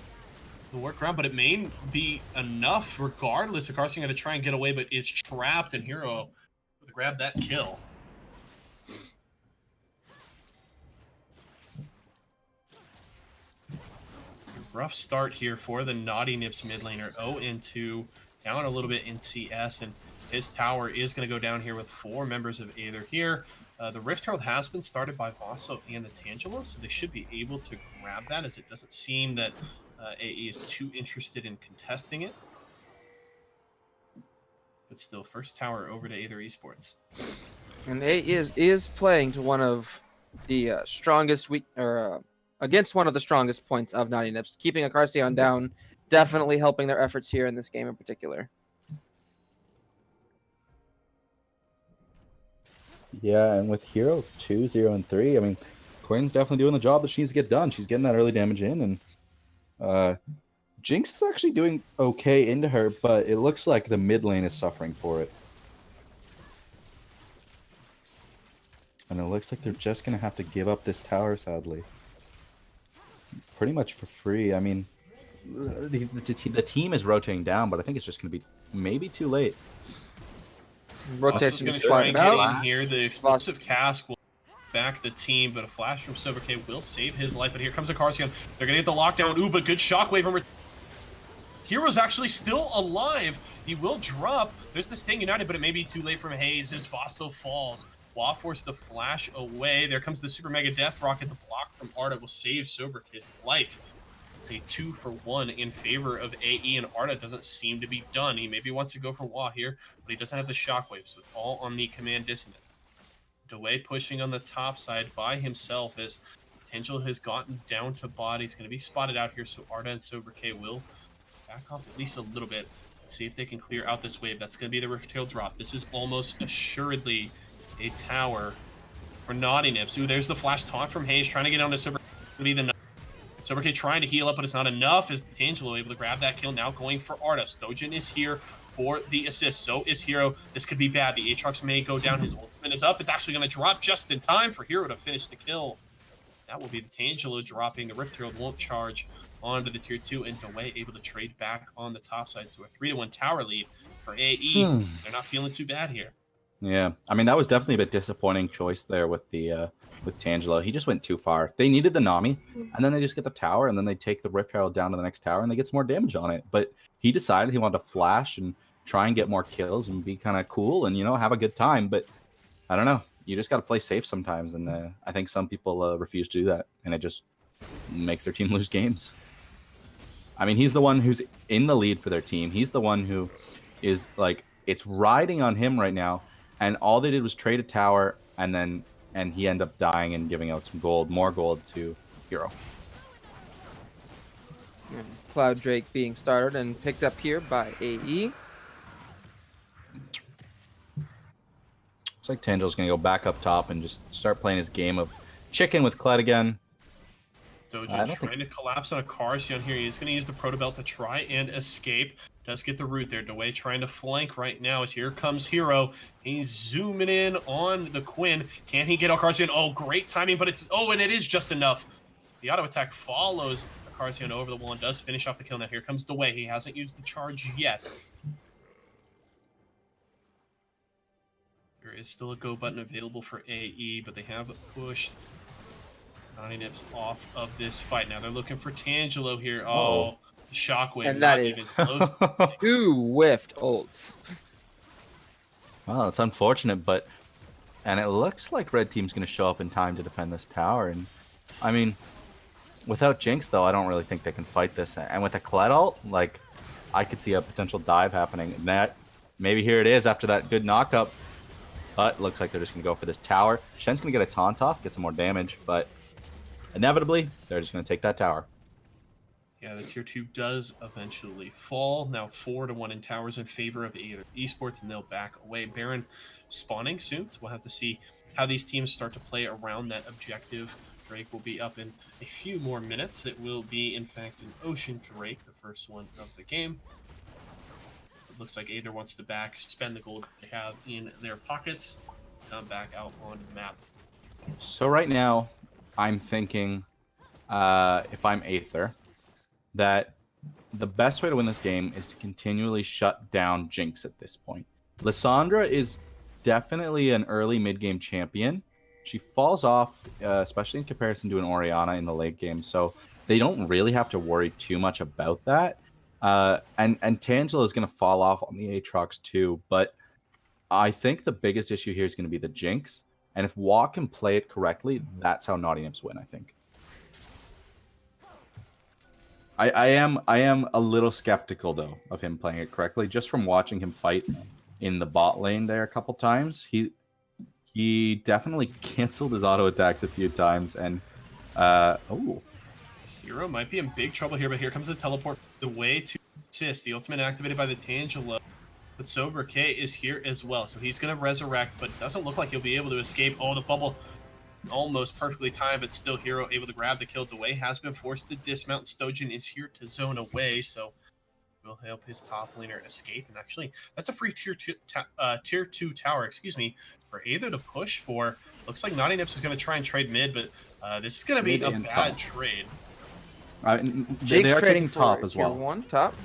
[SPEAKER 1] the workaround, but it may be enough regardless. Akarsian going to try and get away, but is trapped, and Hero will grab that kill. Rough start here for the Naughty Nips mid laner. 0-2, down a little bit in CS, and his tower is going to go down here with 4 members of Aether here. The Rift Herald has been started by Vaso and the Tangelo, so they should be able to grab that, as it doesn't seem that AE is too interested in contesting it. But still, first tower over to Aether Esports.
[SPEAKER 3] And AE is playing to one of the strongest against one of the strongest points of Naughty Nips. Keeping a Carcion down, definitely helping their efforts here in this game in particular.
[SPEAKER 2] Yeah, and with Hero 2, 0, and 3, I mean, Quinn's definitely doing the job that she needs to get done. She's getting that early damage in, and Jinx is actually doing okay into her, but it looks like the mid lane is suffering for it. And it looks like they're just going to have to give up this tower, sadly. Pretty much for free. I mean, the team is rotating down, but I think it's just going to be maybe too late.
[SPEAKER 3] Rotation
[SPEAKER 1] going
[SPEAKER 3] is
[SPEAKER 1] to try and get
[SPEAKER 3] out.
[SPEAKER 1] in here. The explosive cask will back the team, but a flash from Soberk will save his life. But here comes a Carcion. They're going to get the lockdown. Ooh, but good shockwave. And Hero's actually still alive. He will drop. There's this thing United, but it may be too late from Hayes as Fosso falls. Waugh forced the flash away. There comes the Super Mega Death Rocket. The block from Arda will save Soberk his life. It's a 2-for-1 in favor of AE, and Arda doesn't seem to be done. He maybe wants to go for Waugh here, but he doesn't have the shockwave, so it's all on the command dissonant. DeWay pushing on the top side by himself as Potential has gotten down to bot. He's going to be spotted out here, so Arda and Soberk will back off at least a little bit. Let's see if they can clear out this wave. That's going to be the Rift Tail drop. This is almost assuredly a tower for Naughty Nips. Ooh, there's the flash taunt from Hayes, trying to get on to Soberk. Soberk trying to heal up, but it's not enough. Is Tangelo able to grab that kill? Now going for Arda. Stojan is here for the assist. So is Hero. This could be bad. The Aatrox may go down. His ultimate is up. It's actually going to drop just in time for Hero to finish the kill. That will be the Tangelo dropping. The Rift Herald won't charge onto the tier 2, and DeWay able to trade back on the top side. So a 3-1 tower lead for AE. They're not feeling too bad here.
[SPEAKER 2] Yeah, I mean, that was definitely a bit disappointing choice there with the with Tangelo. He just went too far. They needed the Nami, and then they just get the tower, and then they take the Rift Herald down to the next tower, and they get some more damage on it. But he decided he wanted to flash and try and get more kills and be kind of cool and, you know, have a good time. But I don't know. You just got to play safe sometimes, and I think some people refuse to do that, and it just makes their team lose games. I mean, he's the one who's in the lead for their team. He's the one who is, like, it's riding on him right now. And all they did was trade a tower, and he ended up dying and giving out some gold, more gold to Hero.
[SPEAKER 3] Cloud Drake being started and picked up here by AE.
[SPEAKER 2] Looks like Tangelo's going to go back up top and just start playing his game of chicken with Kled again.
[SPEAKER 1] Dojo trying to collapse on a Carcion here. He's going to use the Proto Belt to try and escape. Does get the root there. DeWay trying to flank right now as here comes Hero. He's zooming in on the Quinn. Can he get a Carcion? Oh, great timing, but it's... Oh, and it is just enough. The auto attack follows the Carcion over the wall and does finish off the kill. Now here comes DeWay. He hasn't used the charge yet. There is still a go button available for AE, but they have pushed Naughty Nips off of this fight. Now they're looking for Tangelo here. Oh. Shockwave,
[SPEAKER 3] and that is
[SPEAKER 1] even close.
[SPEAKER 3] 2 whiffed ults.
[SPEAKER 2] Well, it's unfortunate, and it looks like Red Team's going to show up in time to defend this tower. And I mean, without Jinx, though, I don't really think they can fight this. And with a Kled ult, like, I could see a potential dive happening. And that, maybe here it is after that good knockup. But looks like they're just going to go for this tower. Shen's going to get a taunt off, get some more damage, but inevitably, they're just going to take that tower.
[SPEAKER 1] Yeah, the tier 2 does eventually fall. Now 4-1 in towers in favor of Aether Esports, and they'll back away. Baron spawning soon, so we'll have to see how these teams start to play around that objective. Drake will be up in a few more minutes. It will be, in fact, an Ocean Drake, the first one of the game. It looks like Aether wants to spend the gold they have in their pockets, come back out on the map.
[SPEAKER 2] So right now, I'm thinking, if I'm Aether, that the best way to win this game is to continually shut down Jinx at this point. Lissandra is definitely an early mid-game champion. She falls off, especially in comparison to an Orianna in the late game, so they don't really have to worry too much about that. And Tangelo is going to fall off on the Aatrox too, but I think the biggest issue here is going to be the Jinx, and if Waugh can play it correctly, that's how Naughty Nips win, I think. I am a little skeptical, though, of him playing it correctly. Just from watching him fight in the bot lane there a couple times, he definitely canceled his auto attacks a few times, and Oh,
[SPEAKER 1] Hero might be in big trouble here, but here comes the teleport. The way to assist. The ultimate activated by the Tangelo. But Sober K is here as well, so he's going to resurrect, but doesn't look like he'll be able to escape. Oh, the bubble almost perfectly timed, but still Hero able to grab the kill. Dway has been forced to dismount. Stojan is here to zone away, so will help his top laner escape. And actually, that's a free tier two tower, excuse me, for Aether to push for. Looks like Naughty Nips is going to try and trade mid, but this is going to be a bad trade.
[SPEAKER 2] they are taking top as
[SPEAKER 3] tier
[SPEAKER 2] well.
[SPEAKER 3] 1 top.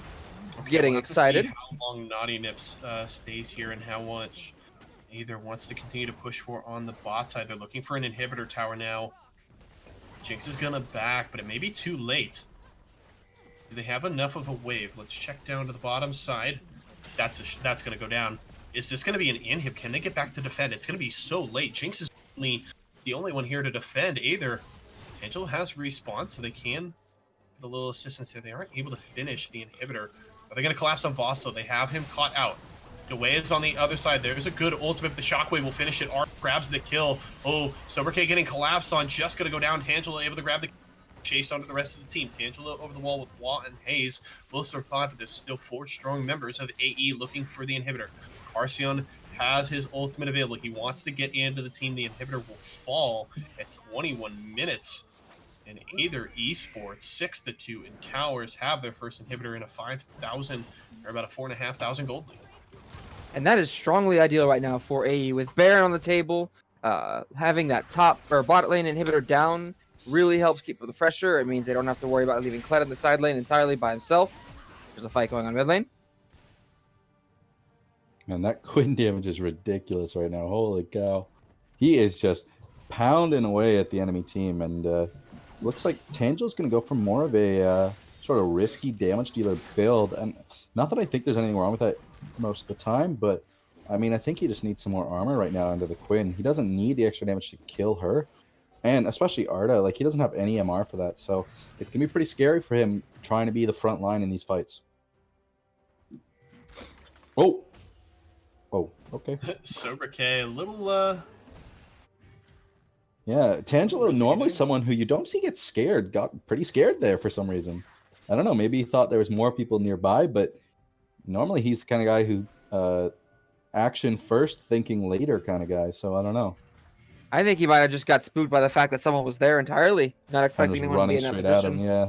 [SPEAKER 1] Okay,
[SPEAKER 3] Getting
[SPEAKER 1] we'll have to
[SPEAKER 3] excited.
[SPEAKER 1] see how long Naughty Nips stays here and how much Aether wants to continue to push for on the bot side. They're looking for an inhibitor tower now. Jinx is going to back, but it may be too late. Do they have enough of a wave? Let's check down to the bottom side. That's going to go down. Is this going to be an inhib? Can they get back to defend? It's going to be so late. Jinx is only the only one here to defend. Aether, Angel has respawn, so they can get a little assistance there. They aren't able to finish the inhibitor. Are they going to collapse on Voss? So they have him caught out. Dway is on the other side. There's a good ultimate. The Shockwave will finish it. Art grabs the kill. Oh, Soberk getting collapsed on. Just going to go down. Tangela able to grab the chase onto the rest of the team. Tangela over the wall with Watt and Hayes will survive, but there's still 4 strong members of AE looking for the inhibitor. Carcion has his ultimate available. He wants to get into the team. The inhibitor will fall at 21 minutes. And Aether Esports 6-2 and Towers have their first inhibitor in a 5,000 or about a 4,500 gold lead.
[SPEAKER 3] And that is strongly ideal right now for AE with Baron on the table. Having that top or bot lane inhibitor down really helps keep the pressure. It means they don't have to worry about leaving Kled in the side lane entirely by himself. There's a fight going on mid lane.
[SPEAKER 2] Man, that Quinn damage is ridiculous right now. Holy cow. He is just pounding away at the enemy team, and looks like Tangela's going to go for more of a sort of risky damage dealer build. And not that I think there's anything wrong with that most of the time, but I mean, I think he just needs some more armor right now under the Quinn. He doesn't need the extra damage to kill her. And especially Arda, like, he doesn't have any MR for that. So it's going to be pretty scary for him trying to be the front line in these fights. Oh, okay.
[SPEAKER 1] Sober K, a little
[SPEAKER 2] Yeah, Tangelo, normally someone who you don't see get scared, got pretty scared there for some reason. I don't know, maybe he thought there was more people nearby, but normally he's the kind of guy who action first, thinking later kind of guy, so I don't know.
[SPEAKER 3] I think he might have just got spooked by the fact that someone was there entirely, not expecting anyone to be in that position.
[SPEAKER 2] Yeah.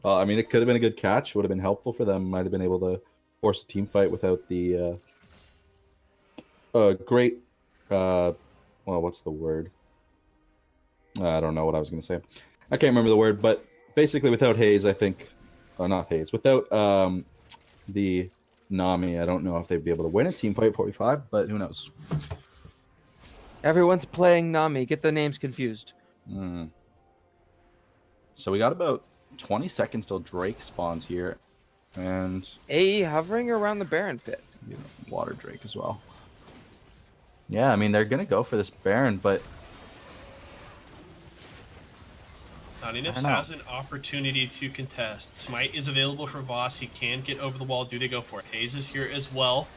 [SPEAKER 2] Well, I mean, it could have been a good catch, would have been helpful for them, might have been able to force a team fight without the great well, what's the word? I don't know what I was going to say. I can't remember the word, but basically without Hayes, I think... Oh, not Hayes. Without the Nami, I don't know if they'd be able to win a team fight 45, but who knows?
[SPEAKER 3] Everyone's playing Nami. Get the names confused.
[SPEAKER 2] So we got about 20 seconds till Drake spawns here. And...
[SPEAKER 3] AE hovering around the Baron pit.
[SPEAKER 2] Water Drake as well. Yeah, I mean, they're going to go for this Baron, but...
[SPEAKER 1] Naughty Nips has an opportunity to contest. Smite is available for Voss. He can get over the wall. Do they go for it? Hayes is here as well.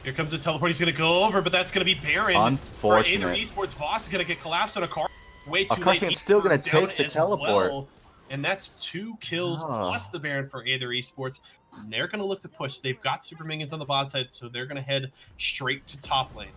[SPEAKER 1] Here comes the teleport. He's going to go over, but that's going to be Baron.
[SPEAKER 2] Unfortunate.
[SPEAKER 1] For Aether Esports, Voss is going to get collapsed on a car. Way too late.
[SPEAKER 2] Carcian's still going to take the teleport.
[SPEAKER 1] Well. And that's 2 kills plus the Baron for Aether Esports. And they're going to look to push. They've got super minions on the bot side, so they're going to head straight to top lane.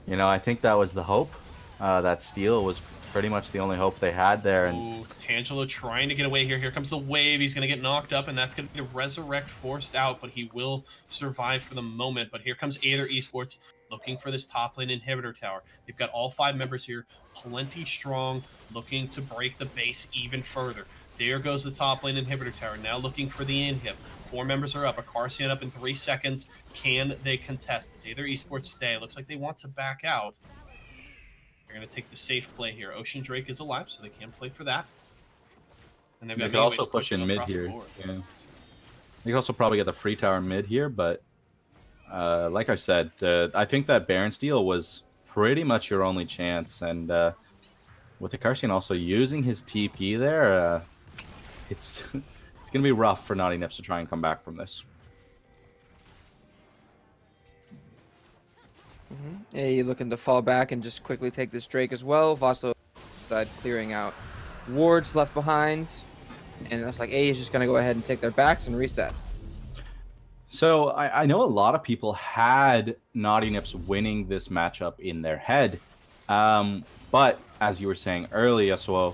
[SPEAKER 2] You know, I think that was the hope. That steal was pretty much the only hope they had there. And
[SPEAKER 1] ooh, Tangelo trying to get away here. Here comes the wave. He's going to get knocked up, and that's going to be the resurrect forced out, but he will survive for the moment. But here comes Aether Esports looking for this top lane inhibitor tower. They've got all 5 members here, plenty strong, looking to break the base even further. There goes the top lane inhibitor tower, now looking for the inhib. 4 members are up, a Carcian up in 3 seconds. Can they contest this? Aether Esports stay. Looks like they want to back out. They're going to take the safe play here. Ocean Drake is alive, so they can play for that. And they've got
[SPEAKER 2] they could also push in mid here. Yeah. They could also probably get the free tower mid here, but like I said, I think that Baron steal was pretty much your only chance. And with the Carcian also using his TP there, it's going to be rough for Naughty Nips to try and come back from this.
[SPEAKER 3] AE looking to fall back and just quickly take this Drake as well. Vosslo side clearing out wards left behind. And it's like AE is just going to go ahead and take their backs and reset.
[SPEAKER 2] So I know a lot of people had Naughty Nips winning this matchup in their head. But as you were saying earlier, Yasuo,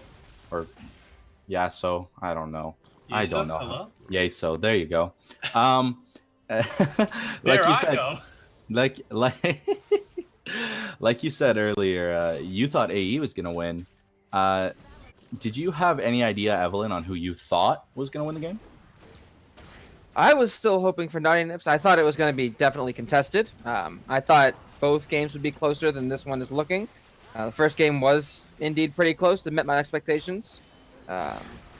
[SPEAKER 2] or Yaso, I don't know. I don't know.
[SPEAKER 1] Hello?
[SPEAKER 2] Yaso, there you go. Like you said,
[SPEAKER 1] go.
[SPEAKER 2] like like you said earlier, you thought AE was gonna win. Did you have any idea, Evelyn, on who you thought was gonna win the game?
[SPEAKER 3] I was still hoping for Naughty Nips. I thought it was going to be definitely contested. I thought both games would be closer than this one is looking. The first game was indeed pretty close. It met my expectations.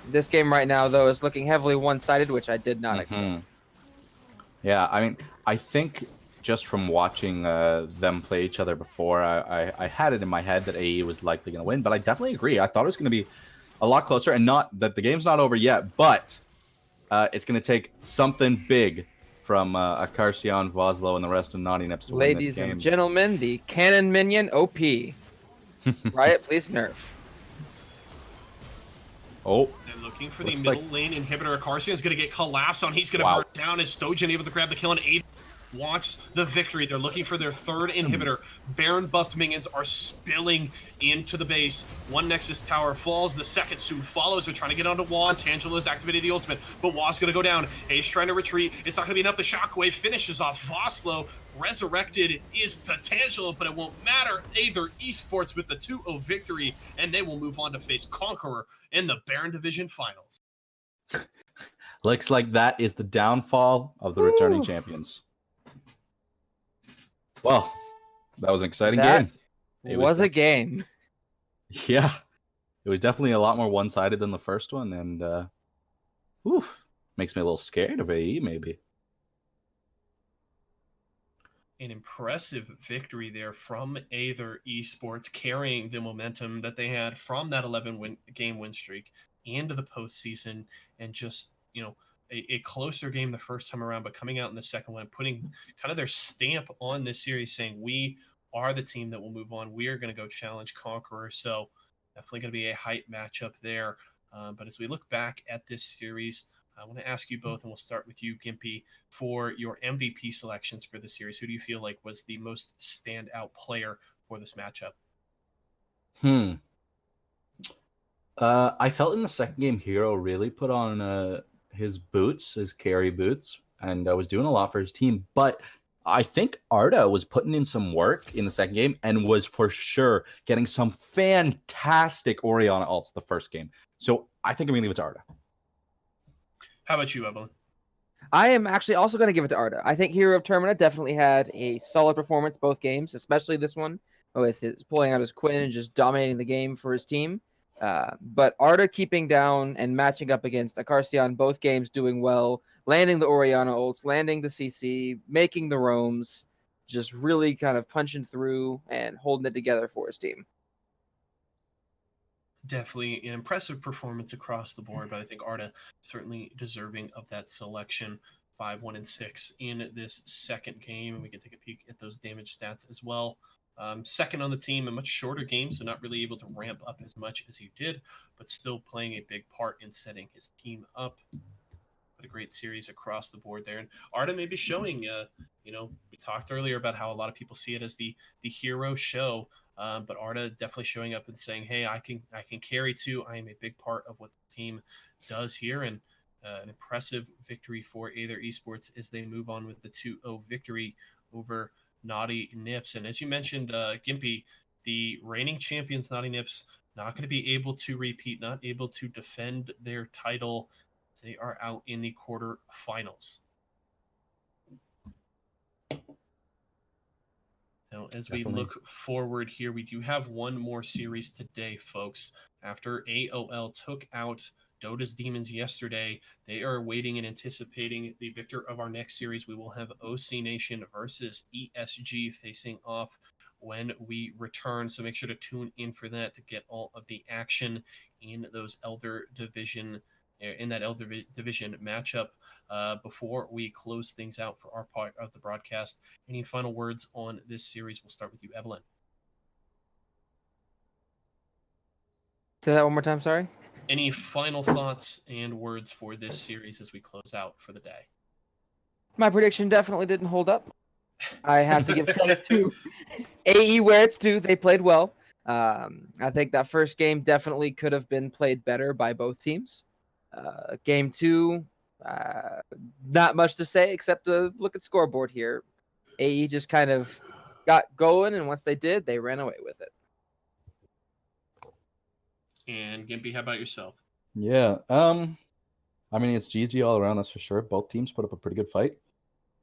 [SPEAKER 3] This game right now, though, is looking heavily one-sided, which I did not expect.
[SPEAKER 2] Yeah, I mean, I think just from watching them play each other before, I had it in my head that AE was likely going to win, but I definitely agree. I thought it was going to be a lot closer, and not that the game's not over yet, but it's going to take something big from Akarsian, Vosloo, and the rest of Naughty Nips to win this
[SPEAKER 3] Ladies
[SPEAKER 2] game.
[SPEAKER 3] and gentlemen, the cannon minion OP. Riot, please nerf.
[SPEAKER 2] Oh.
[SPEAKER 1] They're looking for the middle lane inhibitor. Akarsian is going to get collapsed on. He's going to burn down. Is Stojan able to grab the kill? And Aether wants the victory. They're looking for their third inhibitor. Baron buffed minions are spilling into the base. One Nexus tower falls. The second soon follows. They're trying to get onto Juan. Tangela's activated the ultimate, but Wa's going to go down. Ace trying to retreat. It's not going to be enough. The shockwave finishes off Vosloo. Resurrected is the Tangela, but it won't matter. Aether Esports with the 2-0 victory, and they will move on to face Conqueror in the Baron Division Finals.
[SPEAKER 2] Looks like that is the downfall of the returning champions. Well, that was an exciting game.
[SPEAKER 3] It was a game.
[SPEAKER 2] Yeah, it was definitely a lot more one-sided than the first one, and makes me a little scared of AE, maybe.
[SPEAKER 1] An impressive victory there from Aether Esports, carrying the momentum that they had from that 11-game win streak into the postseason, and just, a closer game the first time around, but coming out in the second one, putting kind of their stamp on this series, saying we are the team that will move on. We are going to go challenge Conqueror. So definitely going to be a hype matchup there. But as we look back at this series, I want to ask you both, and we'll start with you, Gimpy, for your MVP selections for the series. Who do you feel like was the most standout player for this matchup?
[SPEAKER 2] I felt in the second game, Hero really put on his boots, his carry boots, and was doing a lot for his team. But I think Arda was putting in some work in the second game and was for sure getting some fantastic Orianna ults the first game. So I think I'm going to leave it to Arda.
[SPEAKER 1] How about you, Evelyn?
[SPEAKER 3] I am actually also going to give it to Arda. I think Hero of Termina definitely had a solid performance both games, especially this one, with his pulling out his Quinn and just dominating the game for his team. But Arda keeping down and matching up against Akarsian both games, doing well, landing the Orianna ults, landing the CC, making the roams, just really kind of punching through and holding it together for his team.
[SPEAKER 1] Definitely an impressive performance across the board, but I think Arda certainly deserving of that selection. 5-1-6 in this second game, and we can take a peek at those damage stats as well. Second on the team, a much shorter game, so not really able to ramp up as much as he did, but still playing a big part in setting his team up. But a great series across the board there. And Arda may be showing, we talked earlier about how a lot of people see it as the hero show, but Arda definitely showing up and saying, hey, I can carry too. I am a big part of what the team does here. And an impressive victory for Aether Esports as they move on with the 2-0 victory over Naughty Nips. And as you mentioned, Gimpy, the reigning champions Naughty Nips not going to be able to repeat, not able to defend their title. They are out in the quarterfinals. Now, as we look forward here, we do have one more series today, folks. After AOL took out Dota's Demons yesterday, they are waiting and anticipating the victor of our next series. We will have OC Nation versus ESG facing off when we return. So make sure to tune in for that to get all of the action in those Elder Division in that Elder Division matchup. Before we close things out for our part of the broadcast, any final words on this series? We'll start with you, Evelyn.
[SPEAKER 3] Say that one more time, sorry.
[SPEAKER 1] Any final thoughts and words for this series as we close out for the day?
[SPEAKER 3] My prediction definitely didn't hold up. I have to give credit to AE where it's due. They played well. I think that first game definitely could have been played better by both teams. Game 2, not much to say except to look at scoreboard here. AE just kind of got going, and once they did, they ran away with it.
[SPEAKER 1] And Gimpy, how about yourself?
[SPEAKER 2] Yeah. I mean, it's GG all around, that's for sure. Both teams put up a pretty good fight.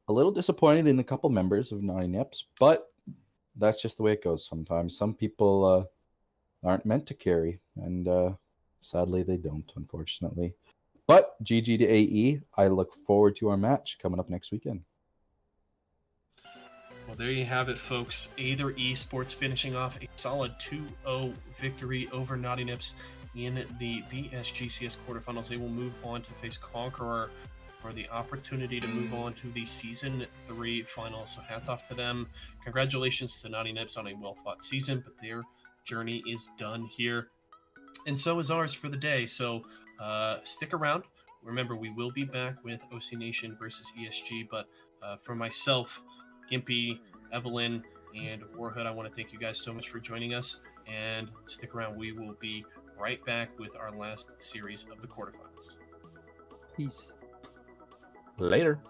[SPEAKER 2] A little disappointed in a couple members of Naughty Nips, but that's just the way it goes sometimes. Some people aren't meant to carry, and sadly they don't, unfortunately. But GG to AE. I look forward to our match coming up next weekend.
[SPEAKER 1] Well, there you have it, folks. Aether Esports finishing off a solid 2-0 victory over Naughty Nips in the BSGCS quarterfinals. They will move on to face Conqueror for the opportunity to move on to the Season 3 finals. So hats off to them. Congratulations to Naughty Nips on a well-fought season, but their journey is done here. And so is ours for the day. So stick around. Remember, we will be back with OC Nation versus ESG, but for myself, Gimpy, Evelyn, and Warhood, I want to thank you guys so much for joining us, and stick around. We will be right back with our last series of the quarterfinals.
[SPEAKER 3] Peace.
[SPEAKER 2] Later.